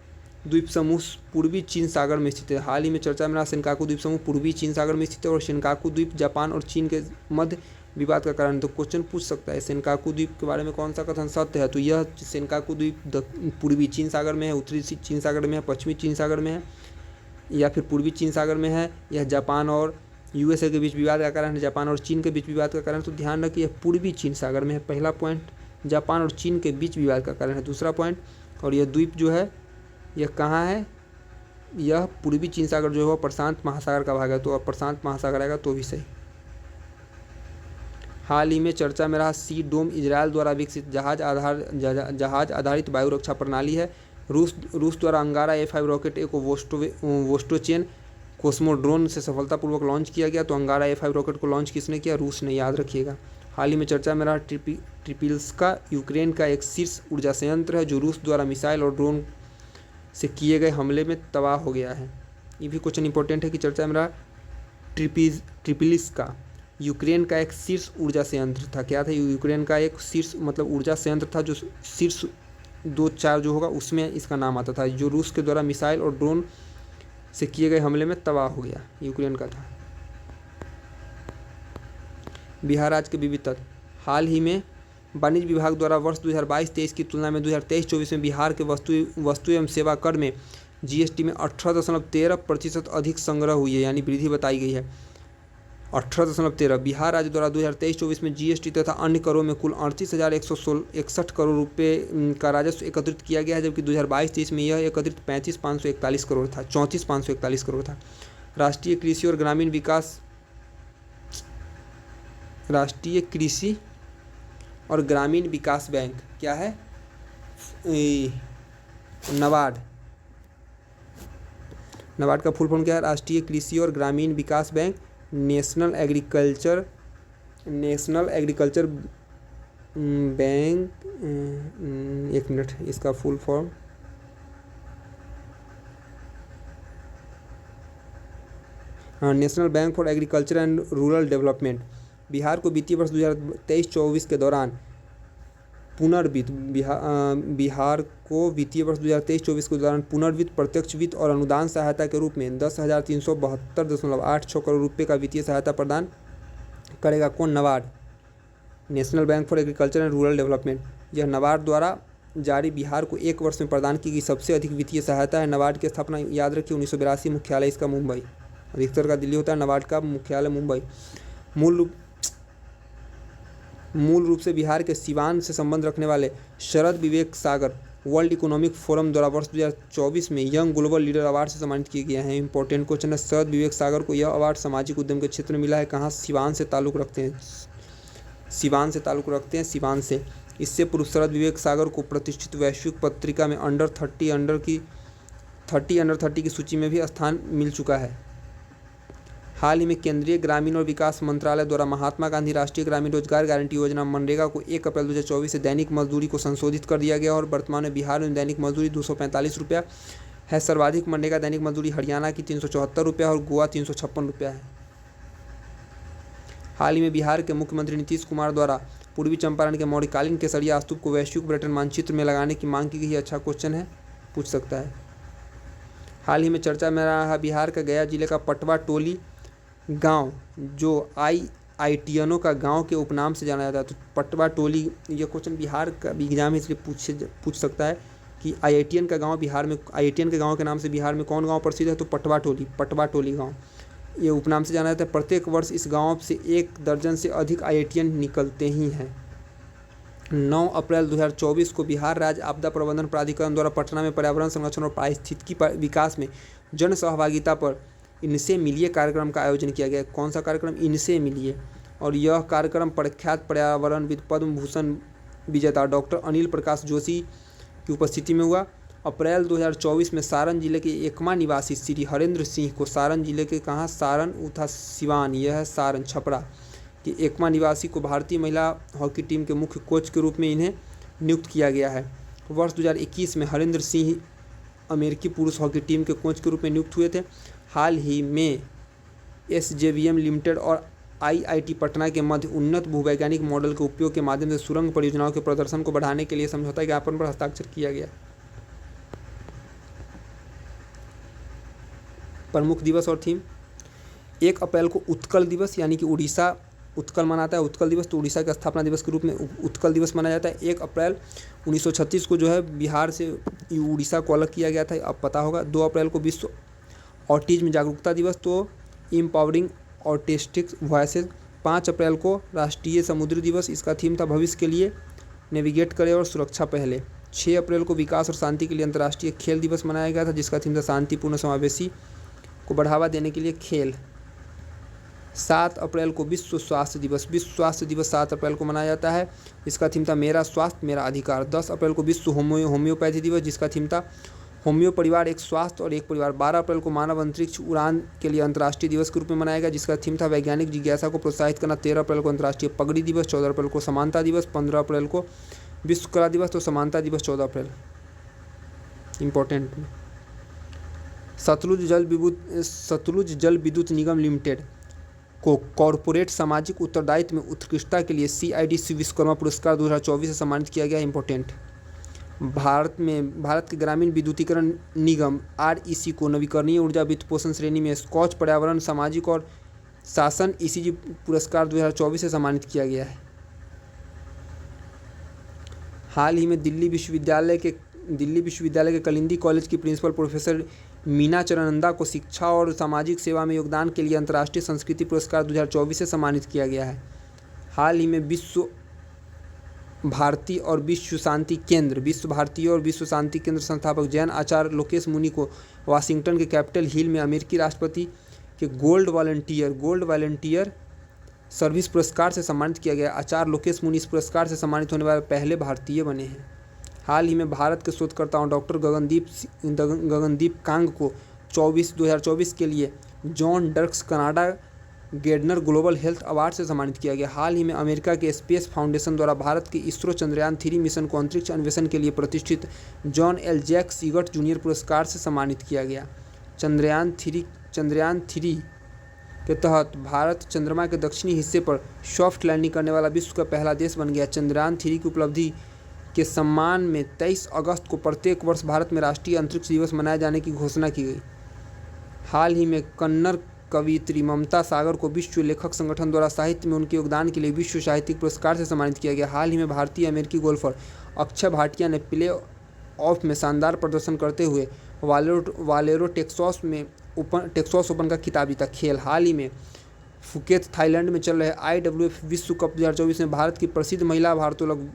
द्वीप समूह पूर्वी चीन सागर में स्थित है। हाल ही में चर्चा में रहा सेनकाकू द्वीप समूह पूर्वी चीन सागर में स्थित है और सेनकाकू द्वीप जापान और चीन के मध्य विवाद का कारण। तो क्वेश्चन पूछ सकता है सेनकाकू द्वीप के बारे में कौन सा कथन सत्य है, तो यह सेनकाकू द्वीप पूर्वी चीन सागर में है, उत्तरी चीन सागर में है, पश्चिमी चीन सागर में है, या फिर पूर्वी चीन सागर में है। यह जापान और USA के बीच विवाद का कारण है, जापान और चीन के बीच विवाद का कारण। तो ध्यान रखिए यह पूर्वी चीन सागर में है। पहला पॉइंट, जापान और चीन के बीच विवाद का कारण है। दूसरा पॉइंट, और यह द्वीप जो है यह कहाँ है? यह पूर्वी चीन सागर जो है प्रशांत महासागर का भाग है, तो अब प्रशांत महासागर आएगा तो भी सही। हाल ही में चर्चा में रहा सी डोम इजरायल द्वारा विकसित जहाज आधारित वायु रक्षा प्रणाली है। रूस द्वारा अंगारा A5 रॉकेट एक वोस्टोचेन कोस्मोड्रोन से सफलतापूर्वक लॉन्च किया गया। तो अंगारा A5 रॉकेट को लॉन्च किसने किया? रूस ने, याद रखिएगा। हाल ही में चर्चा में रहा ट्रिपिल्स्का यूक्रेन का एक शीर्ष ऊर्जा संयंत्र है जो रूस द्वारा मिसाइल और ड्रोन से किए गए हमले में तबाह हो गया है। ये भी क्वेश्चन इंपॉर्टेंट है कि चर्चा में रहा ट्रिपिल्स्का यूक्रेन का एक शीर्ष ऊर्जा संयंत्र था। क्या था? यूक्रेन का एक शीर्ष मतलब ऊर्जा संयंत्र था जो शीर्ष 2-4 जो होगा उसमें इसका नाम आता था, जो रूस के द्वारा मिसाइल और ड्रोन से किए गए हमले में तबाह हो गया, यूक्रेन का था। बिहार राज्य के विविध तथ्य। हाल ही में वाणिज्य विभाग द्वारा वर्ष 2022-23 की तुलना में 2023-24 में बिहार के वस्तु एवं सेवा कर में GST में 18.13% अधिक संग्रह हुई है, यानी वृद्धि बताई गई है। 18.13। बिहार राज्य द्वारा 2023-24 में GST तथा अन्य करों में कुल 38,161 करोड़ रुपये का राजस्व एकत्रित किया गया है, जबकि 2022-23 में यह एकत्रित 35,541 करोड़ था, 34,541 करोड़ था। राष्ट्रीय कृषि और ग्रामीण विकास बैंक क्या है? नाबार्ड का फुल फॉर्म क्या है? राष्ट्रीय कृषि और ग्रामीण विकास बैंक। नेशनल एग्रीकल्चर बैंक, एक मिनट, इसका full form national bank for agriculture and rural development. Bihar को वित्तीय वर्ष 2023-24 के दौरान बिहार को वित्तीय वर्ष 2023-24 के दौरान पुनर्वित्त, प्रत्यक्ष वित्त और अनुदान सहायता के रूप में 10,372.86 करोड़ रुपये का वित्तीय सहायता प्रदान करेगा। कौन? NABARD, national bank for agriculture and rural development. यह नाबार्ड द्वारा जारी बिहार को एक वर्ष में प्रदान की गई सबसे अधिक वित्तीय सहायता है। नाबार्ड की स्थापना याद रखिए 1982, मुख्यालय इसका मुंबई, अधिकतर का दिल्ली होता है, नाबार्ड का मुख्यालय मुंबई। मूल रूप से बिहार के सिवान से संबंध रखने वाले शरद Vivek Sagar world economic forum द्वारा वर्ष 2024 में यंग ग्लोबल लीडर अवार्ड से सम्मानित किए गए हैं। इंपॉर्टेंट क्वेश्चन है, शरद विवेक सागर को यह अवार्ड सामाजिक उद्यम के क्षेत्र में मिला है। कहाँ? सिवान से ताल्लुक़ रखते हैं, सिवान से। इससे पूर्व शरद विवेक सागर को प्रतिष्ठित वैश्विक पत्रिका में अंडर 30 की सूची में भी स्थान मिल चुका है। हाल ही में केंद्रीय ग्रामीण और विकास मंत्रालय द्वारा महात्मा गांधी राष्ट्रीय ग्रामीण रोजगार गारंटी योजना मनरेगा को 1 अप्रैल 2024 से दैनिक मजदूरी को संशोधित कर दिया गया और वर्तमान में बिहार में दैनिक मजदूरी 245 रुपया है। सर्वाधिक मनरेगा दैनिक मजदूरी हरियाणा की 374 रुपया और गोवा 356 रुपया है। हाल ही में बिहार के मुख्यमंत्री नीतीश कुमार द्वारा पूर्वी चंपारण के मौर्यकालीन केसरिया स्तूप को वैश्विक पर्यटन मानचित्र में लगाने की मांग की गई है। अच्छा क्वेश्चन है, पूछ सकता है। हाल ही में चर्चा में रहा बिहार का गया जिले का पटवा टोली गांव, जो आईआईटियनों का गांव के उपनाम से जाना जाता है। तो पटवा टोली, ये क्वेश्चन बिहार का भी एग्जाम इसलिए पूछ सकता है कि आईआईटियन का गांव बिहार में, आईआईटियन के गांव के नाम से बिहार में कौन गांव प्रसिद्ध है? तो पटवा टोली गांव, ये उपनाम से जाना जाता है। प्रत्येक वर्ष इस गांव से 1 दर्जन से अधिक आईआईटियन निकलते ही हैं। 9 अप्रैल 2024 को बिहार राज्य आपदा प्रबंधन प्राधिकरण द्वारा पटना में पर्यावरण संरक्षण और पारिस्थितिकी विकास में जन सहभागिता पर इनसे मिलिए कार्यक्रम का आयोजन किया गया। कौन सा कार्यक्रम? इनसे मिलिए। और यह कार्यक्रम प्रख्यात पर्यावरणविद पद्म भूषण विजेता डॉक्टर अनिल प्रकाश जोशी की उपस्थिति में हुआ। अप्रैल 2024 में सारण जिले के एकमा निवासी श्री हरेंद्र सिंह को सारण जिले के कहाँ? सारण उथा सिवान, यह है सारण छपरा कि एकमा निवासी को भारतीय महिला हॉकी टीम के मुख्य कोच के रूप में इन्हें नियुक्त किया गया है। वर्ष 2021 में हरेंद्र सिंह अमेरिकी पुरुष हॉकी टीम के कोच के रूप में नियुक्त हुए थे। हाल ही में एसजेवीएम लिमिटेड और आईआईटी पटना के मध्य उन्नत भूवैज्ञानिक मॉडल के उपयोग के माध्यम से सुरंग परियोजनाओं के प्रदर्शन को बढ़ाने के लिए समझौता ज्ञापन पर हस्ताक्षर किया गया। प्रमुख दिवस और थीम। 1 अप्रैल को उत्कल दिवस, यानी कि उड़ीसा उत्कल मनाता है उत्कल दिवस, तो उड़ीसा का स्थापना दिवस के रूप में उत्कल दिवस मनाया जाता है। 1 अप्रैल 1936 को जो है बिहार से उड़ीसा को अलग किया गया था, अब पता होगा। 2 अप्रैल को विश्व ऑटिज्म जागरूकता दिवस, तो एम्पावरिंग ऑटिस्टिक वॉइसेस। 5 अप्रैल को राष्ट्रीय समुद्री दिवस, इसका थीम था भविष्य के लिए नेविगेट करें और सुरक्षा पहले। 6 अप्रैल को विकास और शांति के लिए अंतर्राष्ट्रीय खेल दिवस मनाया गया था, जिसका थीम था शांतिपूर्ण समावेशी को बढ़ावा देने के लिए खेल। 7 अप्रैल को विश्व स्वास्थ्य दिवस 7 अप्रैल को मनाया जाता है, इसका थीम था मेरा स्वास्थ्य मेरा अधिकार। 10 अप्रैल को विश्व होम्योपैथी दिवस, जिसका थीम था होम्यो परिवार एक स्वास्थ्य और एक परिवार। 12 अप्रैल को मानव अंतरिक्ष उड़ान के लिए अंतर्राष्ट्रीय दिवस के रूप में मनाया गया, जिसका थीम था वैज्ञानिक जिज्ञासा को प्रोत्साहित करना। 13 अप्रैल को अंतर्राष्ट्रीय पगड़ी दिवस। 14 अप्रैल को समानता दिवस। 15 अप्रैल को विश्व कला दिवस, तो समानता दिवस 14 अप्रैल इम्पोर्टेंट। सतलुज जल विद्युत निगम लिमिटेड को कॉरपोरेट सामाजिक उत्तरदायित्व में उत्कृष्टता के लिए CIDC विश्वकर्मा पुरस्कार 2024 से सम्मानित किया गया। इंपॉर्टेंट। भारत के ग्रामीण विद्युतीकरण निगम REC को नवीकरणीय ऊर्जा वित्त पोषण श्रेणी में स्कॉच पर्यावरण सामाजिक और शासन ECG पुरस्कार 2024 से सम्मानित किया गया है। हाल ही में दिल्ली विश्वविद्यालय के कलिंदी कॉलेज की प्रिंसिपल प्रोफेसर मीना चरणंदा को शिक्षा और सामाजिक सेवा में योगदान के लिए अंतर्राष्ट्रीय संस्कृति पुरस्कार 2024 से सम्मानित किया गया है। हाल ही में विश्व भारती और विश्व शांति केंद्र संस्थापक जैन आचार्य लोकेश मुनि को वाशिंगटन के कैपिटल हिल में अमेरिकी राष्ट्रपति के गोल्ड वॉलंटियर सर्विस पुरस्कार से सम्मानित किया गया। आचार्य लोकेश मुनि इस पुरस्कार से सम्मानित होने वाले पहले भारतीय बने हैं। हाल ही में भारत के शोधकर्ताओं डॉक्टर गगनदीप कांग को 2024 के लिए John Dirks Canada Gairdner global health award से सम्मानित किया गया। हाल ही में अमेरिका के स्पेस फाउंडेशन द्वारा भारत के इसरो चंद्रयान 3 मिशन को अंतरिक्ष अन्वेषण के लिए प्रतिष्ठित जॉन एल जैक सीगट जूनियर पुरस्कार से सम्मानित किया गया। चंद्रयान 3 के तहत भारत चंद्रमा के दक्षिणी हिस्से पर सॉफ्ट लैंडिंग करने वाला विश्व का पहला देश बन गया। चंद्रयान 3 की उपलब्धि के सम्मान में 23 अगस्त को प्रत्येक वर्ष भारत में राष्ट्रीय अंतरिक्ष दिवस मनाए जाने की घोषणा की गई। हाल ही में कन्नड़ कवयित्री ममता सागर को विश्व लेखक संगठन द्वारा साहित्य में उनके योगदान के लिए विश्व साहित्यिक पुरस्कार से सम्मानित किया गया। हाल ही में भारतीय अमेरिकी गोल्फर अक्षय भाटिया ने प्ले ऑफ में शानदार प्रदर्शन करते हुए वालेरो टेक्सास ओपन का खिताब जीता। खेल। हाल ही में फुकेत थाईलैंड में चल रहे IWF विश्व कप 2024 में भारत की प्रसिद्ध महिला भारोत्तोलक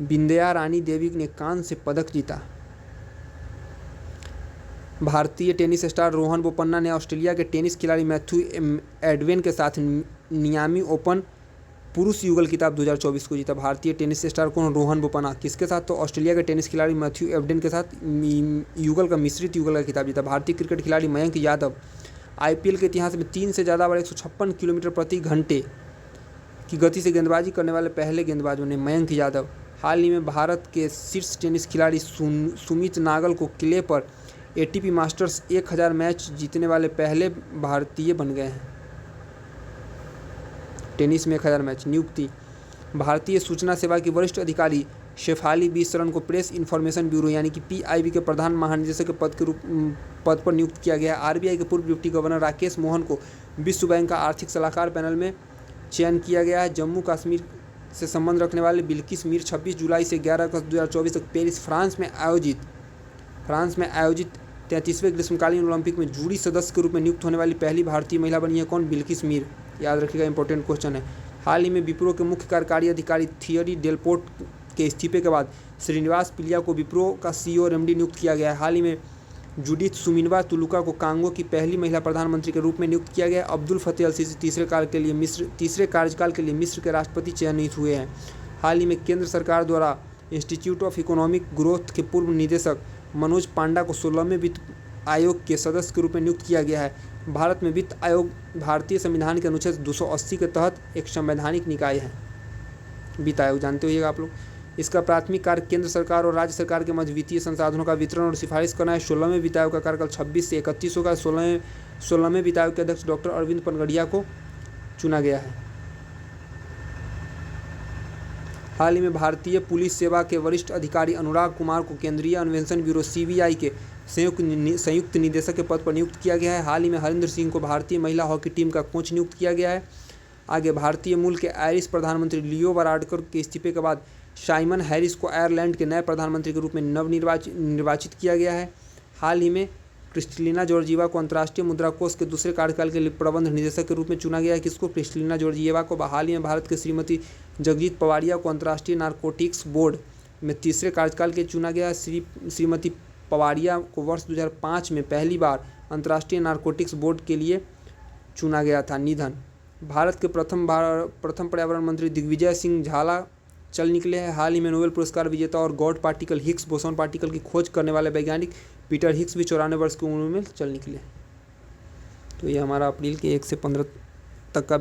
बिंदया रानी देवी ने कांस्य पदक जीता। भारतीय टेनिस स्टार रोहन बोपन्ना ने ऑस्ट्रेलिया के टेनिस खिलाड़ी मैथ्यू एडवेन के साथ मियामी ओपन पुरुष युगल खिताब 2024 को जीता। भारतीय टेनिस स्टार कौन? रोहन बोपन्ना। किसके साथ? तो ऑस्ट्रेलिया के टेनिस खिलाड़ी मैथ्यू एडवेन के साथ मिश्रित युगल का खिताब जीता। भारतीय क्रिकेट खिलाड़ी मयंक यादव IPL के इतिहास में 3 से ज़्यादा बार 156 किलोमीटर प्रति घंटे की गति से गेंदबाजी करने वाले पहले गेंदबाज बने मयंक यादव। हाल ही में भारत के शीर्ष टेनिस खिलाड़ी सुमित नागल को क्ले पर ATP मास्टर्स 1000 मैच जीतने वाले पहले भारतीय बन गए हैं। टेनिस में 1000 मैच। नियुक्ति, भारतीय सूचना सेवा के वरिष्ठ अधिकारी शेफाली बी शरण को प्रेस इन्फॉर्मेशन ब्यूरो यानी कि PIB के प्रधान महानिदेशक के पद पर नियुक्त किया गया है। RBI के पूर्व डिप्टी गवर्नर राकेश मोहन को विश्व बैंक का आर्थिक सलाहकार पैनल में चयन किया गया है। जम्मू कश्मीर से संबंध रखने वाले बिल्किस मीर 26 जुलाई से 11 अगस्त 2024 तक पेरिस फ्रांस में आयोजित 33वें ग्रीष्मकालीन ओलंपिक में जूरी सदस्य के रूप में नियुक्त होने वाली पहली भारतीय महिला बनी है। कौन? बिल्किस मीर। याद रखिएगा, इंपॉर्टेंट क्वेश्चन है। हाल ही में विप्रो के मुख्य कार्यकारी अधिकारी थियरी डेलपोर्ट के इस्तीफे के बाद श्रीनिवास पिलिया को विप्रो का CEO और MD नियुक्त किया गया है। हाल ही में जूडिथ सुमिनवा तुलुका को कांगो की पहली महिला प्रधानमंत्री के रूप में नियुक्त किया गया है। अब्दुल फतेह अल सीसी तीसरे कार्यकाल के लिए मिस्र के राष्ट्रपति चयनित हुए हैं। हाल ही में केंद्र सरकार द्वारा इंस्टीट्यूट ऑफ इकोनॉमिक ग्रोथ के पूर्व निदेशक मनोज पांडा को 16वें वित्त आयोग के सदस्य के रूप में नियुक्त किया गया है। भारत में वित्त आयोग भारतीय संविधान के अनुच्छेद 280 के तहत एक संवैधानिक निकाय है। वित्त आयोग जानते होइएगा आप लोग। इसका प्राथमिक कार्य केंद्र सरकार और राज्य सरकार के मध्य वित्तीय संसाधनों का वितरण और सिफारिश करना है। 16वें वित्त आयोग का कार्यकाल 26 से 31 होगा। 16वें वित्त आयोग के अध्यक्ष डॉक्टर अरविंद पनगड़िया को चुना गया है। हाल ही में भारतीय पुलिस सेवा के वरिष्ठ अधिकारी अनुराग कुमार को केंद्रीय अन्वेषण ब्यूरो CBI के संयुक्त निदेशक के पद पर नियुक्त किया गया है। हाल ही में हरिंदर सिंह को भारतीय महिला हॉकी टीम का कोच नियुक्त किया गया है। आगे, भारतीय मूल के आयरिश प्रधानमंत्री लियो वाराडकर के इस्तीफे के बाद साइमन हैरिस को आयरलैंड के नए प्रधानमंत्री के रूप में निर्वाचित किया गया है। हाल ही में क्रिस्टलिना जॉर्जिएवा को अंतर्राष्ट्रीय मुद्रा कोष के दूसरे कार्यकाल के लिए प्रबंध निदेशक के रूप में चुना गया है। किसको? क्रिस्टलिना जॉर्जिएवा को। हाल ही में भारत के श्रीमती जगजीत पवारिया को अंतर्राष्ट्रीय नारकोटिक्स बोर्ड में तीसरे कार्यकाल के चुना गया है। श्रीमती पवारिया को वर्ष 2005 में पहली बार अंतर्राष्ट्रीय नारकोटिक्स बोर्ड के लिए चुना गया था। निधन, भारत के प्रथम पर्यावरण मंत्री दिग्विजय सिंह झाला चल निकले हैं। हाल ही में नोबेल पुरस्कार विजेता और God particle Higgs boson particle की खोज करने वाले वैज्ञानिक पीटर हिग्स भी 94 वर्ष की उम्र में चल निकले। तो ये हमारा अप्रैल के 1 से 15 तक का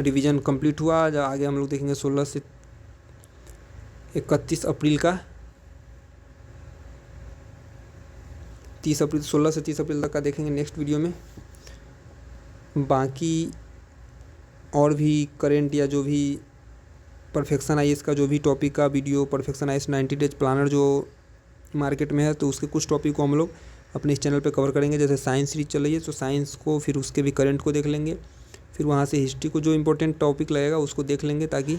रिवीजन कंप्लीट हुआ। आगे हम लोग देखेंगे 16 से 31 अप्रैल का, 16 से 30 अप्रैल तक का देखेंगे नेक्स्ट वीडियो में। बाकी और भी करेंट या जो भी परफेक्शन IAS का जो भी टॉपिक का video, perfection IAS 90 days planner जो मार्केट में है, तो उसके कुछ टॉपिक को हम लोग अपने इस चैनल पे कवर करेंगे। जैसे साइंस सीरीज चल रही है तो साइंस को, फिर उसके भी करंट को देख लेंगे, फिर वहाँ से हिस्ट्री को जो इंपॉर्टेंट टॉपिक लगेगा उसको देख लेंगे, ताकि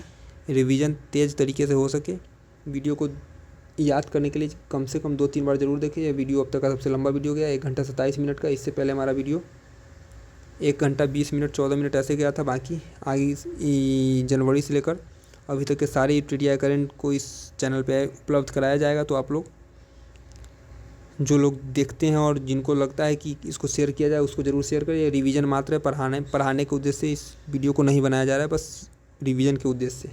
रिवीजन तेज़ तरीके से हो सके। वीडियो को याद करने के लिए कम से कम 2-3 बार ज़रूर देखें। यह वीडियो अब तक का सबसे लंबा वीडियो गया, 1 घंटा 27 मिनट का। इससे पहले हमारा वीडियो 1 घंटा 20 मिनट 14 मिनट ऐसे गया था। बाकी आगे जनवरी से लेकर अभी तक के सारे TDI करंट को इस चैनल पे उपलब्ध कराया जाएगा। तो आप लोग जो लोग देखते हैं और जिनको लगता है कि इसको शेयर किया जाए, उसको ज़रूर शेयर करें। ये रिवीजन मात्र है, पढ़ाने के उद्देश्य से इस वीडियो को नहीं बनाया जा रहा है, बस रिवीजन के उद्देश्य से।